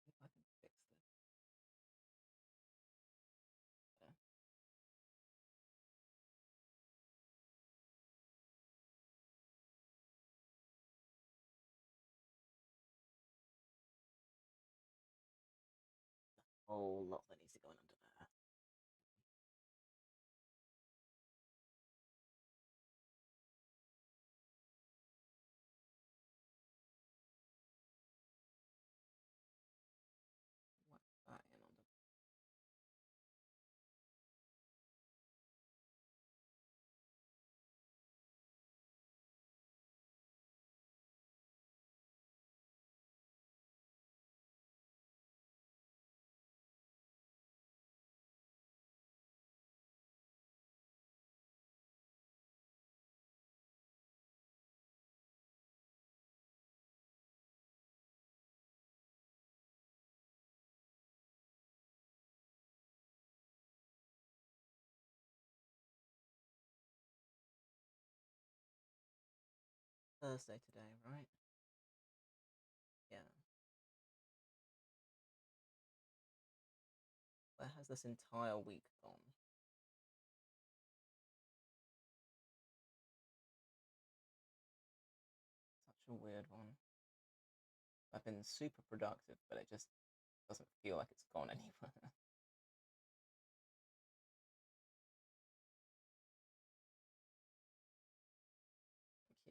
If I can fix this. Yeah. A whole lot that needs to go in under there. Whack that in under. Thursday today, right? Yeah. Where has this entire week gone? Such a weird one. I've been super productive, but it just doesn't feel like it's gone anywhere.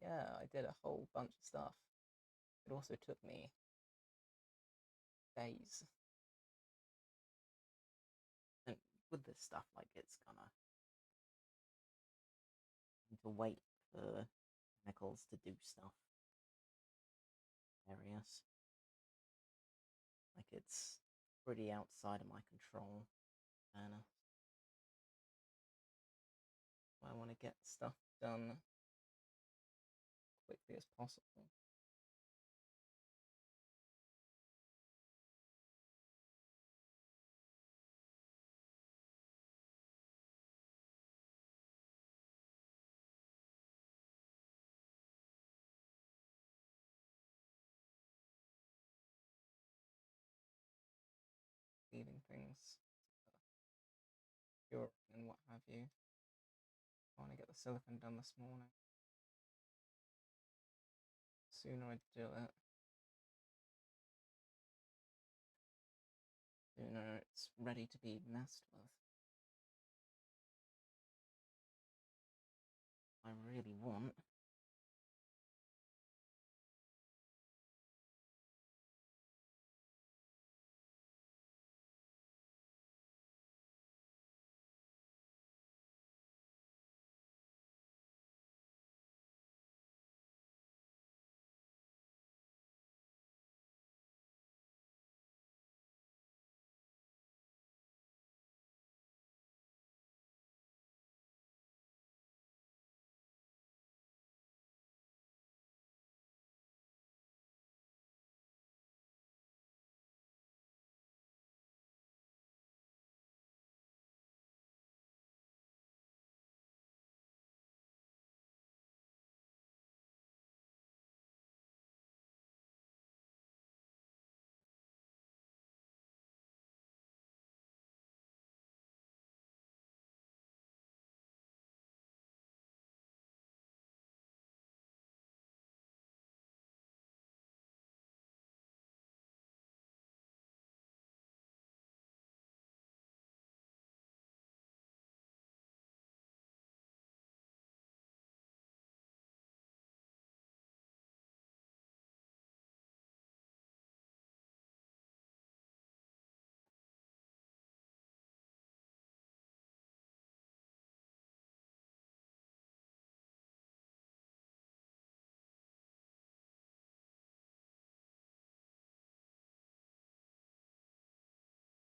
Yeah, I did a whole bunch of stuff. It also took me days. And with this stuff, like, it's gonna need to wait for chemicals to do stuff. Various. Like, it's pretty outside of my control. Fairness. I want to get stuff done quickly as possible. things, curing and what have you. I want to get the silicone done this morning. Sooner I do it, sooner it's ready to be messed with. I really want.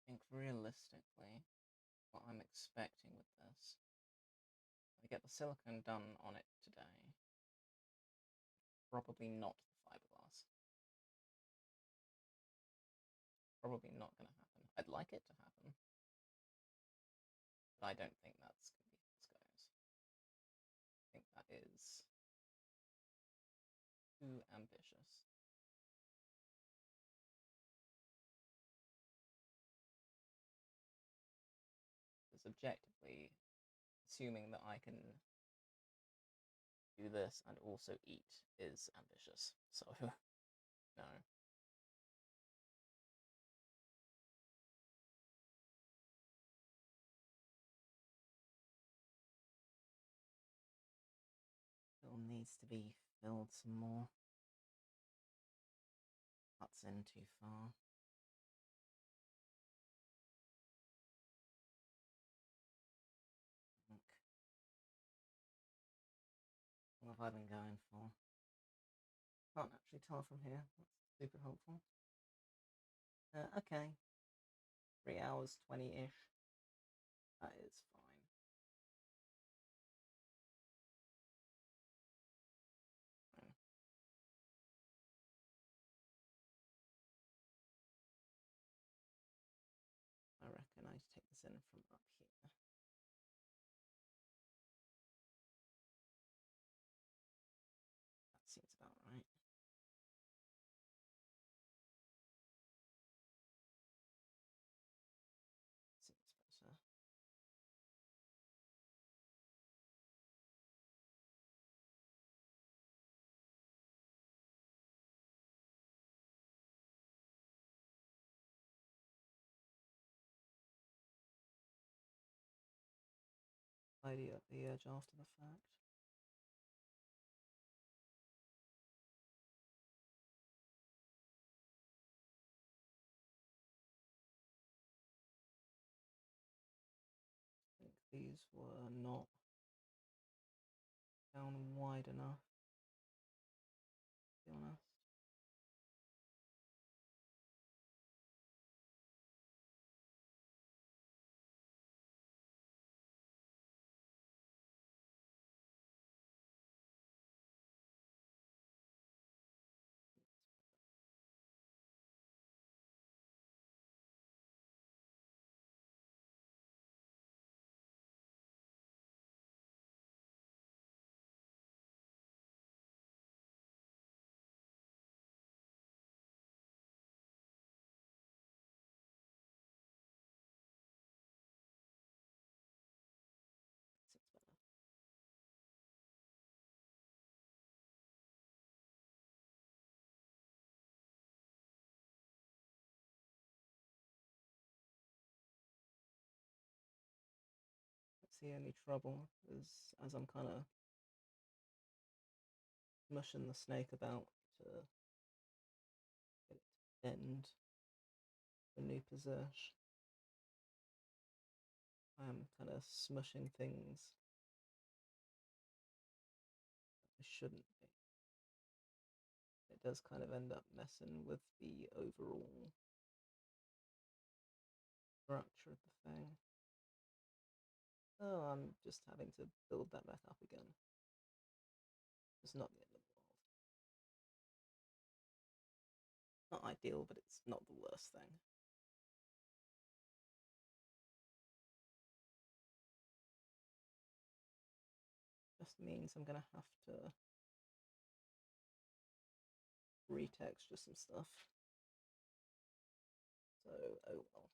I think realistically, what I'm expecting with this, I get the silicone done on it today. Probably not the fiberglass. Probably not going to happen. I'd like it to happen, but I don't think that's going to be how this goes. I think that is too ambitious. Because objectively, assuming that I can do this and also eat is ambitious. So, no. Still needs to be filled some more. Cuts in too far. What have I been going for? Can't actually tell from here. That's super helpful. Okay. 3 hours 20-ish. That is fine. I reckon I take this in from up here. That seems about right. Seems better. Tidy up the edge after the fact. I think these were not down wide enough, to be honest. see any trouble, as I'm kind of mushing the snake about to get it to bend the new position. I'm kind of smushing things I shouldn't be. It does kind of end up messing with the overall structure of the thing. Oh, I'm just having to build that back up again. It's not the end of the world. Not ideal, but it's not the worst thing. Just means I'm gonna have to retexture some stuff. So, oh well.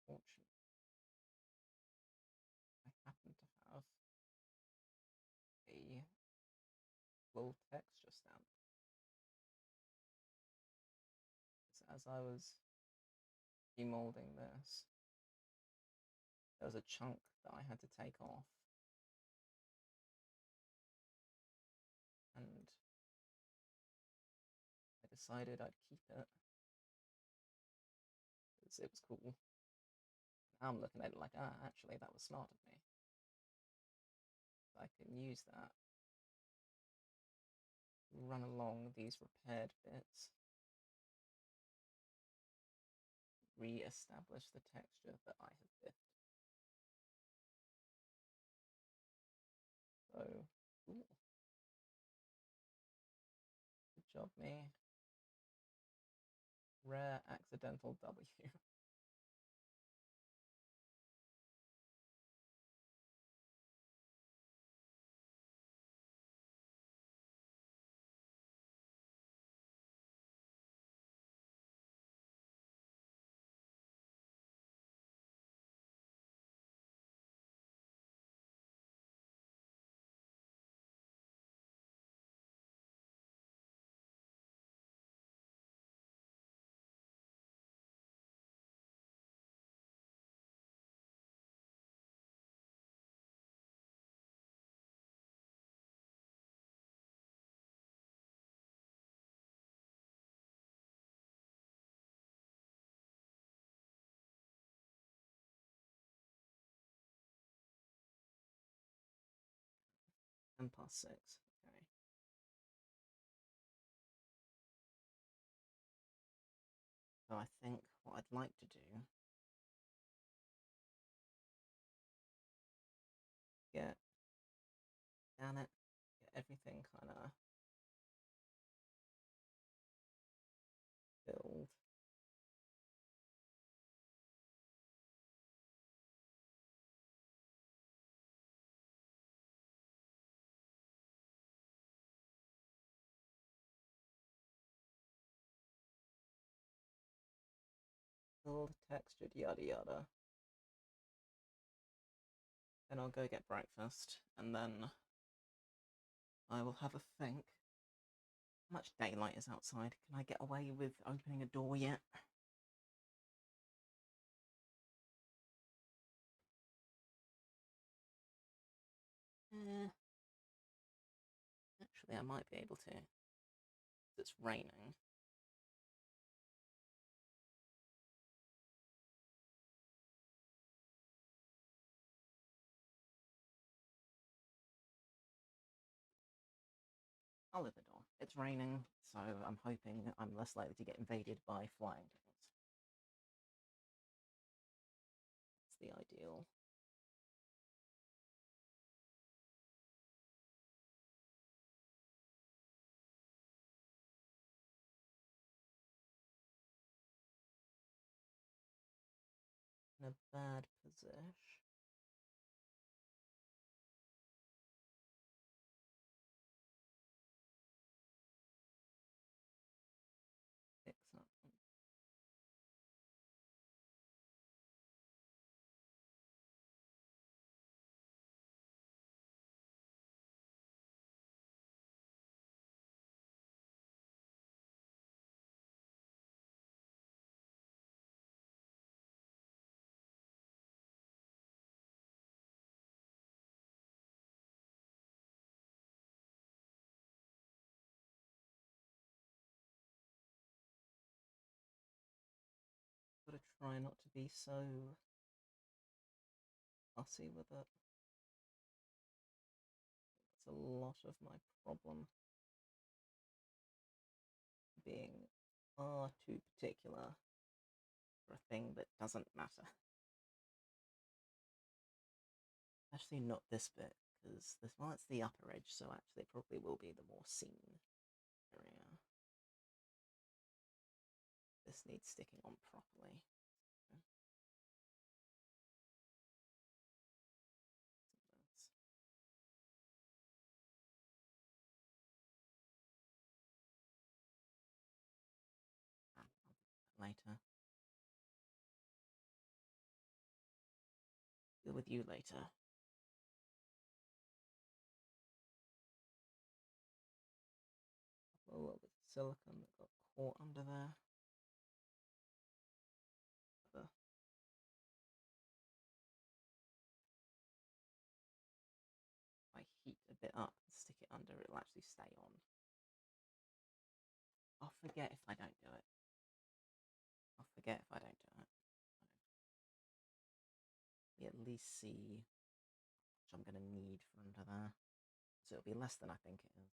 Fortunately, I happen to have a little texture stamp. As I was demoulding this, there was a chunk that I had to take off, and I decided I'd keep it because it was cool. Now I'm looking at it like, actually, that was smart of me. I can use that to run along these repaired bits, re-establish the texture that I have bit. So, cool. Good job, me. Rare accidental W. And past 6. Okay. So I think what I'd like to do, get down it, get everything kind of filled. Filled, textured, yada yada. Then I'll go get breakfast, and then I will have a think. How much daylight is outside? Can I get away with opening a door yet? Actually, I might be able to. It's raining. I'll open the door. It's raining, so I'm hoping I'm less likely to get invaded by flying things. That's the ideal. in a bad position. Fix up. Gotta try not to be so fussy with it. That's a lot of my problem. Being far too particular for a thing that doesn't matter. Actually, not this bit, because this, well, it's the upper edge, so actually it probably will be the more seen area. This needs sticking on properly. I'll do that later. Deal with you later. A little bit of silicone that got caught under there. If I heat a bit up and stick it under, it'll actually stay on. I'll forget if I don't do it. I'll forget if I don't do it. We at least see how much I'm going to need for under there. So it'll be less than I think it is.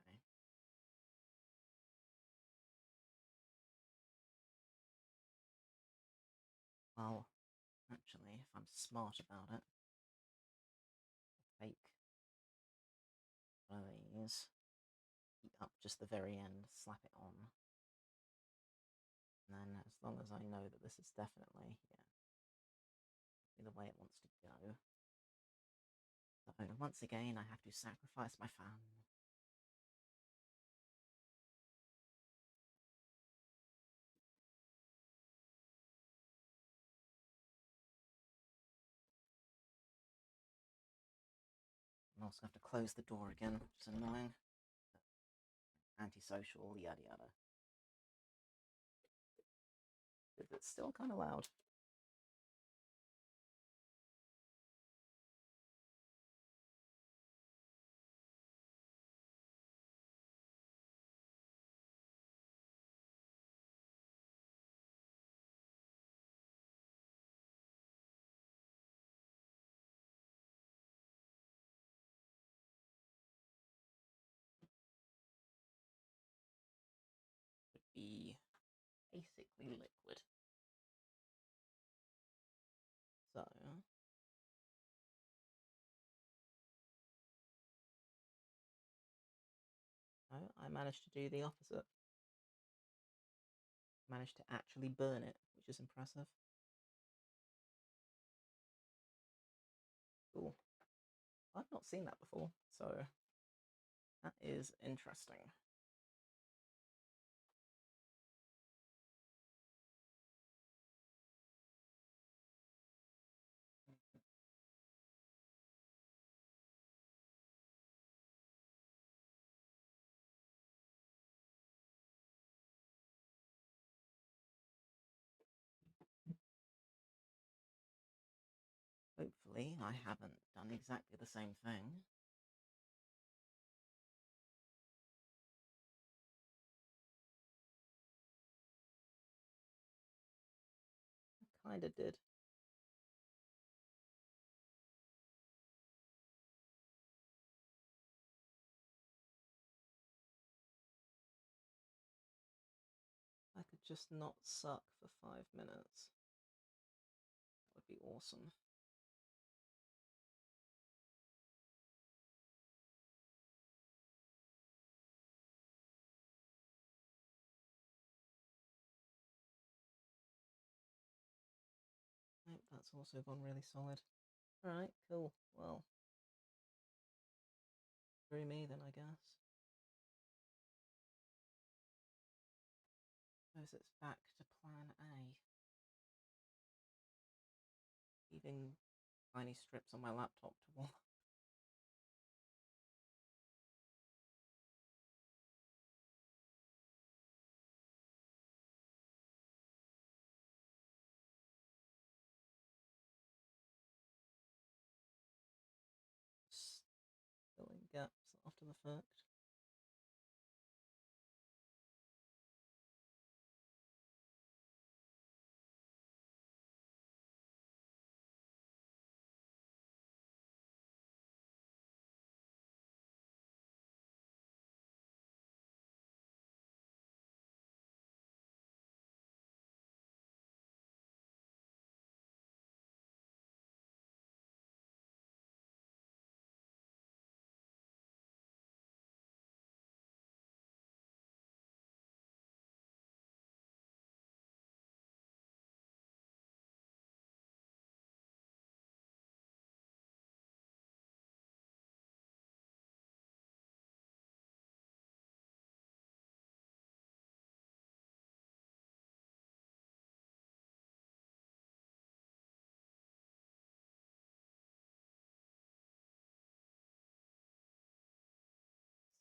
Okay. Well, actually, if I'm smart about it, I'll fake one of these, heat up just the very end, slap it on. And then as long as I know that this is definitely, the way it wants to go. So once again, I have to sacrifice my fan. I also have to close the door again, which is annoying. Antisocial, yada yada. It's still kind of loud. Would be basically liquid. So I managed to do the opposite. Managed to actually burn it, which is impressive. Cool. I've not seen that before, so that is interesting. Hopefully, I haven't done exactly the same thing. I kinda did. I could just not suck for 5 minutes. That would be awesome. that's also gone really solid. Alright, cool. Well, screw me then, I guess. Suppose it's back to plan A. Leaving tiny strips on my laptop to warm up. Filling gaps after the fact.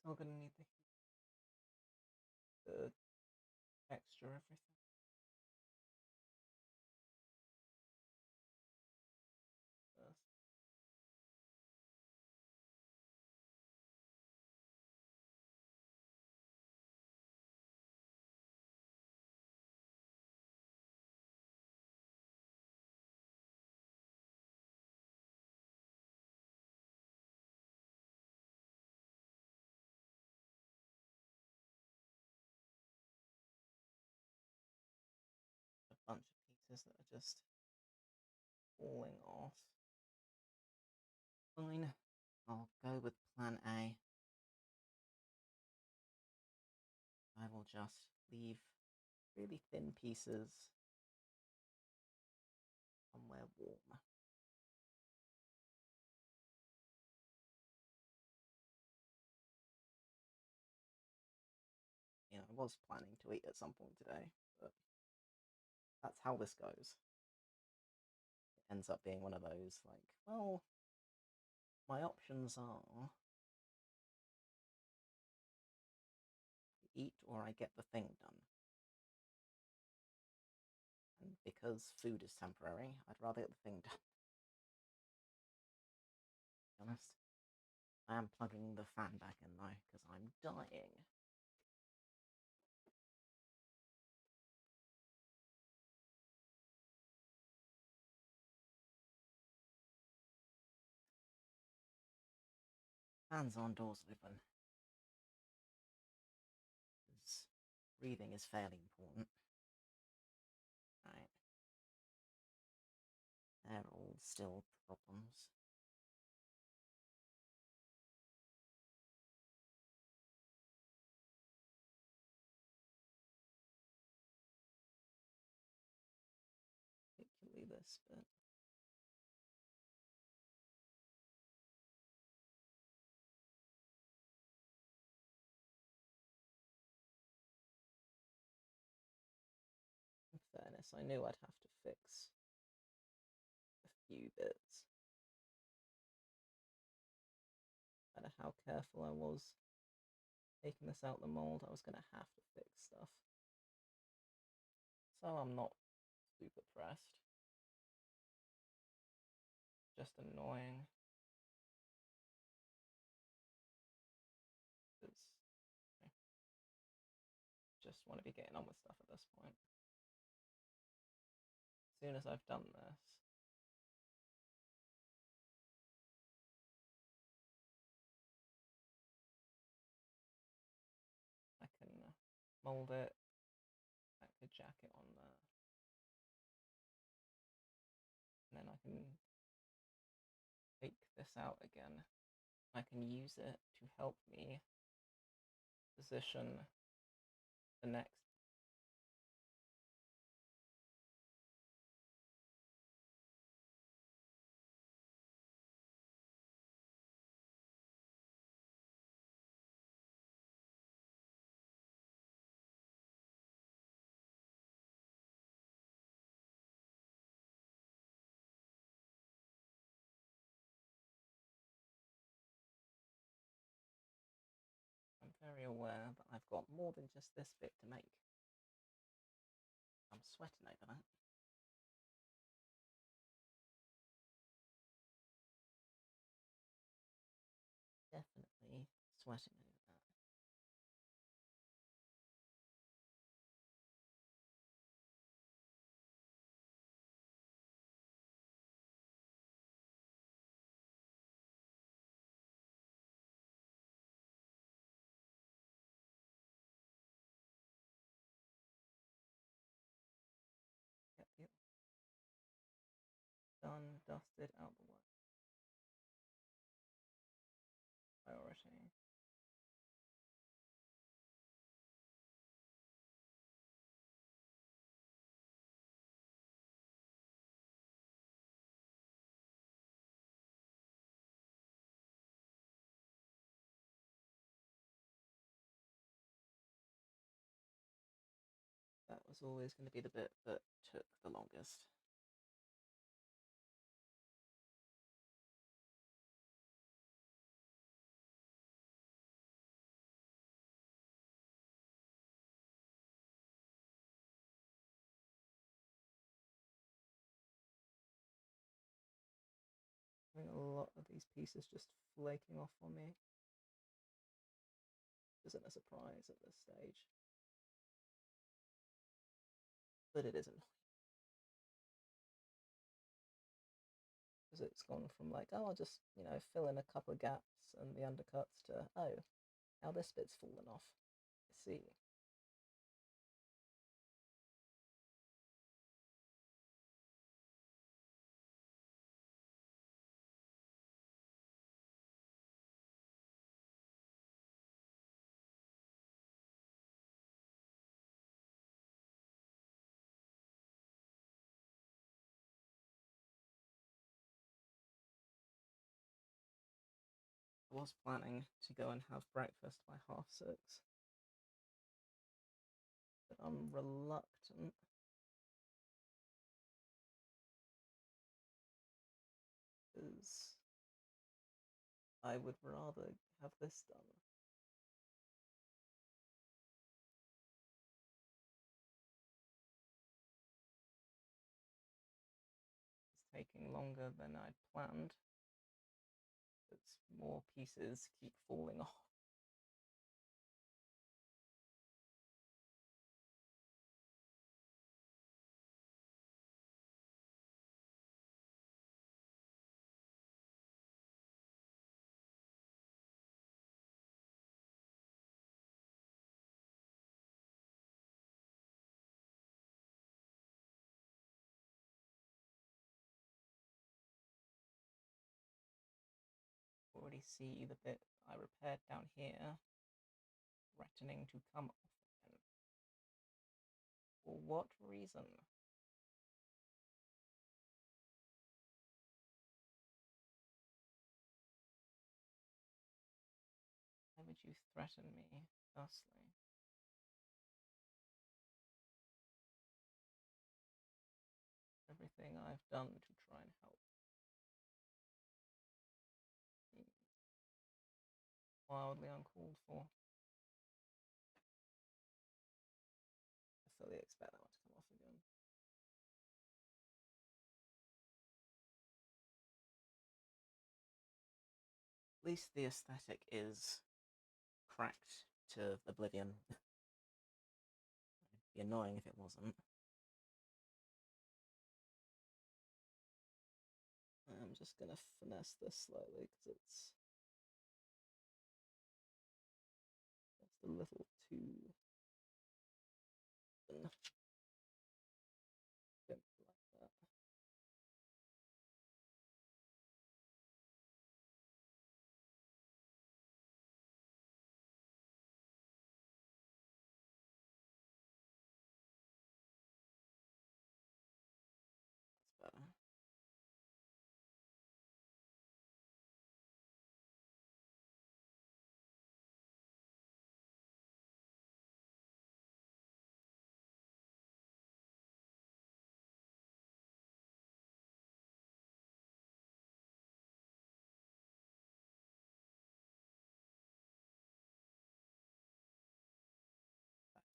Still gonna need the texture, everything. First. A bunch of pieces that are just falling off. Fine, I'll go with plan A. I will just leave really thin pieces somewhere warm. I was planning to eat at some point today, but that's how this goes. It ends up being one of those, like, well, my options are eat or I get the thing done. And because food is temporary, I'd rather get the thing done. To be honest, I am plugging the fan back in though, because I'm dying. Fans on, doors open. Because breathing is fairly important. Right. They're all still problems. Particularly this bit. In fairness, I knew I'd have to fix a few bits. No matter how careful I was taking this out the mold, I was going to have to fix stuff. So I'm not super pressed. Just annoying. Because just want to be getting on with stuff at this point. As soon as I've done this, I can mold it, pack the jacket on there, and then I can take this out again. I can use it to help me position the next. very aware that I've got more than just this bit to make. I'm sweating over that. Definitely sweating over that. Get the done, dusted, out the way. Priority. That was always going to be the bit that took the longest. Having a lot of these pieces just flaking off on me isn't a surprise at this stage. But it isn't. Because it's gone from like, oh, I'll just, fill in a couple of gaps and the undercuts to, oh, now this bit's fallen off. I see. I was planning to go and have breakfast by 6:30, but I'm reluctant because I would rather have this done. It's taking longer than I'd planned. It's more pieces keep falling off. Already see the bit I repaired down here threatening to come off again. For what reason? Why would you threaten me thusly? Everything I've done to try and help. Wildly uncalled for. I fully expect that one to come off again. At least the aesthetic is cracked to oblivion. It'd be annoying if it wasn't. I'm just gonna finesse this slightly because it's just a little too like that. That's better.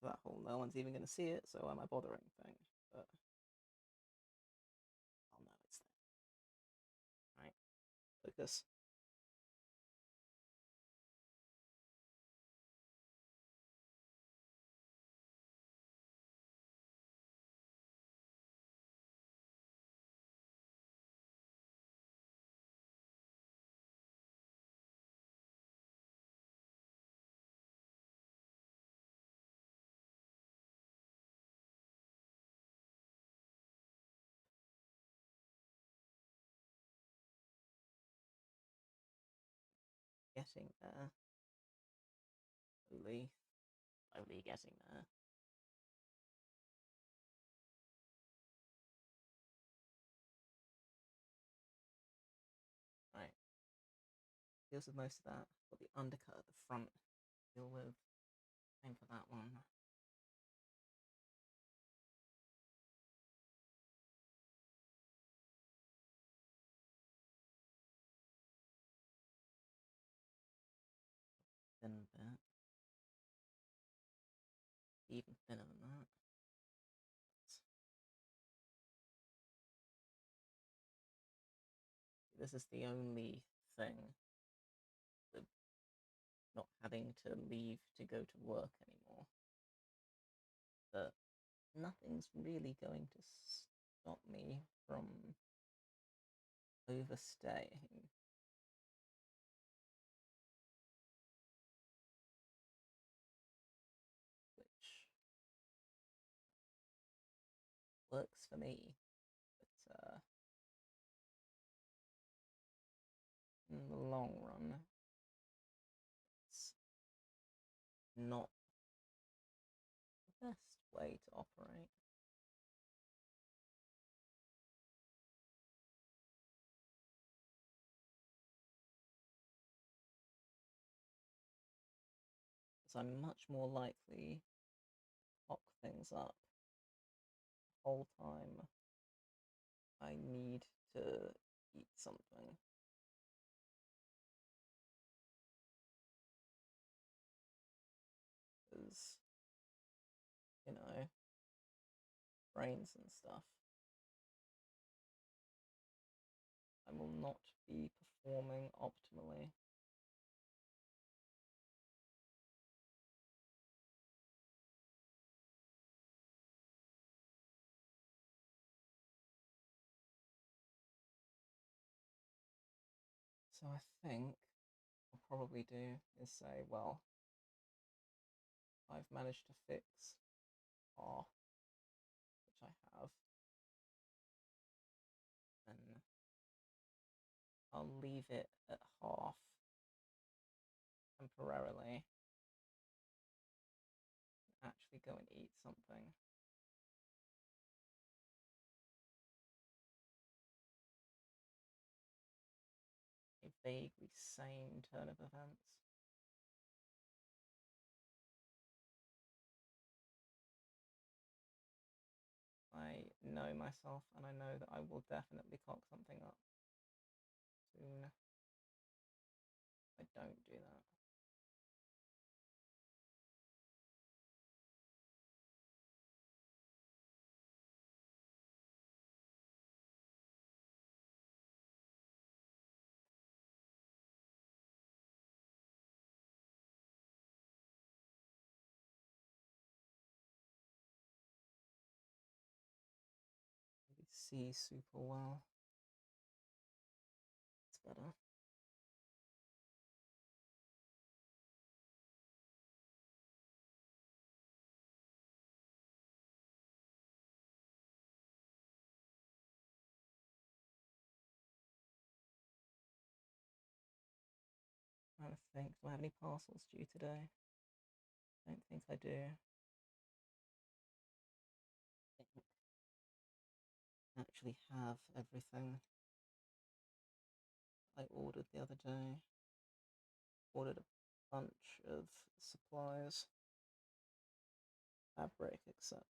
that whole no one's even going to see it, so am I bothering thing. But I'll know it's there. Right, focus. Getting there. Slowly, slowly getting there. Right. Deals with most of that. Got the undercut at the front. Deal with. Same for that one. Thin bit. Even thinner than that. This is the only thing with not having to leave to go to work anymore. But nothing's really going to stop me from overstaying. Which works for me. But in the long run, it's not the best way to operate. So I'm much more likely to cock things up the whole time I need to eat something. Because, brains and stuff, I will not be performing optimally. So I think I'll probably do is say, well, I've managed to fix R, which I have, and I'll leave it at half temporarily and actually go and eat something. A vaguely sane turn of events. I know myself, and I know that I will definitely cock something up soon. I don't do that. Maybe see super well. It's better. Trying to think, do I have any parcels due today? Don't think I do. I actually have everything I ordered the other day. Ordered a bunch of supplies, fabric, etc.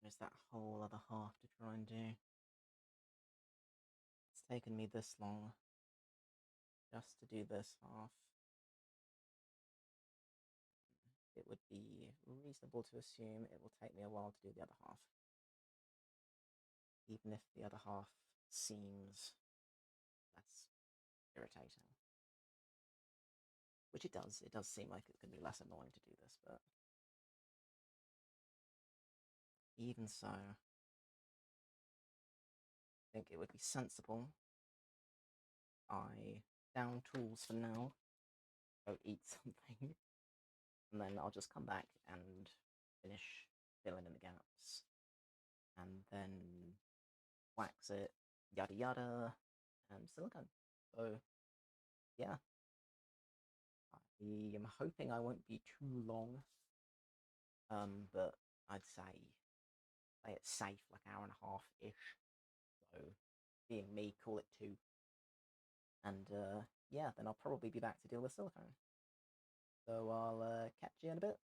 There's that whole other half to try and do. It's taken me this long just to do this half. It would be reasonable to assume it will take me a while to do the other half. Even if the other half seems less irritating. Which it does. It does seem like it's going to be less annoying to do this, but even so, I think it would be sensible I down tools for now, go eat something, and then I'll just come back and finish filling in the gaps, and then wax it, yada yada, and silicone. So, yeah. I am hoping I won't be too long, but I'd say it's safe, like hour and a half-ish. So, being me, call it 2. And yeah, then I'll probably be back to deal with silicone. So I'll catch you in a bit.